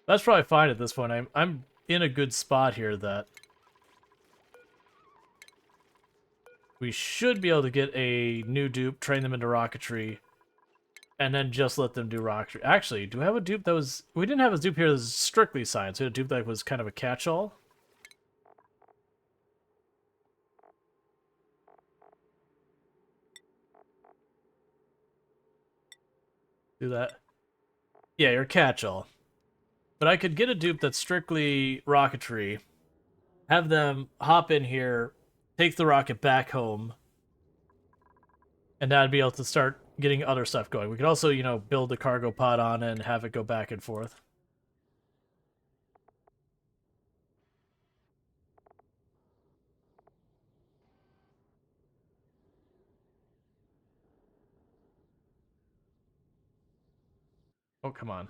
That's probably fine at this point. I'm in a good spot here that we should be able to get a new dupe, train them into rocketry, and then just let them do rocketry. Actually, do we have a dupe that was... We didn't have a dupe here that was strictly science. We had a dupe that was kind of a catch-all. Do that. Yeah, you're a catch-all. But I could get a dupe that's strictly rocketry, have them hop in here, take the rocket back home, and that'd be able to start getting other stuff going. We could also, you know, build a cargo pod on it and have it go back and forth. Oh, come on.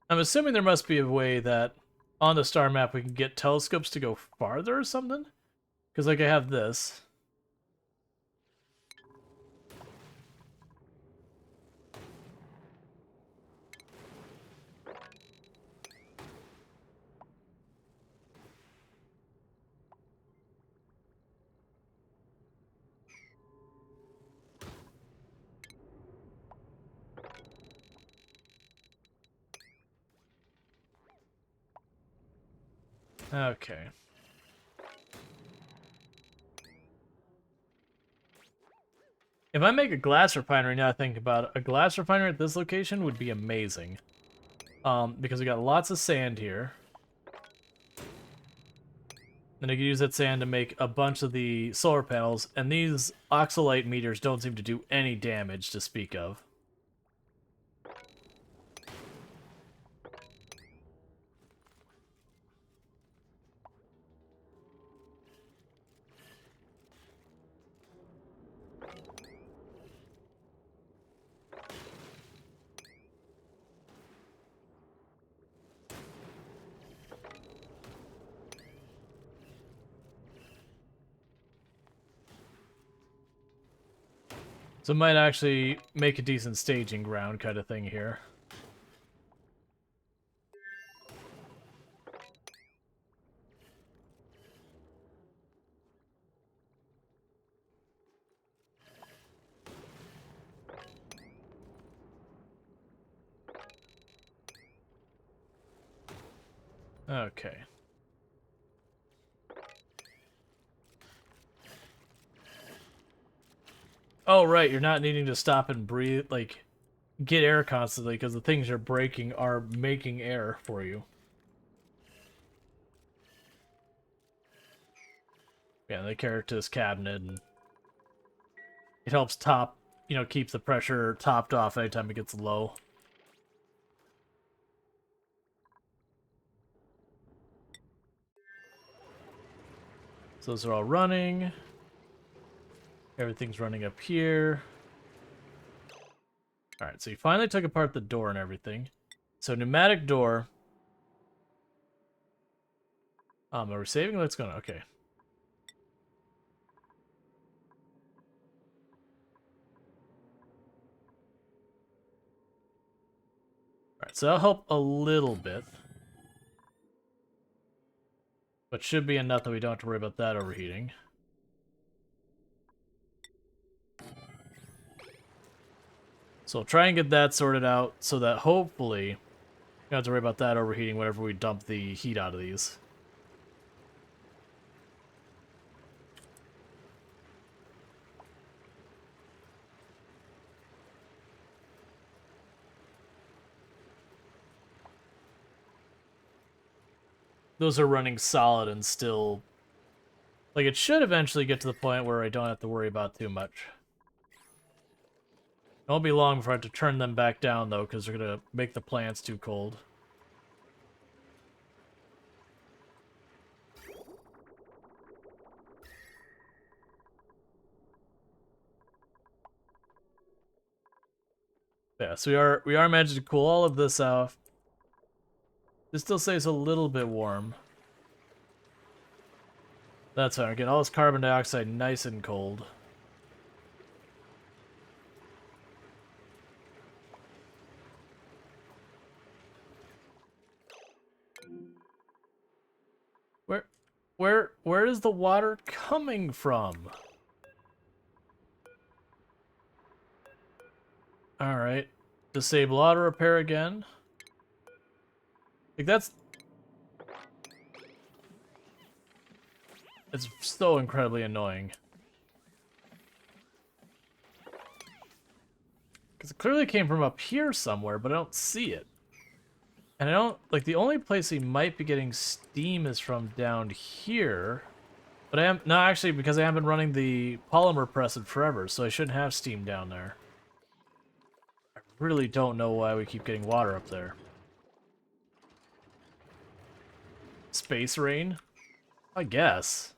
I'm assuming there must be a way that on the star map we can get telescopes to go farther or something. Because, like, I have this. Okay. If I make a glass refinery, now I think about it, a glass refinery at this location would be amazing. Because we got lots of sand here. And I can use that sand to make a bunch of the solar panels, and these oxalite meters don't seem to do any damage to speak of. So it might actually make a decent staging ground kind of thing here. Okay. Oh, right, you're not needing to stop and breathe, like, get air constantly, because the things you're breaking are making air for you. Yeah, they carry it to this cabinet, and it helps keep the pressure topped off anytime it gets low. So those are all running. Everything's running up here. Alright, so you finally took apart the door and everything. So pneumatic door. Are we saving? Let's go. Okay. Alright, so that'll help a little bit. But should be enough that we don't have to worry about that overheating. So we'll try and get that sorted out so that hopefully we don't have to worry about that overheating whenever we dump the heat out of these. Those are running solid and still... Like, it should eventually get to the point where I don't have to worry about too much. It won't be long before I have to turn them back down, though, because they're going to make the plants too cold. Yeah, so we are managing to cool all of this off. This still stays a little bit warm. That's fine. We're getting all this carbon dioxide nice and cold. Where is the water coming from? Alright. Disable auto repair again. Like, that's... It's so incredibly annoying. Because it clearly came from up here somewhere, but I don't see it. And I don't... Like, the only place he might be getting steam is from down here. But I am... No, actually, because I haven't been running the polymer press in forever, so I shouldn't have steam down there. I really don't know why we keep getting water up there. Space rain? I guess.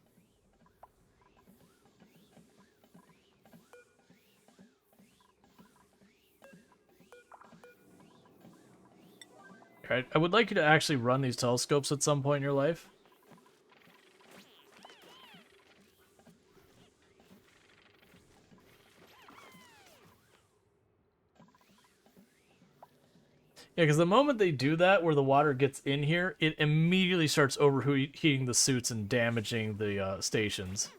Alright, I would like you to actually run these telescopes at some point in your life. Yeah, because the moment they do that, where the water gets in here, it immediately starts overheating the suits and damaging the stations.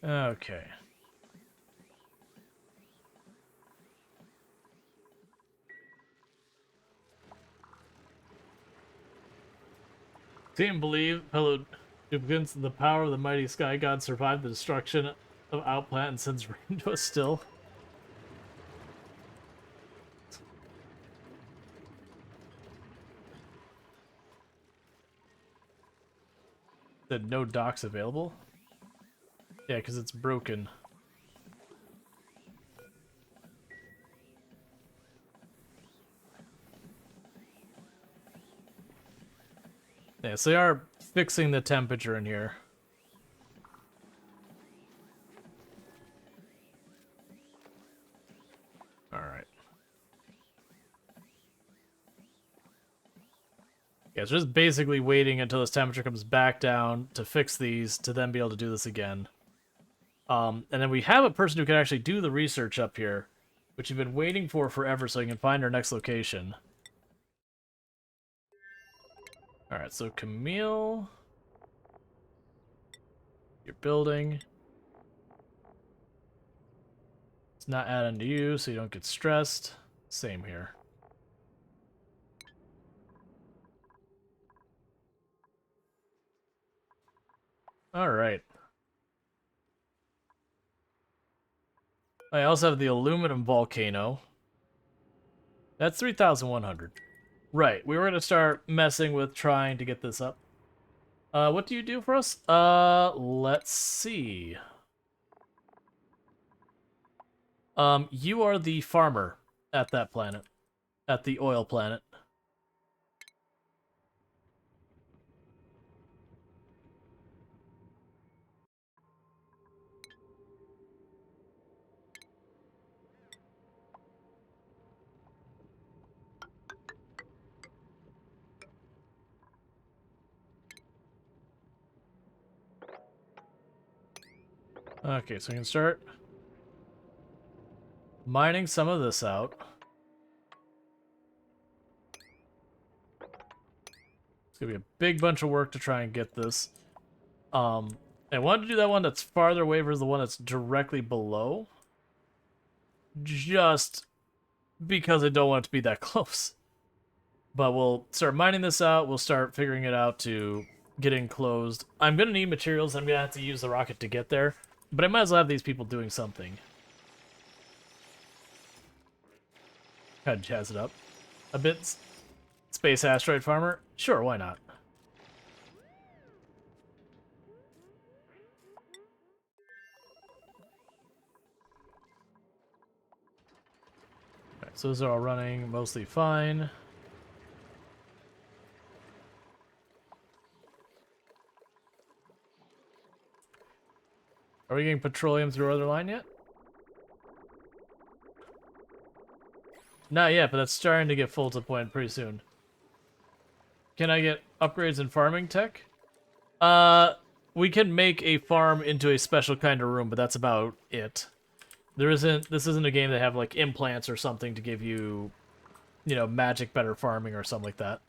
Okay. See and believe, fellow duplicants, the power of the mighty sky god survived the destruction of Outplant and sends rain to us still. Said no docks available? Yeah, because it's broken. Yeah, so they are fixing the temperature in here. Alright. Yeah, it's just basically waiting until this temperature comes back down to fix these, to then be able to do this again. And then we have a person who can actually do the research up here, which we've been waiting for forever so we can find our next location. Alright, so Camille... You're building. It's not adding to you, so you don't get stressed. Same here. Alright. I also have the aluminum volcano. That's 3,100. Right, we were going to start messing with trying to get this up. What do you do for us? Let's see. You are the farmer at that planet. At the oil planet. Okay, so we can start mining some of this out. It's gonna be a big bunch of work to try and get this. I wanted to do that one that's farther away versus the one that's directly below. Just because I don't want it to be that close. But we'll start mining this out. We'll start figuring it out to get enclosed. I'm gonna need materials. I'm gonna have to use the rocket to get there. But I might as well have these people doing something. Kind of jazz it up a bit. Space asteroid farmer? Sure, why not? Alright, so those are all running mostly fine. Are we getting petroleum through our other line yet? Not yet, but that's starting to get full to point pretty soon. Can I get upgrades in farming tech? We can make a farm into a special kind of room, but that's about it. This isn't a game that have like implants or something to give you, you know, magic better farming or something like that.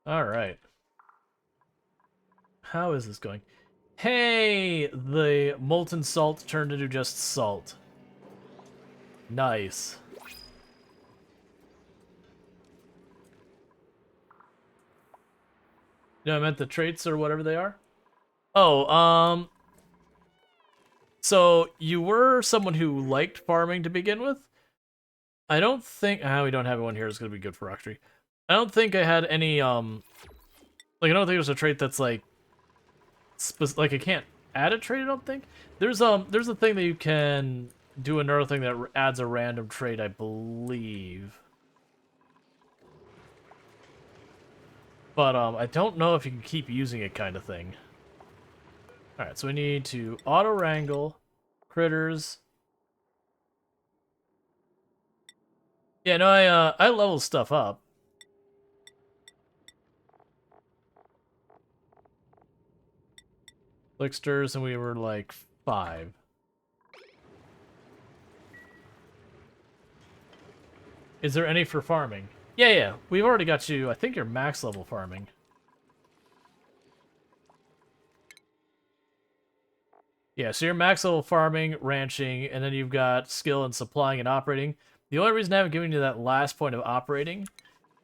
Alright. How is this going? Hey! The molten salt turned into just salt. Nice. No, I meant the traits or whatever they are. Oh, so you were someone who liked farming to begin with? I don't think... we don't have one here. It's going to be good for Rocktree. I don't think I had any, like, I don't think there's a trait that's, like, like, I can't add a trait, I don't think. There's a thing that you can do another thing that adds a random trait, I believe. But I don't know if you can keep using it, kind of thing. Alright, so we need to auto-wrangle critters. Yeah, no, I level stuff up. Licksters, and we were like 5. Is there any for farming? Yeah, yeah. We've already got you. I think you're max level farming. Yeah, so you're max level farming, ranching, and then you've got skill in supplying and operating. The only reason I haven't given you that last point of operating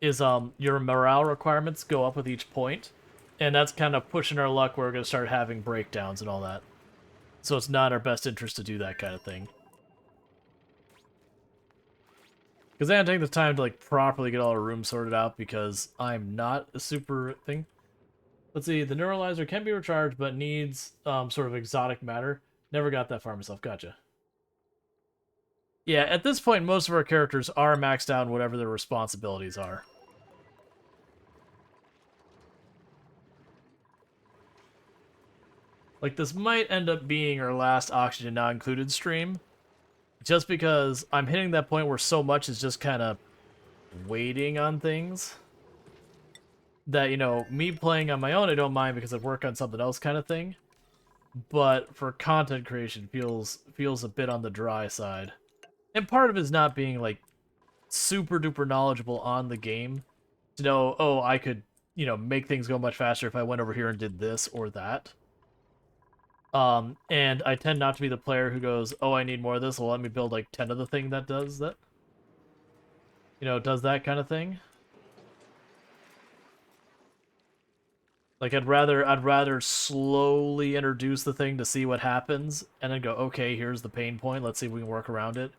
is your morale requirements go up with each point, and that's kind of pushing our luck where we're going to start having breakdowns and all that. So it's not our best interest to do that kind of thing. Because I didn't take the time to like properly get all our rooms sorted out because I'm not a super thing. Let's see, the neuralizer can be recharged, but needs sort of exotic matter. Never got that far myself. Gotcha. Yeah, at this point, most of our characters are maxed out in whatever their responsibilities are. Like, this might end up being our last Oxygen Not Included stream, just because I'm hitting that point where so much is just kind of waiting on things. That, you know, me playing on my own, I don't mind because I work on something else kind of thing. But for content creation, feels a bit on the dry side. And part of it is not being, like, super duper knowledgeable on the game to know, oh, I could, you know, make things go much faster if I went over here and did this or that. And I tend not to be the player who goes, oh, I need more of this, well, let me build like 10 of the thing that does that. You know, does that kind of thing. Like I'd rather slowly introduce the thing to see what happens and then go, okay, here's the pain point, let's see if we can work around it.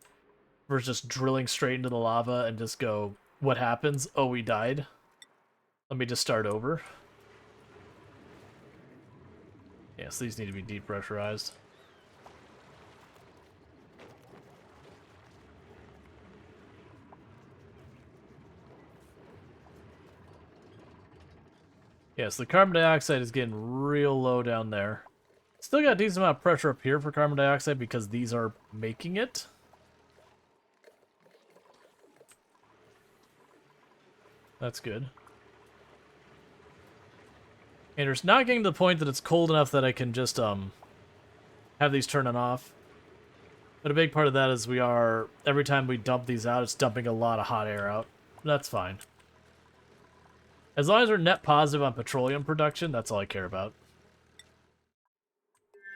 Versus just drilling straight into the lava and just go, what happens? Oh, we died. Let me just start over. Yes, these need to be depressurized. Yes, the carbon dioxide is getting real low down there. Still got a decent amount of pressure up here for carbon dioxide because these are making it. That's good. And it's not getting to the point that it's cold enough that I can just have these turn on off. But a big part of that is every time we dump these out, it's dumping a lot of hot air out. That's fine. As long as we're net positive on petroleum production, that's all I care about.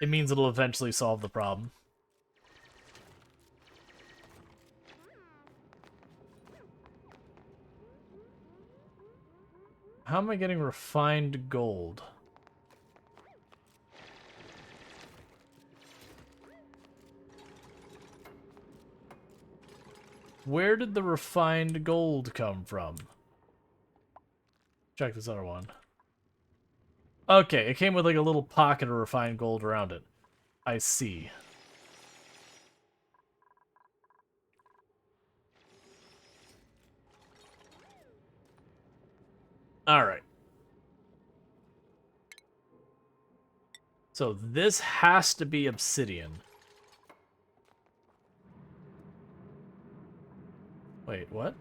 It means it'll eventually solve the problem. How am I getting refined gold? Where did the refined gold come from? Check this other one. Okay, it came with like a little pocket of refined gold around it. I see. Alright. So this has to be obsidian. Wait, what?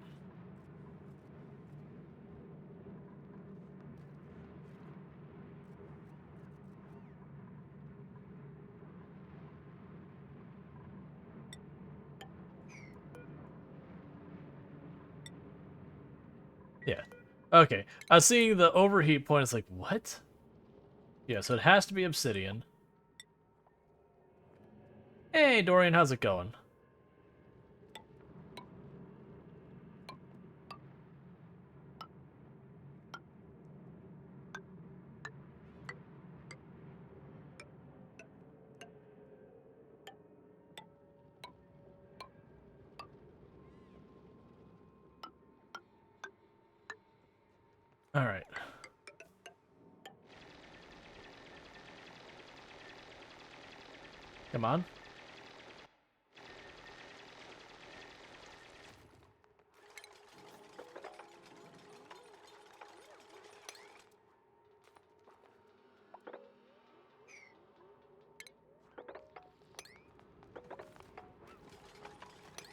Yeah. Okay. I was seeing the overheat point. It's like, what? Yeah, so it has to be obsidian. Hey, Dorian, how's it going? Alright. Come on.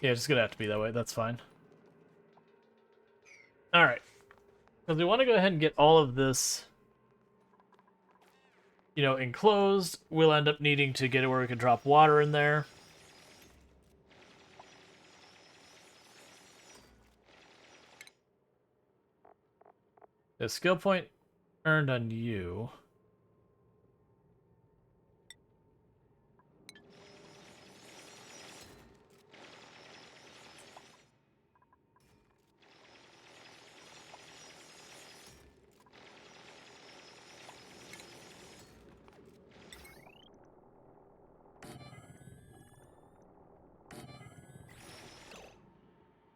Yeah, it's gonna have to be that way. That's fine. Alright. Because we want to go ahead and get all of this, you know, enclosed. We'll end up needing to get it where we can drop water in there. The skill point earned on you.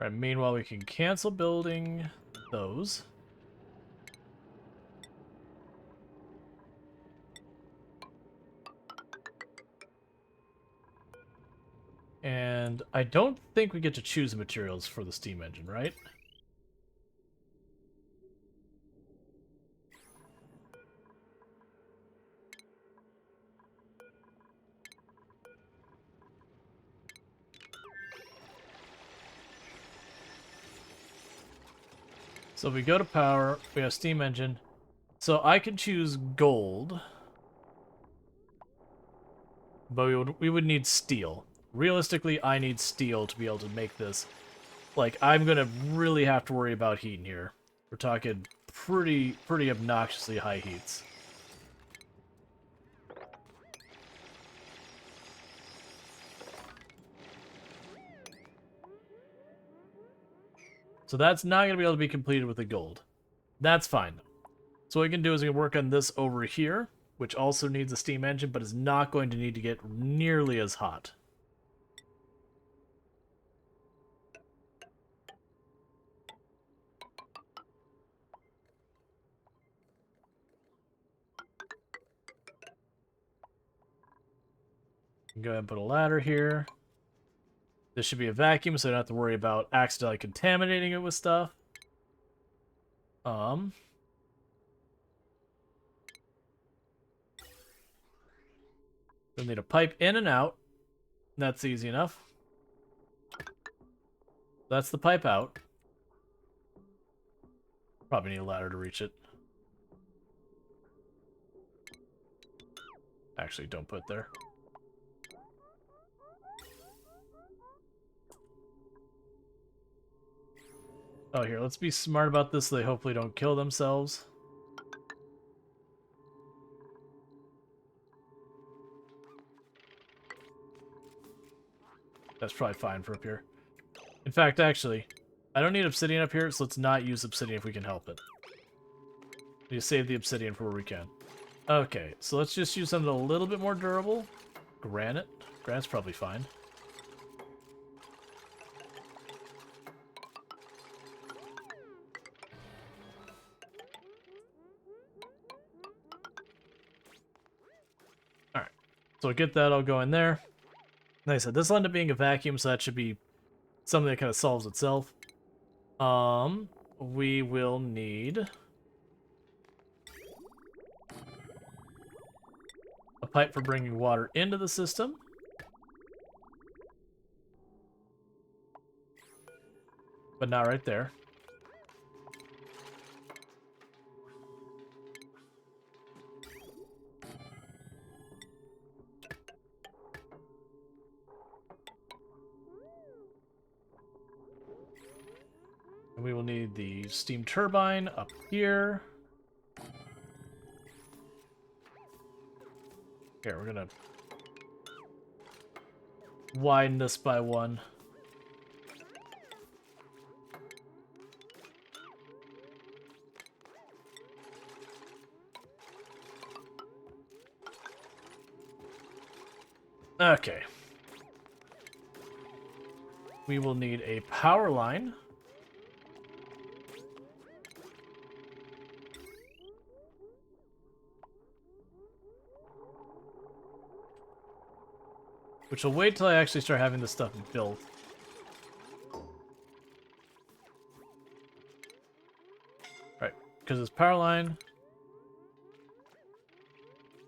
Right, meanwhile, we can cancel building those. And I don't think we get to choose materials for the steam engine, right? So if we go to power, we have steam engine. So I could choose gold. But we would need steel. Realistically, I need steel to be able to make this. Like, I'm gonna really have to worry about heat in here. We're talking pretty obnoxiously high heats. So that's not going to be able to be completed with the gold. That's fine. So what we can do is we can work on this over here, which also needs a steam engine, but is not going to need to get nearly as hot. Go ahead and put a ladder here. This should be a vacuum, so I don't have to worry about accidentally contaminating it with stuff. We'll need a pipe in and out. That's easy enough. That's the pipe out. Probably need a ladder to reach it. Actually, don't put there. Oh, here, let's be smart about this so they hopefully don't kill themselves. That's probably fine for up here. In fact, actually, I don't need obsidian up here, so let's not use obsidian if we can help it. We need to save the obsidian for where we can. Okay, so let's just use something a little bit more durable. Granite. Granite's probably fine. Alright, so get that all going there. Like I said, this will end up being a vacuum, so that should be something that kind of solves itself. We will need a pipe for bringing water into the system. But not right there. And we will need the steam turbine up here. Here, we're gonna widen this by 1. Okay. We will need a power line. Which will wait till I actually start having this stuff built. Right, because this power line...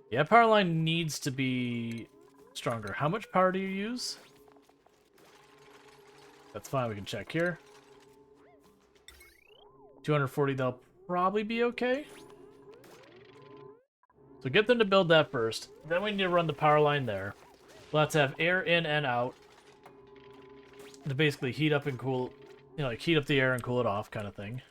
Yeah, power line needs to be stronger. How much power do you use? That's fine, we can check here. 240, that'll probably be okay. So get them to build that first. Then we need to run the power line there. We'll have to have air in and out to basically heat up and cool, you know, like heat up the air and cool it off kind of thing.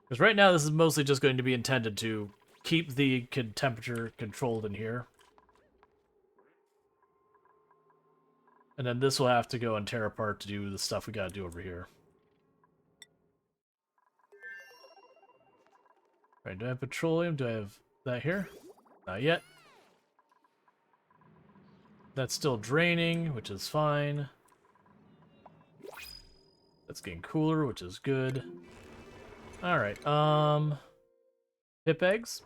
Because right now this is mostly just going to be intended to keep the temperature controlled in here. And then this will have to go and tear apart to do the stuff we gotta do over here. Alright, do I have petroleum? Do I have that here? Not yet. That's still draining, which is fine. That's getting cooler, which is good. Alright, pip eggs.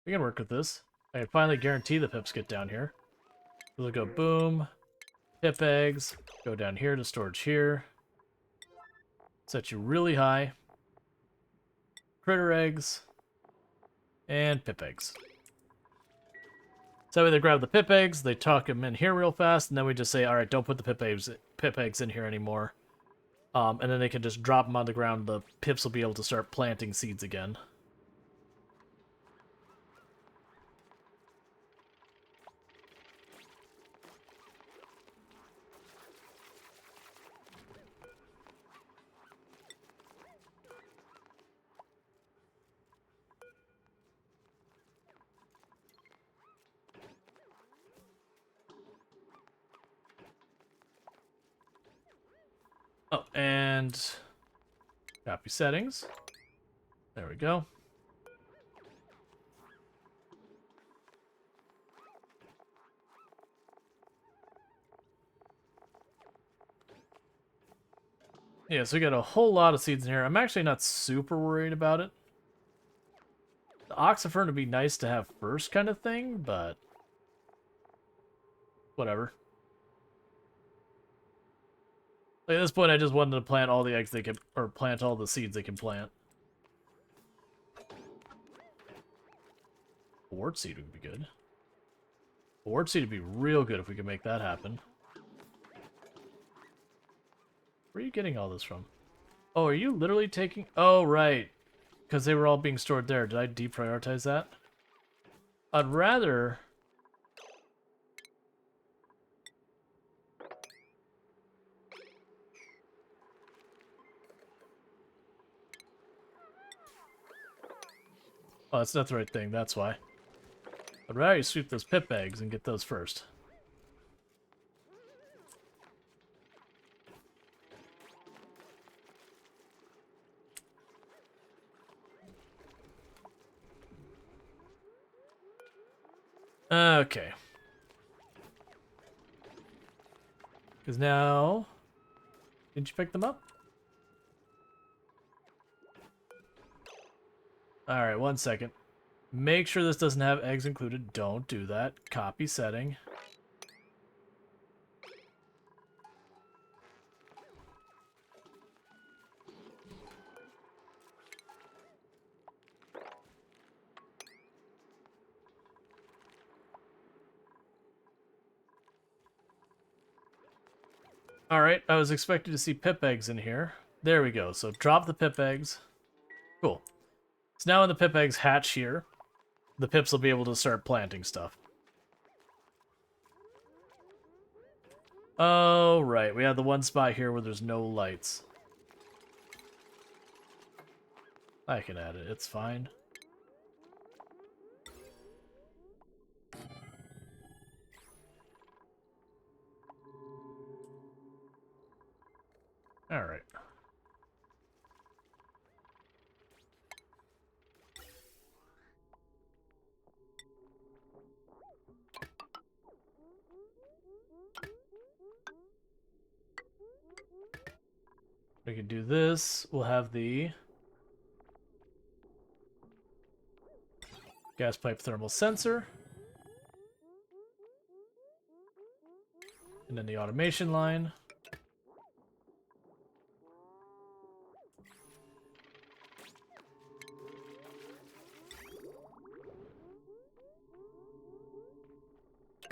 We can work with this. I can finally guarantee the pips get down here. We'll go boom, pip eggs, go down here to storage here. Set you really high. Critter eggs, and pip eggs. So they grab the pip eggs, they tuck them in here real fast, and then we just say, alright, don't put the pip eggs in here anymore. And then they can just drop them on the ground, the pips will be able to start planting seeds again. Oh, and copy settings. There we go. Yeah, so we got a whole lot of seeds in here. I'm actually not super worried about it. The oxifern would be nice to have first kind of thing, but whatever. Like, at this point, I just wanted to plant all the eggs they can, or plant all the seeds they can plant. Wart seed would be good. Wart seed would be real good if we could make that happen. Where are you getting all this from? Oh, are you literally taking... Oh, right. Because they were all being stored there. Did I deprioritize that? I'd rather... Oh, that's not the right thing. That's why. I'd rather you sweep those pip eggs and get those first. Okay. Because now... Didn't you pick them up? Alright, 1 second. Make sure this doesn't have eggs included. Don't do that. Copy setting. Alright, I was expecting to see pip eggs in here. There we go. So drop the pip eggs. Cool. So now when the pip eggs hatch here, the pips will be able to start planting stuff. Oh, right. We have the one spot here where there's no lights. I can add it. It's fine. All right. We can do this. We'll have the gas pipe thermal sensor. And then the automation line.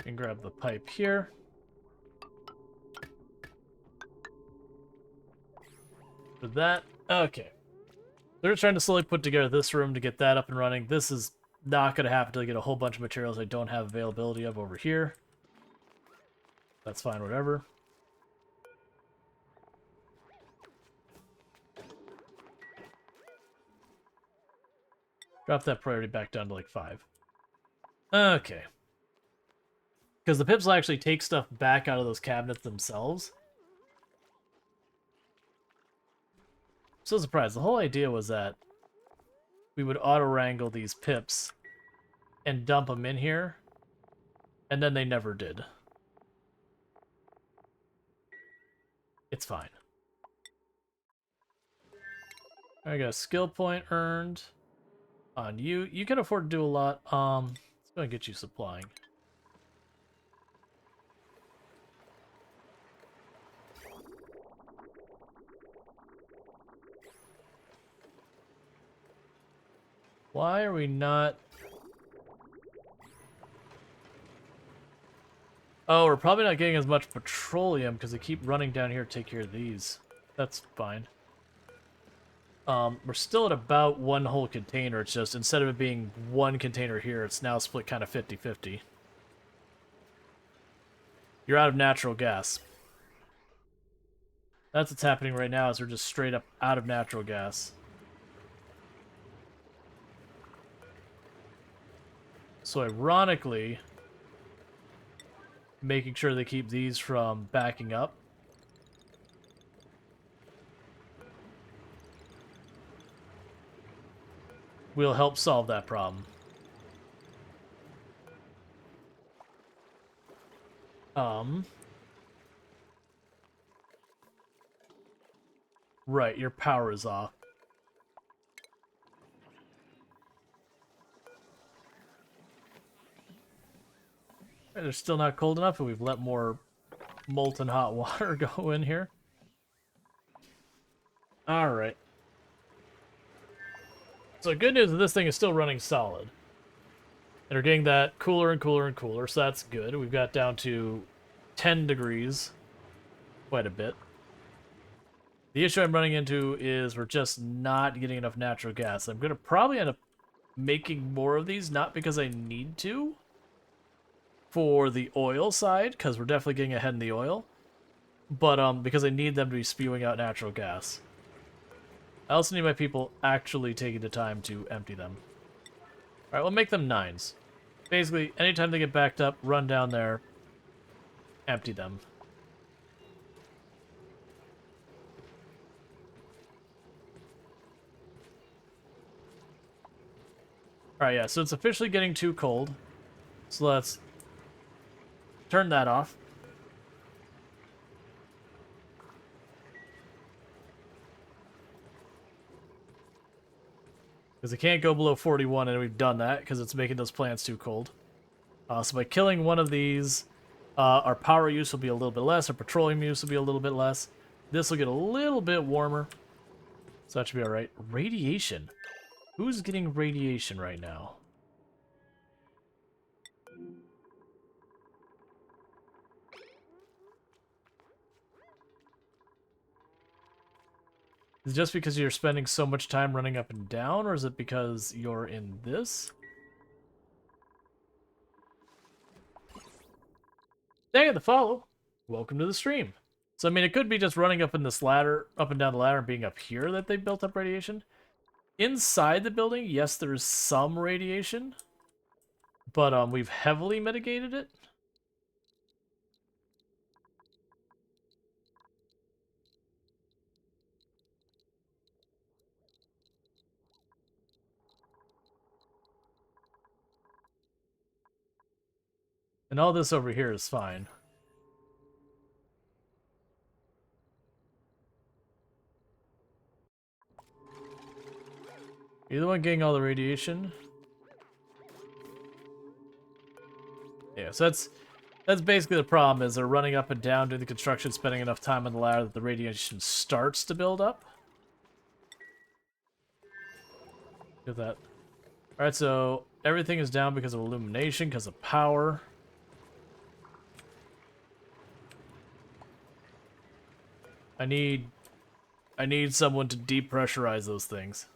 And grab the pipe here. For that, okay. They're trying to slowly put together this room to get that up and running. This is not going to happen until I get a whole bunch of materials I don't have availability of over here. That's fine, whatever. Drop that priority back down to like 5. Okay. Because the pips will actually take stuff back out of those cabinets themselves. I'm so surprised. The whole idea was that we would auto-wrangle these pips and dump them in here, and then they never did. It's fine. I got a skill point earned on you. You can afford to do a lot. Let's go and get you supplying. Why are we not... Oh, we're probably not getting as much petroleum because they keep running down here to take care of these. That's fine. We're still at about one whole container. It's just, instead of it being one container here, it's now split kind of 50-50. You're out of natural gas. That's what's happening right now, is we're just straight up out of natural gas. So ironically, making sure they keep these from backing up. Will help solve that problem. Right, your power is off. They're still not cold enough, and we've let more molten hot water go in here. Alright. So good news is this thing is still running solid. And we're getting that cooler and cooler and cooler, so that's good. We've got down to 10 degrees. Quite a bit. The issue I'm running into is we're just not getting enough natural gas. I'm going to probably end up making more of these, not because I need to, for the oil side, because we're definitely getting ahead in the oil, but because I need them to be spewing out natural gas. I also need my people actually taking the time to empty them. Alright, we'll make them 9s. Basically, anytime they get backed up, run down there, empty them. Alright, yeah, so it's officially getting too cold. So let's turn that off. Because it can't go below 41, and we've done that, because it's making those plants too cold. So by killing one of these, our power use will be a little bit less, our petroleum use will be a little bit less. This will get a little bit warmer, so that should be alright. Radiation. Who's getting radiation right now? Is it just because you're spending so much time running up and down, or is it because you're in this? Thank you for the follow. Welcome to the stream. So, I mean, it could be just running up in this ladder, up and down the ladder, and being up here that they built up radiation. Inside the building, yes, there's some radiation, but we've heavily mitigated it. And all this over here is fine. You're the one getting all the radiation. Yeah, so that's basically the problem, is they're running up and down doing the construction, spending enough time on the ladder that the radiation starts to build up. Look at that. Alright, so everything is down because of illumination, because of power. I need someone to depressurize those things.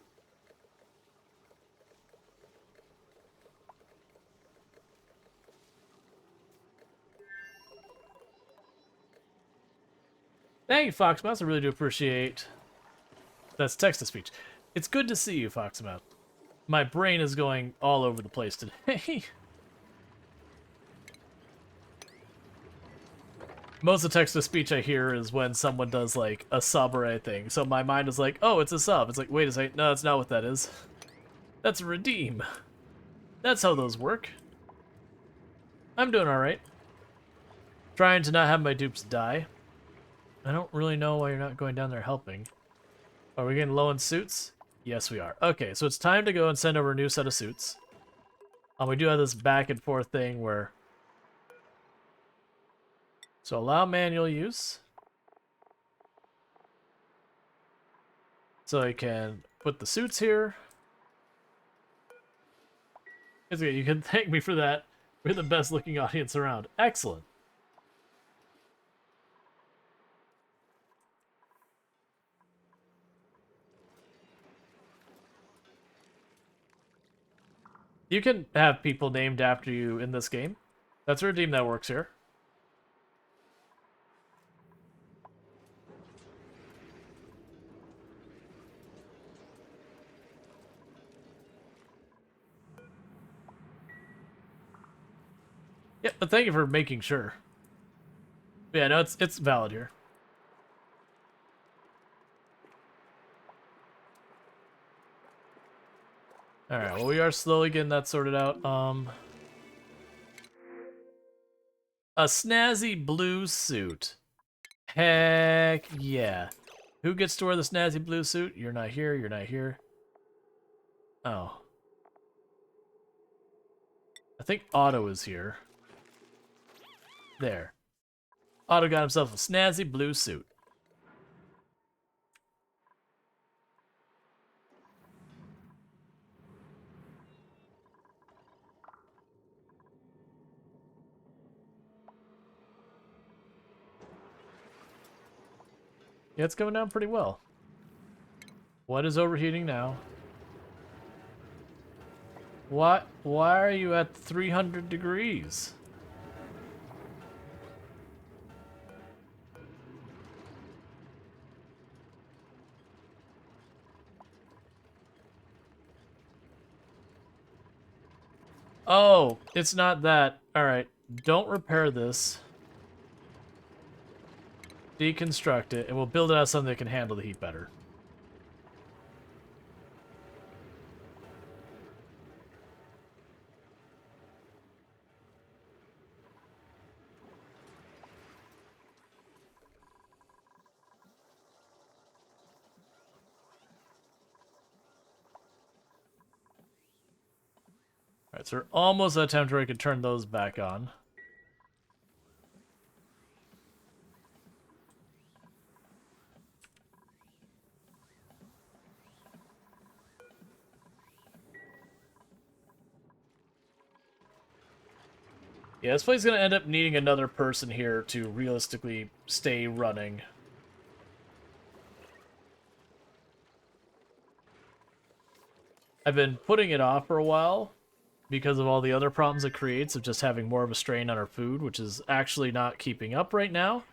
Thank you, Foxmouse. I really do appreciate. That's text-to-speech. It's good to see you, Foxmouse. My brain is going all over the place today. Most of the text-to-speech I hear is when someone does, like, a sub or anything. So my mind is like, oh, it's a sub. It's like, wait a second. No, that's not what that is. That's a redeem. That's how those work. I'm doing alright. Trying to not have my dupes die. I don't really know why you're not going down there helping. Are we getting low in suits? Yes, we are. Okay, so it's time to go and send over a new set of suits. We do have this back and forth thing where... So allow manual use. So I can put the suits here. It's okay, you can thank me for that. We're the best looking audience around. Excellent. You can have people named after you in this game. That's a redeem that works here. Yeah, but thank you for making sure. But yeah, no, it's valid here. Alright, well we are slowly getting that sorted out. A snazzy blue suit. Heck yeah. Who gets to wear the snazzy blue suit? You're not here, you're not here. Oh. I think Otto is here. There. Otto got himself a snazzy blue suit. Yeah, it's coming down pretty well. What is overheating now? What? Why are you at 300 degrees? Oh, it's not that. Alright, don't repair this. Deconstruct it, and we'll build it out something that can handle the heat better. Alright, so we're almost at a time where we can turn those back on. Yeah, this place is going to end up needing another person here to realistically stay running. I've been putting it off for a while because of all the other problems it creates of just having more of a strain on our food, which is actually not keeping up right now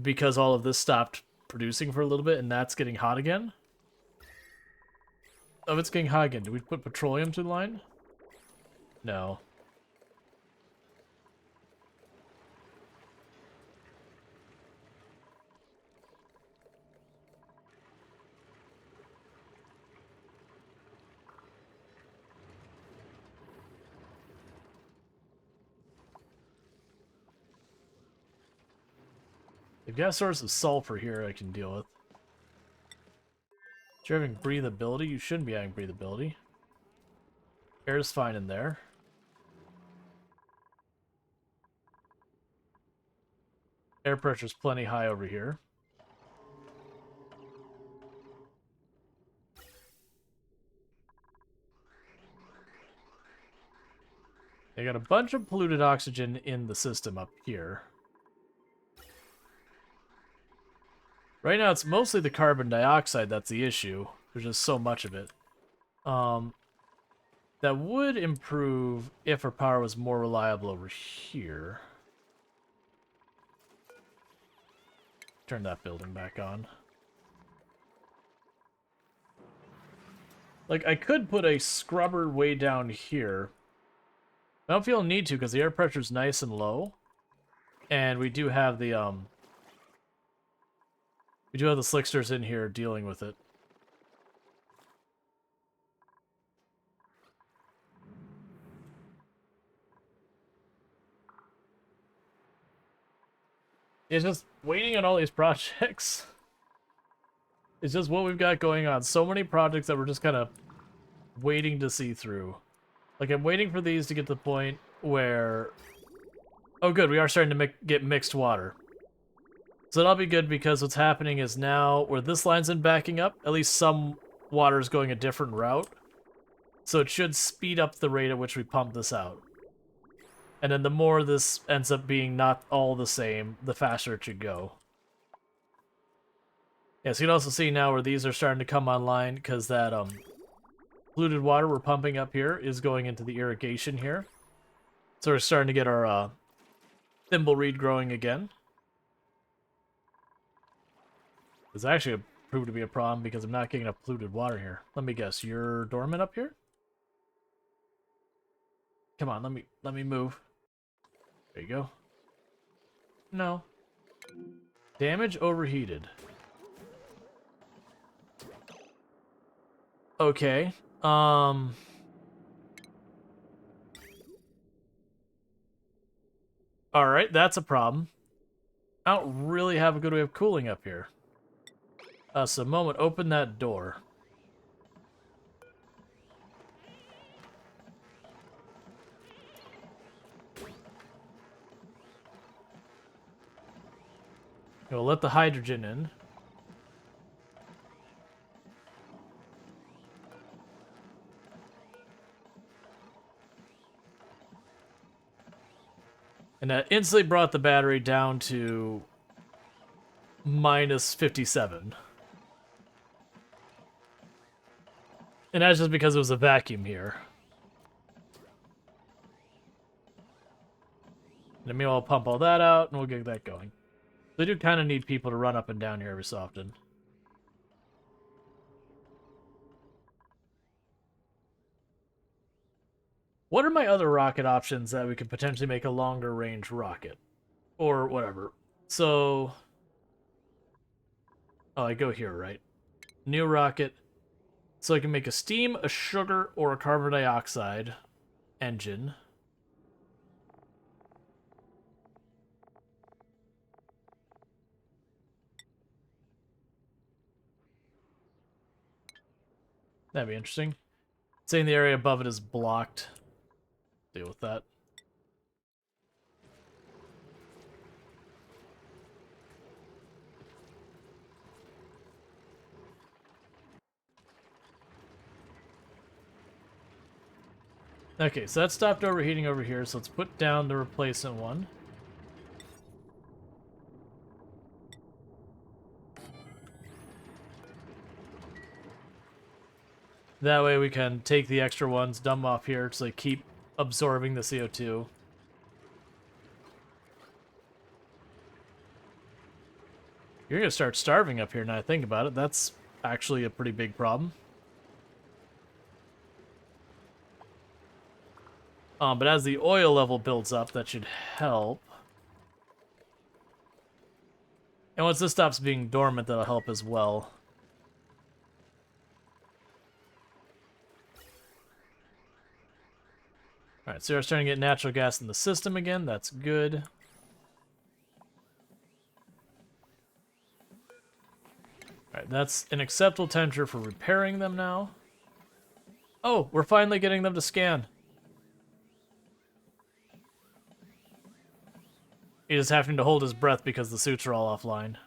because all of this stopped producing for a little bit and that's getting hot again. Oh, it's getting hot again. Did we put petroleum to the line? No. They've got a source of sulfur here I can deal with. You're having breathability? You shouldn't be having breathability. Air's fine in there. Air pressure's plenty high over here. They got a bunch of polluted oxygen in the system up here. Right now, it's mostly the carbon dioxide that's the issue. There's just so much of it. That would improve if our power was more reliable over here. Turn that building back on. Like, I could put a scrubber way down here. I don't feel a need to because the air pressure's nice and low. And we do have the, slicksters in here dealing with it. It's just waiting on all these projects. It's just what we've got going on. So many projects that we're just kind of waiting to see through. Like, I'm waiting for these to get to the point where... Oh, good, we are starting to get mixed water. So that'll be good because what's happening is now, where this line's been backing up, at least some water is going a different route. So it should speed up the rate at which we pump this out. And then the more this ends up being not all the same, the faster it should go. Yeah, so you can also see now where these are starting to come online because that polluted water we're pumping up here is going into the irrigation here. So we're starting to get our thimbleweed growing again. It's actually proved to be a problem because I'm not getting enough polluted water here. Let me guess, you're dormant up here? Come on, let me move. There you go. No. Damage overheated. Okay. Alright, that's a problem. I don't really have a good way of cooling up here. So moment, open that door. We'll let the hydrogen in. And that instantly brought the battery down to minus 57. And that's just because it was a vacuum here. And meanwhile, I'll pump all that out, and we'll get that going. They do kind of need people to run up and down here every so often. What are my other rocket options that we could potentially make a longer range rocket? Or whatever. So... Oh, I go here, right? New rocket. So I can make a steam, a sugar, or a carbon dioxide engine. That'd be interesting. Saying the area above it is blocked. Deal with that. Okay, so that stopped overheating over here, so let's put down the replacement one. That way we can take the extra ones, dump them off here, so they keep absorbing the CO2. You're gonna start starving up here now I think about it. That's actually a pretty big problem. But as the oil level builds up, that should help. And once this stops being dormant, that'll help as well. Alright, so we're starting to get natural gas in the system again. That's good. Alright, that's an acceptable temperature for repairing them now. Oh, we're finally getting them to scan. He is having to hold his breath because the suits are all offline.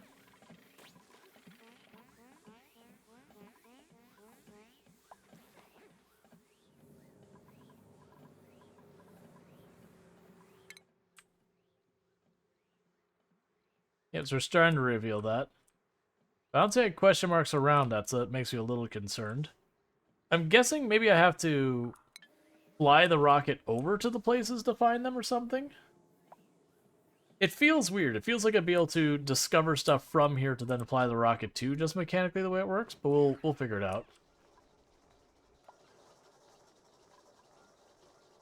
Yep, so we're starting to reveal that. I don't see any question marks around that, so it makes me a little concerned. I'm guessing maybe I have to fly the rocket over to the places to find them or something. It feels weird. It feels like I'd be able to discover stuff from here to then fly the rocket to, just mechanically the way it works, but we'll figure it out.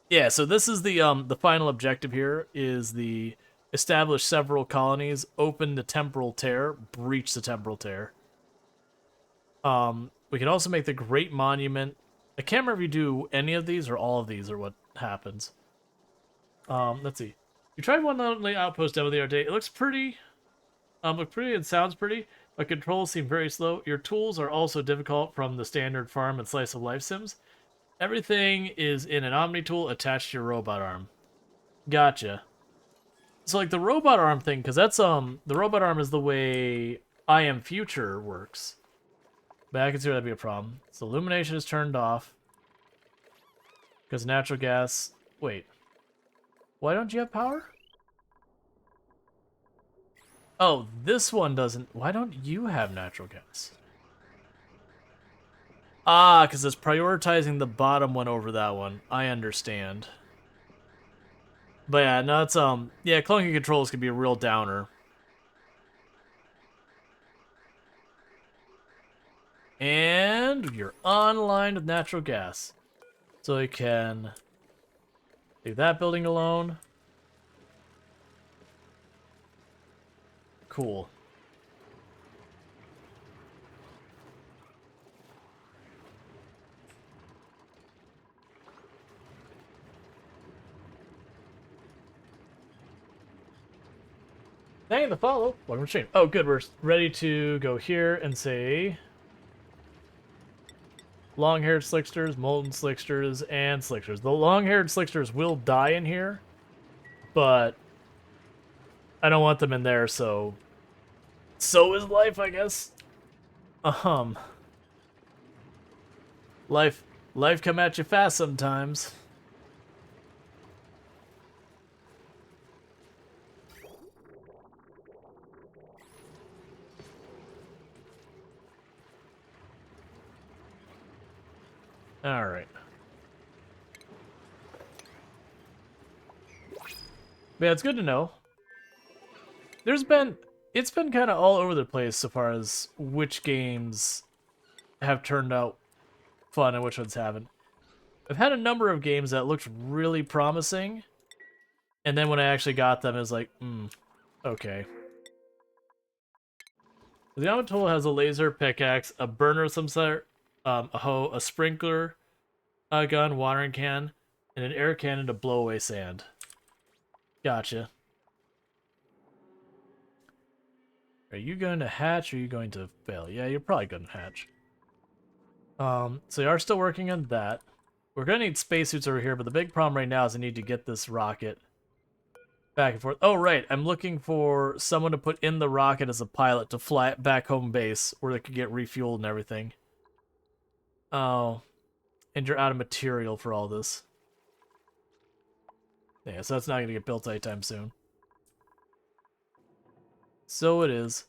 Yeah, so this is the final objective here is the establish several colonies, open the temporal tear, breach the temporal tear. We can also make the Great Monument. I can't remember if you do any of these or all of these or what happens. Let's see. You tried one lonely outpost demo the other day. It looks pretty. Look pretty and sounds pretty, but controls seem very slow. Your tools are also difficult from the standard farm and slice of life sims. Everything is in an Omni tool attached to your robot arm. Gotcha. So like the robot arm thing, because that's the robot arm is the way I Am Future works. But I can see where that'd be a problem. So illumination is turned off. Because natural gas... Wait. Why don't you have power? Oh, this one doesn't... Why don't you have natural gas? Ah, because it's prioritizing the bottom one over that one. I understand. But yeah, no, it's, yeah, clunky controls can be a real downer. And you're online with natural gas. So we can leave that building alone. Cool. Thank you for the follow. Welcome to stream. Oh, good. We're ready to go here and say long-haired slicksters, molten slicksters, and slicksters. The long-haired slicksters will die in here, but I don't want them in there, so is life, I guess. Life come at you fast sometimes. All right. But yeah, it's good to know. It's been kind of all over the place so far as which games have turned out fun and which ones haven't. I've had a number of games that looked really promising, and then when I actually got them, it was like, okay. The Diamond Tool has a laser pickaxe, a burner of some sort, a hoe, a sprinkler, a gun, watering can, and an air cannon to blow away sand. Gotcha. Are you going to hatch or are you going to fail? Yeah, you're probably going to hatch. So you are still working on that. We're going to need spacesuits over here, but the big problem right now is I need to get this rocket back and forth. Oh, right. I'm looking for someone to put in the rocket as a pilot to fly it back home base where they could get refueled and everything. Oh. And you're out of material for all this. Yeah, so that's not going to get built anytime soon. So it is.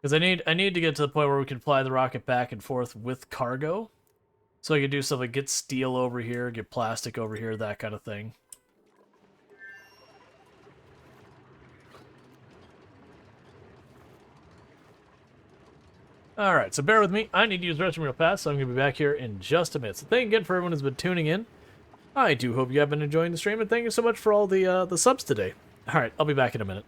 Because I need to get to the point where we can fly the rocket back and forth with cargo. So I can do stuff like get steel over here, get plastic over here, that kind of thing. Alright, so bear with me. I need to use the restroom real fast, so I'm going to be back here in just a minute. So thank you again for everyone who's been tuning in. I do hope you have been enjoying the stream, and thank you so much for all the subs today. Alright, I'll be back in a minute.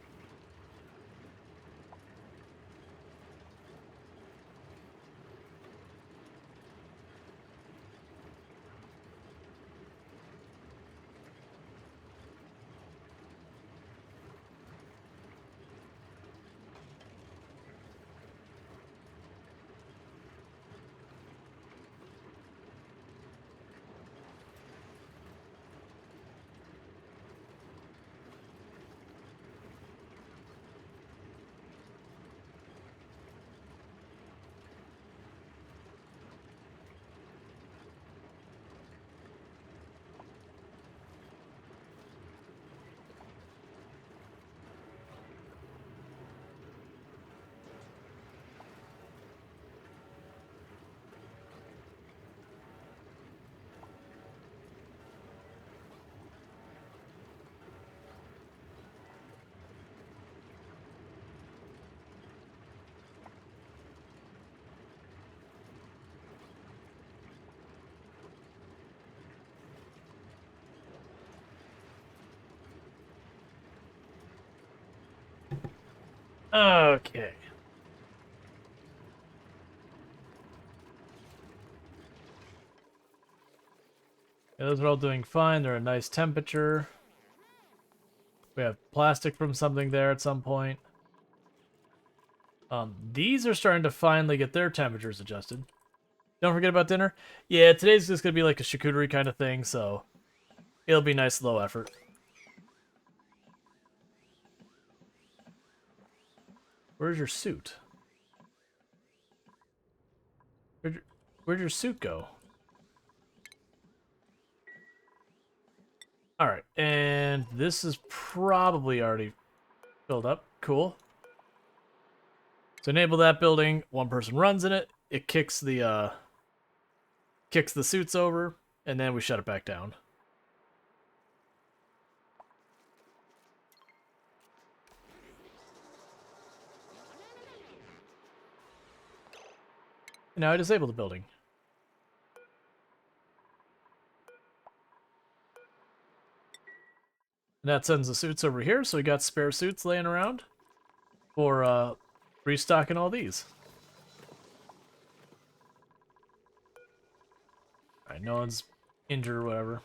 Okay. Yeah, those are all doing fine. They're a nice temperature. We have plastic from something there at some point. These are starting to finally get their temperatures adjusted. Don't forget about dinner. Yeah, today's just gonna be like a charcuterie kind of thing, so it'll be nice low effort. Where's your suit? Where'd your suit go? Alright, and this is probably already filled up. Cool. So enable that building. One person runs in it. It kicks the suits over, and then we shut it back down. And now I disable the building. And that sends the suits over here, so we got spare suits laying around for restocking all these. Alright, no one's injured or whatever.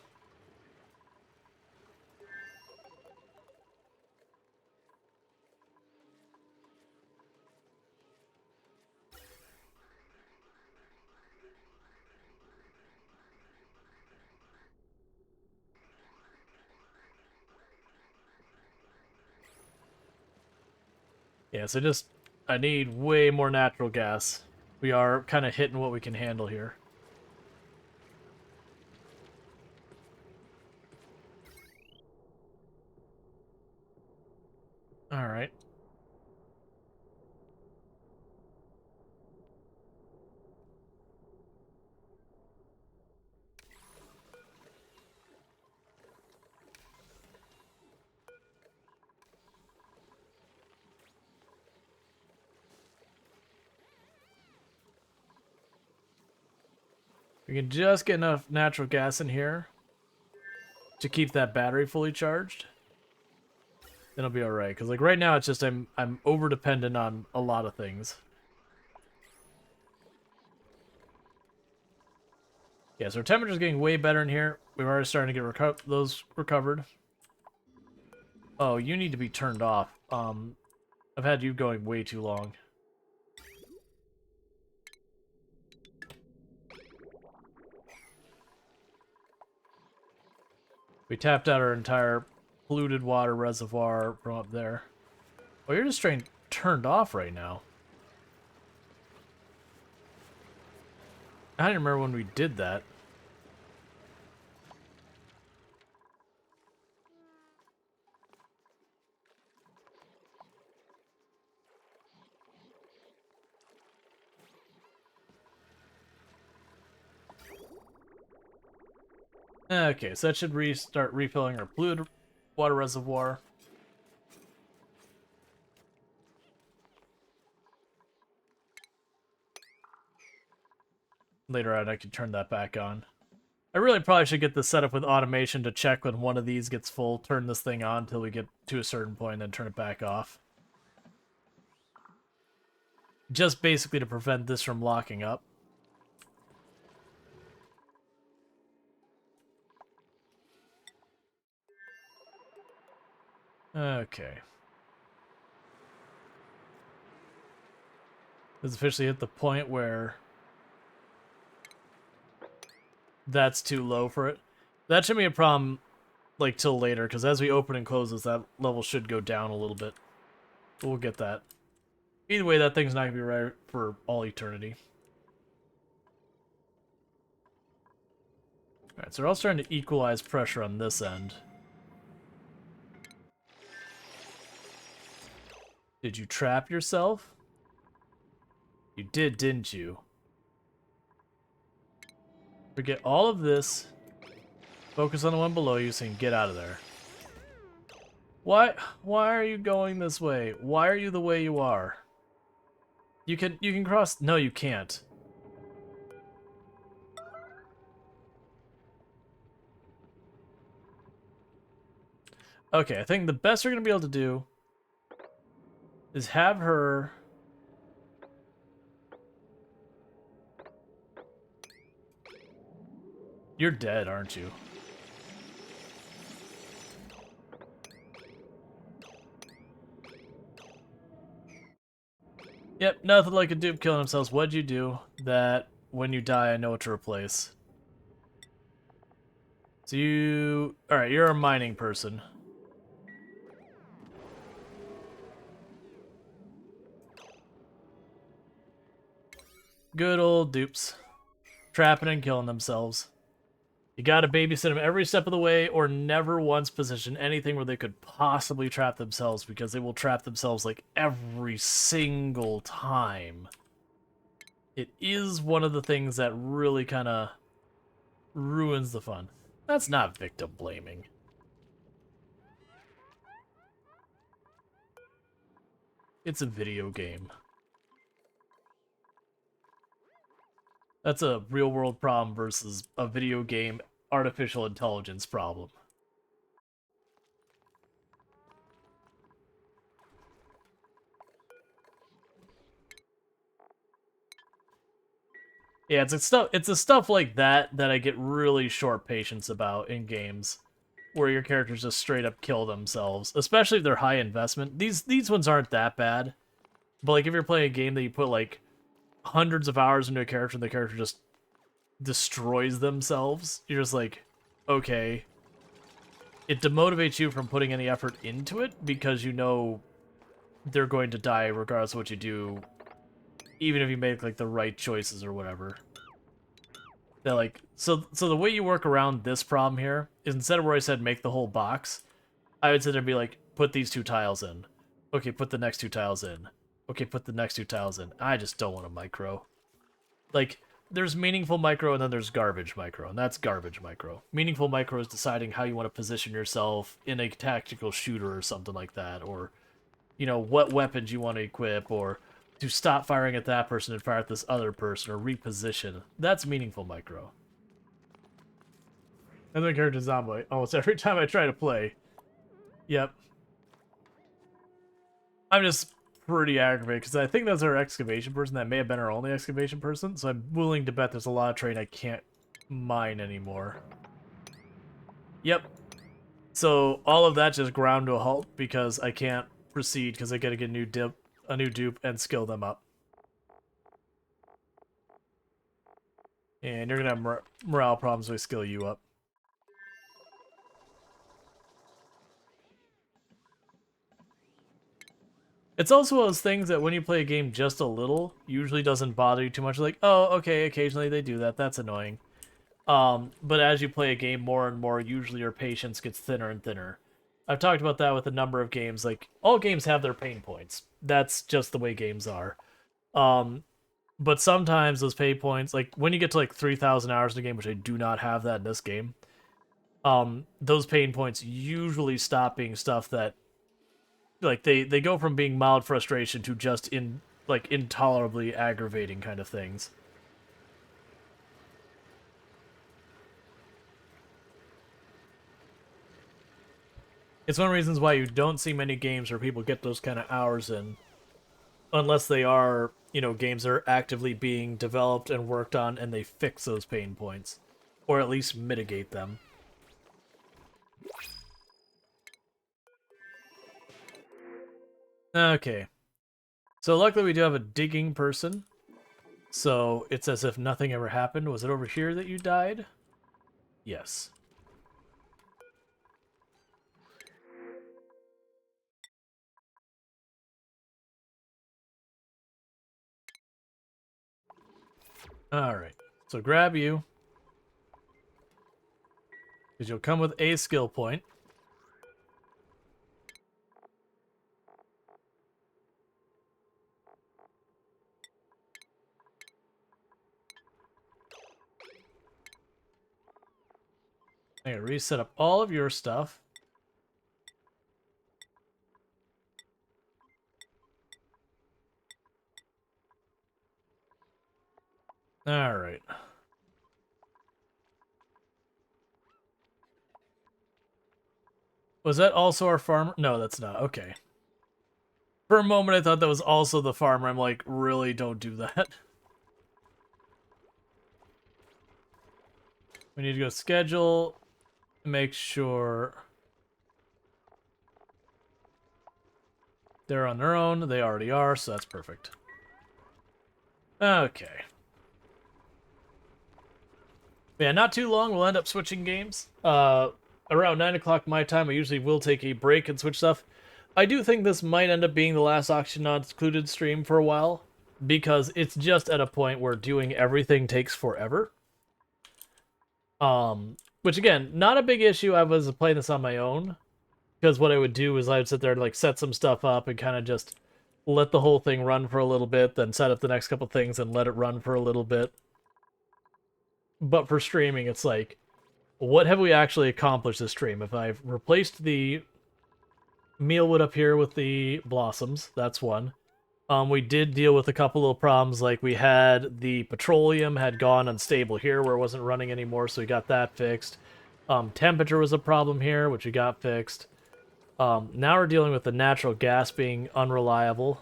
Yeah, so I need way more natural gas. We are kind of hitting what we can handle here. Alright. We can just get enough natural gas in here to keep that battery fully charged. Then it'll be alright. Because like right now it's just I'm over dependent on a lot of things. Yeah, so our temperature's getting way better in here. We're already starting to get those recovered. Oh, you need to be turned off. I've had you going way too long. We tapped out our entire polluted water reservoir from up there. Oh, you're just turned off right now. I don't remember when we did that. Okay, so that should restart refilling our polluted water reservoir. Later on, I could turn that back on. I really probably should get this set up with automation to check when one of these gets full, turn this thing on until we get to a certain point, and then turn it back off. Just basically to prevent this from locking up. Okay. It's officially hit the point where that's too low for it. That shouldn't be a problem, like, till later, because as we open and close this, that level should go down a little bit. But we'll get that. Either way, that thing's not going to be right for all eternity. Alright, so we're all starting to equalize pressure on this end. Did you trap yourself? You did, didn't you? Forget all of this. Focus on the one below you so you can get out of there. Why are you going this way? Why are you the way you are? You can cross. No, you can't. Okay, I think the best we're gonna be able to do is have her... You're dead, aren't you? Yep, nothing like a dupe killing themselves. What'd you do that when you die, I know what to replace? So you... Alright, you're a mining person. Good old dupes. Trapping and killing themselves. You gotta babysit them every step of the way, or never once position anything where they could possibly trap themselves, because they will trap themselves like every single time. It is one of the things that really kind of ruins the fun. That's not victim blaming. It's a video game. That's a real world problem versus a video game artificial intelligence problem. Yeah, it's the stuff like that that I get really short patience about in games where your characters just straight up kill themselves, especially if they're high investment. These ones aren't that bad. But like if you're playing a game that you put like hundreds of hours into a character and the character just destroys themselves, you're just like, okay. It demotivates you from putting any effort into it because you know they're going to die regardless of what you do, even if you make like the right choices or whatever. That like so the way you work around this problem here is instead of where I said make the whole box, I would sit there and be like, put these 2 tiles in. Okay, put the next 2 tiles in. Okay, put the next 2 tiles in. I just don't want to micro. Like, there's meaningful micro and then there's garbage micro, and that's garbage micro. Meaningful micro is deciding how you want to position yourself in a tactical shooter or something like that, or, you know, what weapons you want to equip, or to stop firing at that person and fire at this other person, or reposition. That's meaningful micro. And then character zombie almost every time I try to play. Yep. I'm just pretty aggravated because I think that's our excavation person. That may have been our only excavation person, so I'm willing to bet there's a lot of terrain I can't mine anymore. Yep. So all of that just ground to a halt because I can't proceed because I gotta get a new dupe, and skill them up. And you're gonna have morale problems if I skill you up. It's also one of those things that when you play a game just a little, usually doesn't bother you too much. Like, oh, okay, occasionally they do that. That's annoying. But as you play a game more and more, usually your patience gets thinner and thinner. I've talked about that with a number of games. Like, all games have their pain points. That's just the way games are. Um, but sometimes those pain points, like when you get to like 3,000 hours in a game, which I do not have that in this game, those pain points usually stop being stuff that, like, they go from being mild frustration to just like intolerably aggravating kind of things. It's one of the reasons why you don't see many games where people get those kind of hours in, unless they are, you know, games that are actively being developed and worked on and they fix those pain points, or at least mitigate them. Okay. So luckily we do have a digging person. So it's as if nothing ever happened. Was it over here that you died? Yes. Alright. So grab you. Because you'll come with a skill point. I'm going to reset up all of your stuff. Alright. Was that also our farmer? No, that's not. Okay. For a moment, I thought that was also the farmer. I'm like, really, don't do that. We need to go schedule, make sure they're on their own. They already are, so that's perfect. Okay. Yeah, not too long. We'll end up switching games. Around 9 o'clock my time, I usually will take a break and switch stuff. I do think this might end up being the last Auction Not Included stream for a while, because it's just at a point where doing everything takes forever. Which again, not a big issue. I was playing this on my own, because what I would do is I would sit there and like set some stuff up and kind of just let the whole thing run for a little bit, then set up the next couple things and let it run for a little bit. But for streaming, it's like, what have we actually accomplished this stream? If I've replaced the mealwood up here with the blossoms, that's one. We did deal with a couple little problems, like we had the petroleum had gone unstable here where it wasn't running anymore, so we got that fixed. Temperature was a problem here, which we got fixed. Now we're dealing with the natural gas being unreliable.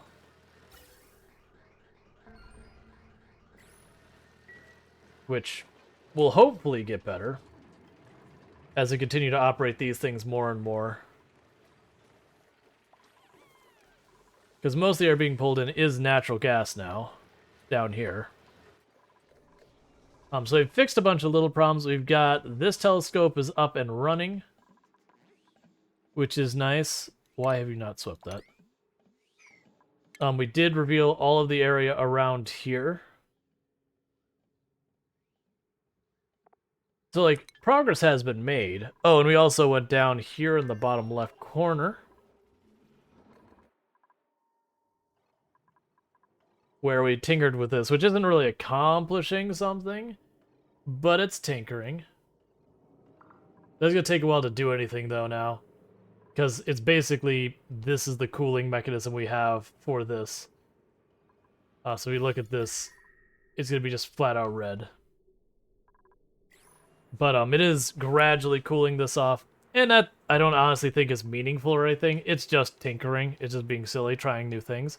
Which will hopefully get better as we continue to operate these things more and more. Because mostly are being pulled in is natural gas now, down here. So we've fixed a bunch of little problems. We've got this telescope is up and running, which is nice. Why have you not swept that? We did reveal all of the area around here. So, like, progress has been made. Oh, and we also went down here in the bottom left corner, where we tinkered with this, which isn't really accomplishing something, but it's tinkering. That's going to take a while to do anything, though, now. Because it's basically, this is the cooling mechanism we have for this. So we look at this, it's going to be just flat out red. But it is gradually cooling this off. And that, I don't honestly think is meaningful or anything. It's just tinkering. It's just being silly, trying new things.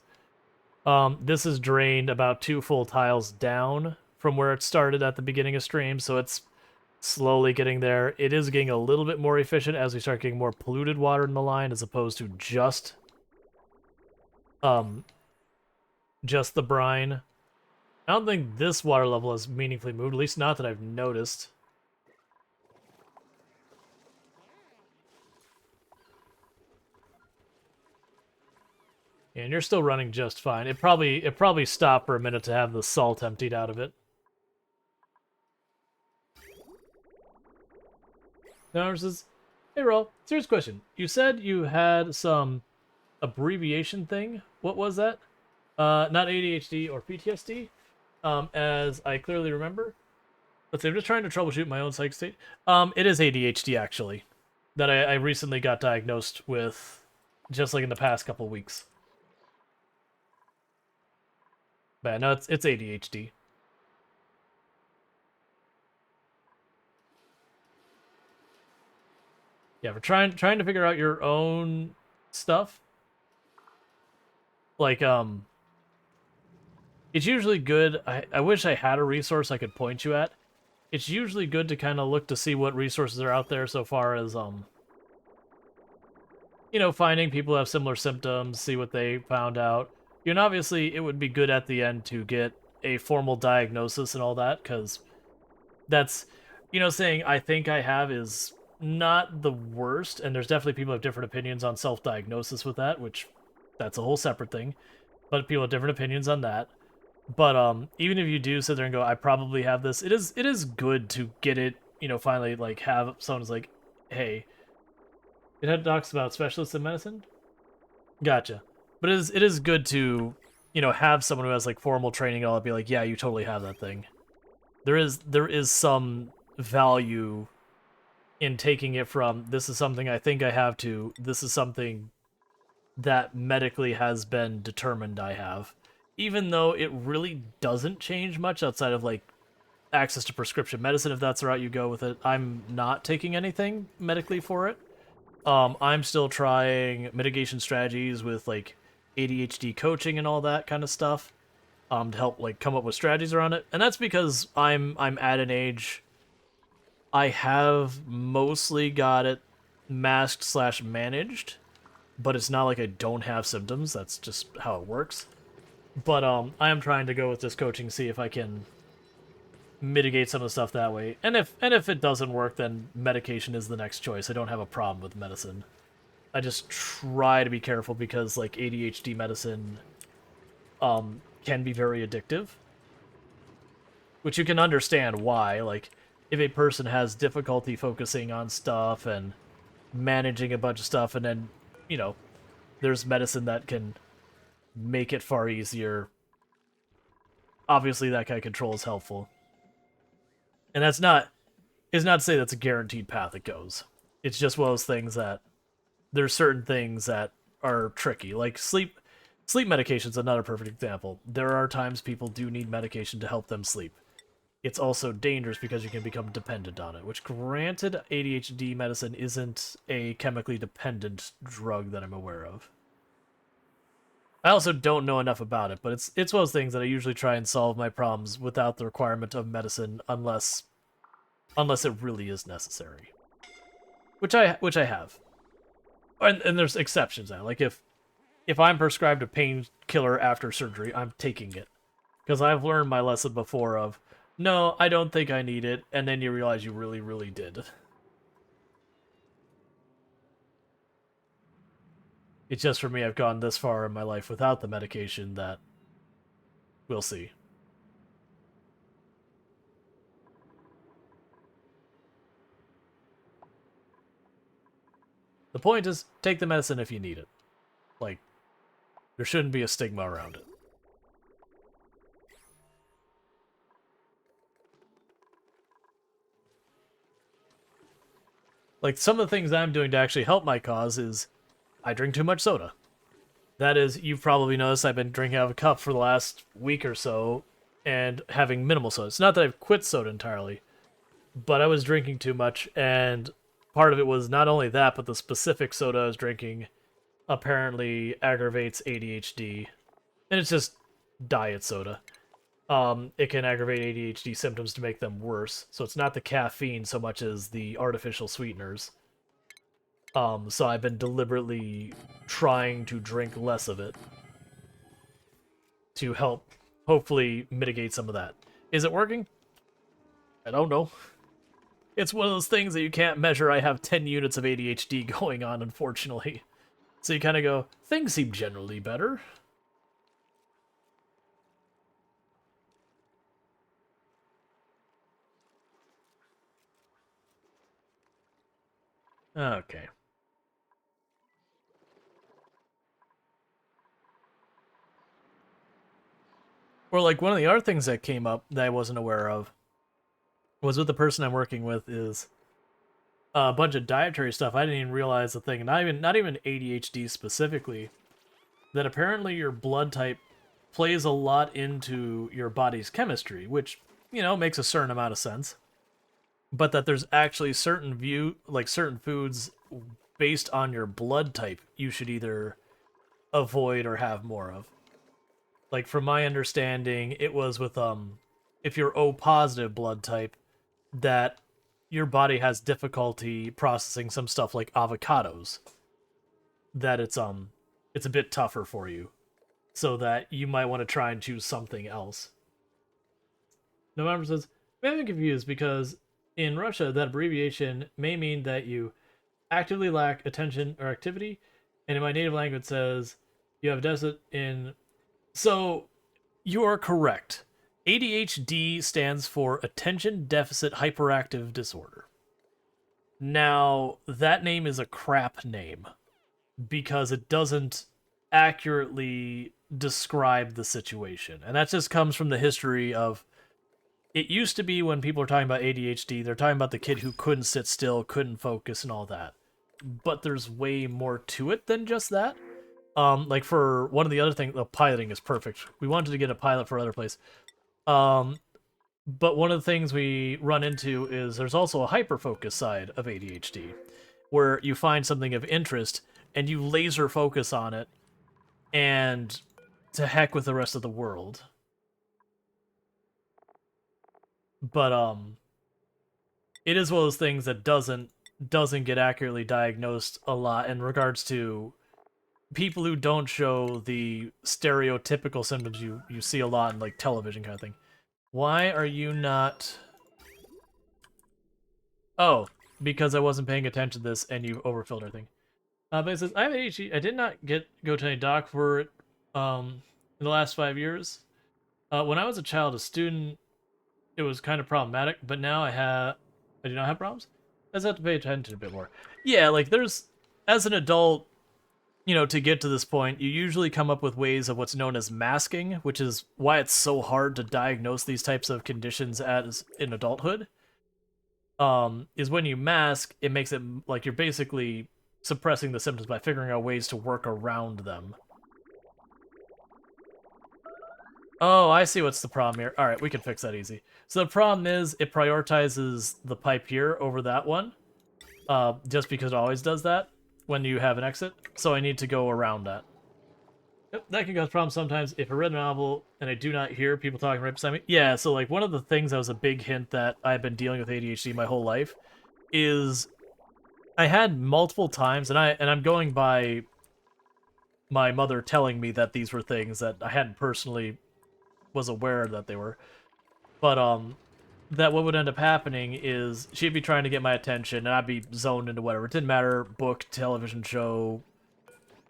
This is drained about 2 full tiles down from where it started at the beginning of stream, so it's slowly getting there. It is getting a little bit more efficient as we start getting more polluted water in the line, as opposed to just the brine. I don't think this water level has meaningfully moved, at least not that I've noticed. And you're still running just fine. It probably stopped for a minute to have the salt emptied out of it. Now says, hey Rual, serious question. You said you had some abbreviation thing. What was that? Not ADHD or PTSD, as I clearly remember. Let's see, I'm just trying to troubleshoot my own psych state. It is ADHD, actually, that I recently got diagnosed with, just like in the past couple weeks. But no, it's ADHD. Yeah, we're trying to figure out your own stuff. Like, it's usually good. I wish I had a resource I could point you at. It's usually good to kind of look to see what resources are out there so far as, you know, finding people who have similar symptoms, see what they found out. And obviously, it would be good at the end to get a formal diagnosis and all that, because that's, you know, saying I think I have is not the worst, and there's definitely people who have different opinions on self-diagnosis with that, which that's a whole separate thing, but people have different opinions on that. But even if you do sit there and go, I probably have this, it is good to get it, you know, finally, like, have someone's like, hey, it had talks about specialists in medicine? Gotcha. But it is good to, you know, have someone who has, like, formal training and all that be like, yeah, you totally have that thing. There is some value in taking it from, this is something I think I have, to, this is something that medically has been determined I have. Even though it really doesn't change much outside of, like, access to prescription medicine, if that's the route you go with it. I'm not taking anything medically for it. I'm still trying mitigation strategies with, like, ADHD coaching and all that kind of stuff, to help like come up with strategies around it. And that's because I'm at an age I have mostly got it masked slash managed, but it's not like I don't have symptoms. That's just how it works. But I am trying to go with this coaching, see if I can mitigate some of the stuff that way. And if it doesn't work, then medication is the next choice. I don't have a problem with medicine. I just try to be careful because like ADHD medicine can be very addictive, which you can understand why. Like if a person has difficulty focusing on stuff and managing a bunch of stuff, and then there's medicine that can make it far easier. Obviously, that kind of control is helpful, and is not to say that's a guaranteed path it goes. It's just one of those things that there's certain things that are tricky, like sleep. Sleep medication is another perfect example. There are times people do need medication to help them sleep. It's also dangerous because you can become dependent on it, which granted, ADHD medicine isn't a chemically dependent drug that I'm aware of. I also don't know enough about it, but it's one of those things that I usually try and solve my problems without the requirement of medicine unless it really is necessary. Which I have. And there's exceptions now. Like if I'm prescribed a painkiller after surgery, I'm taking it. Because I've learned my lesson before of, no, I don't think I need it, and then you realize you really, really did. It's just for me, I've gone this far in my life without the medication that we'll see. The point is, take the medicine if you need it. Like, there shouldn't be a stigma around it. Like, some of the things I'm doing to actually help my cause is I drink too much soda. That is, you've probably noticed I've been drinking out of a cup for the last week or so and having minimal soda. It's not that I've quit soda entirely, but I was drinking too much, and part of it was not only that, but the specific soda I was drinking apparently aggravates ADHD, and it's just diet soda. It can aggravate ADHD symptoms to make them worse, so it's not the caffeine so much as the artificial sweeteners. So I've been deliberately trying to drink less of it to help hopefully mitigate some of that. Is it working? I don't know. It's one of those things that you can't measure. I have 10 units of ADHD going on, unfortunately. So you kind of go, things seem generally better. Okay. Or like one of the other things that came up that I wasn't aware of was with the person I'm working with is a bunch of dietary stuff. I didn't even realize the thing, not even ADHD specifically, that apparently your blood type plays a lot into your body's chemistry, which, makes a certain amount of sense. But that there's actually certain foods based on your blood type you should either avoid or have more of. Like from my understanding, it was with if you're O positive blood type, that your body has difficulty processing some stuff like avocados. That it's a bit tougher for you. So that you might want to try and choose something else. November says, I'm confused because in Russia, that abbreviation may mean that you actively lack attention or activity, and in my native language says you have a deficit in... So, you are correct. ADHD stands for Attention Deficit Hyperactive Disorder. Now, that name is a crap name, because it doesn't accurately describe the situation. And that just comes from the history of... It used to be when people are talking about ADHD, they're talking about the kid who couldn't sit still, couldn't focus, and all that. But there's way more to it than just that. Like for one of the other things, the piloting is perfect. We wanted to get a pilot for another place. But one of the things we run into is there's also a hyper-focus side of ADHD, where you find something of interest and you laser focus on it and to heck with the rest of the world. But it is one of those things that doesn't get accurately diagnosed a lot in regards to people who don't show the stereotypical symptoms you see a lot in like television kind of thing. Why are you not? Oh, because I wasn't paying attention to this and you overfilled everything. But it says I have ADHD. I did not go to any doc for it in the last 5 years. When I was a child, a student, it was kind of problematic, but now I do not have problems. I just have to pay attention a bit more. Yeah, like there's, as an adult, to get to this point, you usually come up with ways of what's known as masking, which is why it's so hard to diagnose these types of conditions as in adulthood. Is when you mask, it makes it like you're basically suppressing the symptoms by figuring out ways to work around them. Oh, I see what's the problem here. All right, we can fix that easy. So the problem is it prioritizes the pipe here over that one, just because it always does that when you have an exit. So I need to go around that. Yep, that can cause problems sometimes. If I read a novel and I do not hear people talking right beside me. Yeah, so like one of the things that was a big hint that I've been dealing with ADHD my whole life is I had multiple times, and I'm going by my mother telling me that these were things that I hadn't personally was aware that they were. But that what would end up happening is she'd be trying to get my attention and I'd be zoned into whatever. It didn't matter, book, television show,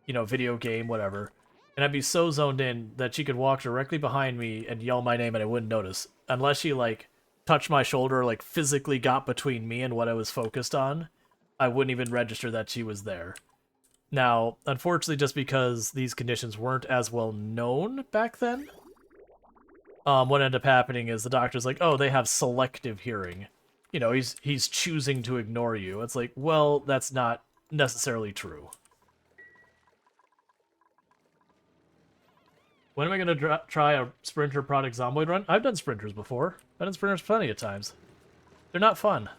video game, whatever. And I'd be so zoned in that she could walk directly behind me and yell my name and I wouldn't notice. Unless she like touched my shoulder, like physically got between me and what I was focused on, I wouldn't even register that she was there. Now, unfortunately, just because these conditions weren't as well known back then, what ended up happening is the doctor's like, oh, they have selective hearing. He's choosing to ignore you. It's like, well, that's not necessarily true. When am I going to try a Sprinter product Zomboid run? I've done Sprinters before. I've done Sprinters plenty of times. They're not fun.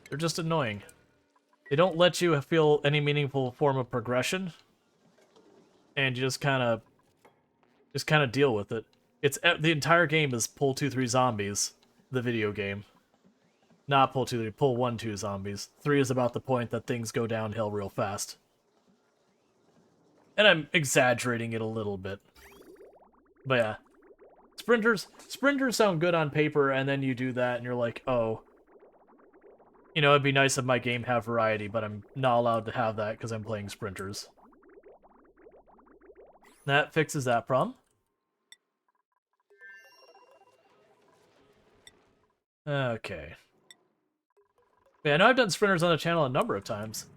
They're just annoying. They don't let you feel any meaningful form of progression. And you just kind of deal with it. It's the entire game is pull 2-3 zombies, the video game. Not pull 2-3, pull 1-2 zombies. 3 is about the point that things go downhill real fast. And I'm exaggerating it a little bit. But yeah. Sprinters sound good on paper, and then you do that and you're like, oh. It'd be nice if my game had variety, but I'm not allowed to have that because I'm playing Sprinters. That fixes that problem. Okay. Yeah, I know I've done Sprinters on the channel a number of times.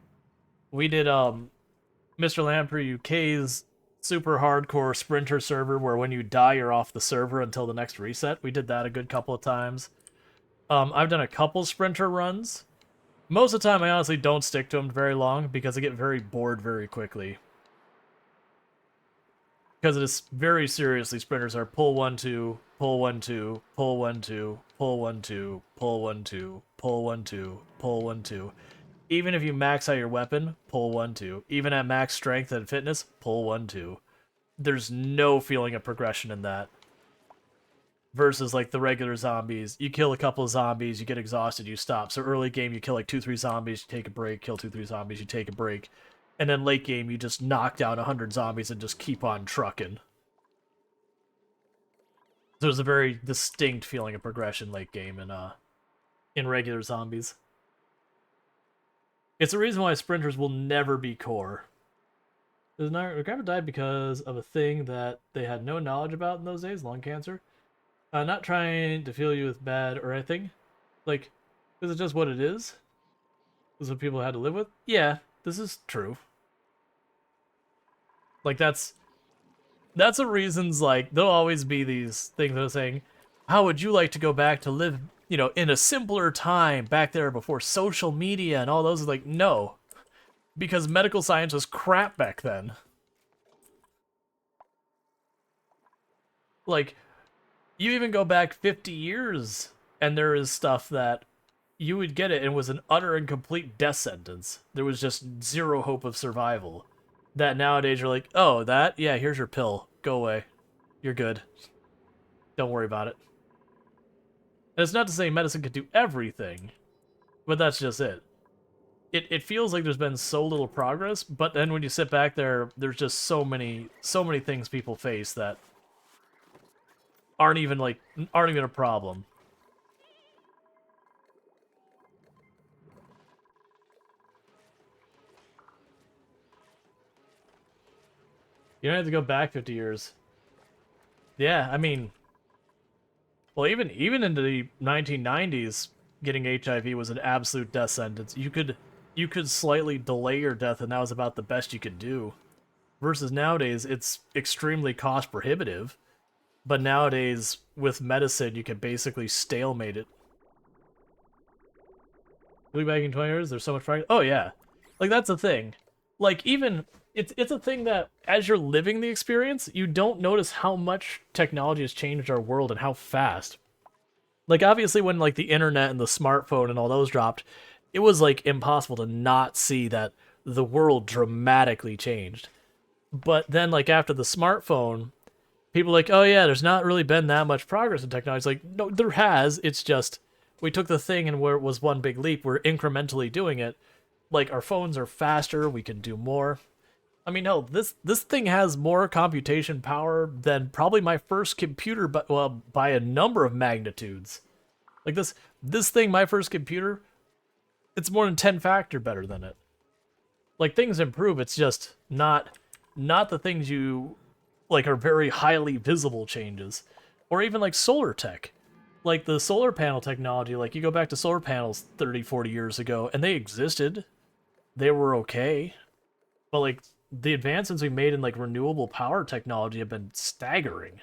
We did Mr. Lamprey UK's super hardcore Sprinter server where when you die you're off the server until the next reset. We did that a good couple of times. I've done a couple Sprinter runs. Most of the time I honestly don't stick to them very long because I get very bored very quickly. Because it is very seriously, Sprinters are pull 1-2, pull 1-2, pull 1-2, pull 1-2, pull 1-2, pull 1-2, pull 1-2. Even if you max out your weapon, pull 1-2. Even at max strength and fitness, pull 1-2. There's no feeling of progression in that. Versus like the regular zombies, you kill a couple of zombies, you get exhausted, you stop. So early game, you kill like 2-3 zombies, you take a break, kill 2-3 zombies, you take a break. And then late game, you just knock down 100 zombies and just keep on trucking. So there's a very distinct feeling of progression late game in regular zombies. It's the reason why Sprinters will never be core. The grandma died because of a thing that they had no knowledge about in those days, lung cancer. Not trying to feel you with bad or anything. Like, is it just what it is? This is what people had to live with? Yeah, this is true. Like, that's the reasons, like, there'll always be these things that are saying, how would you like to go back to live, in a simpler time back there before social media and all those? Like, no. Because medical science was crap back then. Like, you even go back 50 years, and there is stuff that you would get it, and it was an utter and complete death sentence. There was just zero hope of survival. that nowadays you're like, oh, that? Yeah, here's your pill. Go away. You're good. Don't worry about it. And it's not to say medicine could do everything, but that's just it. It feels like there's been so little progress, but then when you sit back there, there's just so many things people face that aren't even a problem. You don't have to go back 50 years. Yeah, I mean, well, even into the 1990s, getting HIV was an absolute death sentence. You could slightly delay your death, and that was about the best you could do. Versus nowadays, it's extremely cost prohibitive. But nowadays, with medicine, you can basically stalemate it. Going back in 20 years, there's so much progress. Oh yeah, like that's the thing. Like even it's a thing that as you're living the experience, you don't notice how much technology has changed our world and how fast. Like obviously when like the internet and the smartphone and all those dropped, it was like impossible to not see that the world dramatically changed. But then like after the smartphone, people are like, oh yeah, there's not really been that much progress in technology. It's like, no, there has. It's just we took the thing and where it was one big leap, we're incrementally doing it. Like our phones are faster, we can do more. I mean, hell, this thing has more computation power than probably my first computer, but well, by a number of magnitudes. Like this thing, my first computer, it's more than 10 factor better than it. Like things improve, it's just not the things you like are very highly visible changes. Or even like solar tech. Like the solar panel technology, like you go back to solar panels 30, 40 years ago, and they existed. They were okay. But like the advancements we made in like renewable power technology have been staggering.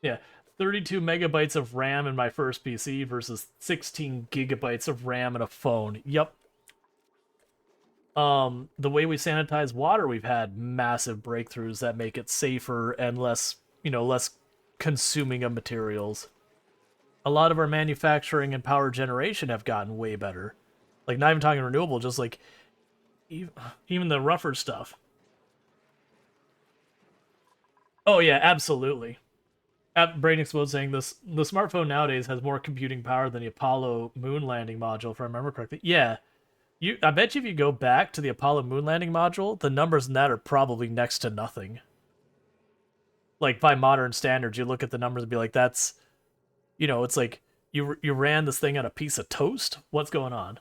Yeah, 32 megabytes of RAM in my first PC versus 16 gigabytes of RAM in a phone. Yep. The way we sanitize water, we've had massive breakthroughs that make it safer and less, less consuming of materials. A lot of our manufacturing and power generation have gotten way better. Like, not even talking renewable, just like even the rougher stuff. Oh yeah, absolutely. Brain Explode saying this: the smartphone nowadays has more computing power than the Apollo moon landing module, if I remember correctly. Yeah, I bet you if you go back to the Apollo moon landing module, the numbers in that are probably next to nothing. Like by modern standards, you look at the numbers and be like, that's, it's like you ran this thing on a piece of toast. What's going on?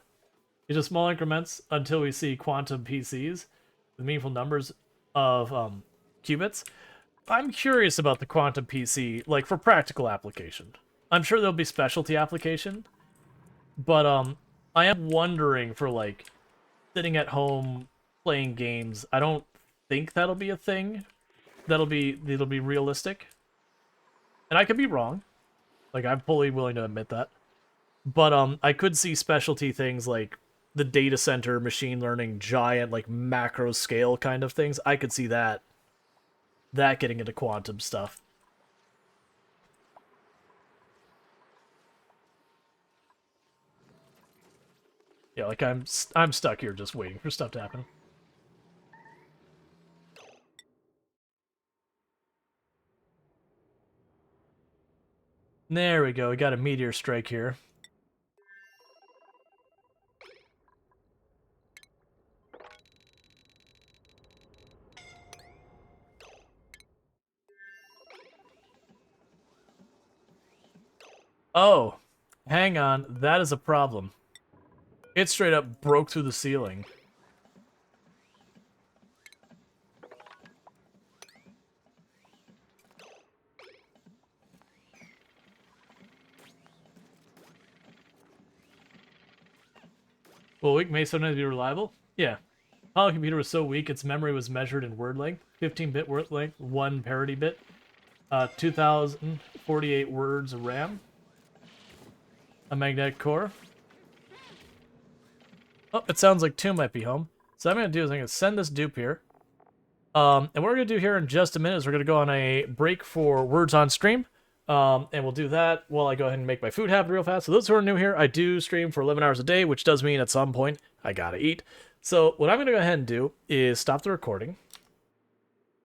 It's just small increments until we see quantum PCs with meaningful numbers of qubits. I'm curious about the quantum PC, like for practical application. I'm sure there'll be specialty application, but I am wondering for like sitting at home playing games. I don't think that'll be a thing. That'll be realistic, and I could be wrong. Like I'm fully willing to admit that, but I could see specialty things like the data center, machine learning, giant like macro scale kind of things. I could see that getting into quantum stuff. Yeah, like I'm stuck here just waiting for stuff to happen. There we go. We got a meteor strike here. Oh, hang on. That is a problem. It straight up broke through the ceiling. Well, weak may sometimes be reliable. Yeah. Apollo computer was so weak, its memory was measured in word length. 15-bit word length, 1 parity bit. 2048 words of RAM. A magnetic core. Oh, it sounds like 2 might be home. So what I'm going to do is I'm going to send this dupe here. And what we're going to do here in just a minute is we're going to go on a break for words on stream. And we'll do that while I go ahead and make my food happen real fast. So those who are new here, I do stream for 11 hours a day, which does mean at some point I gotta eat. So what I'm going to go ahead and do is stop the recording.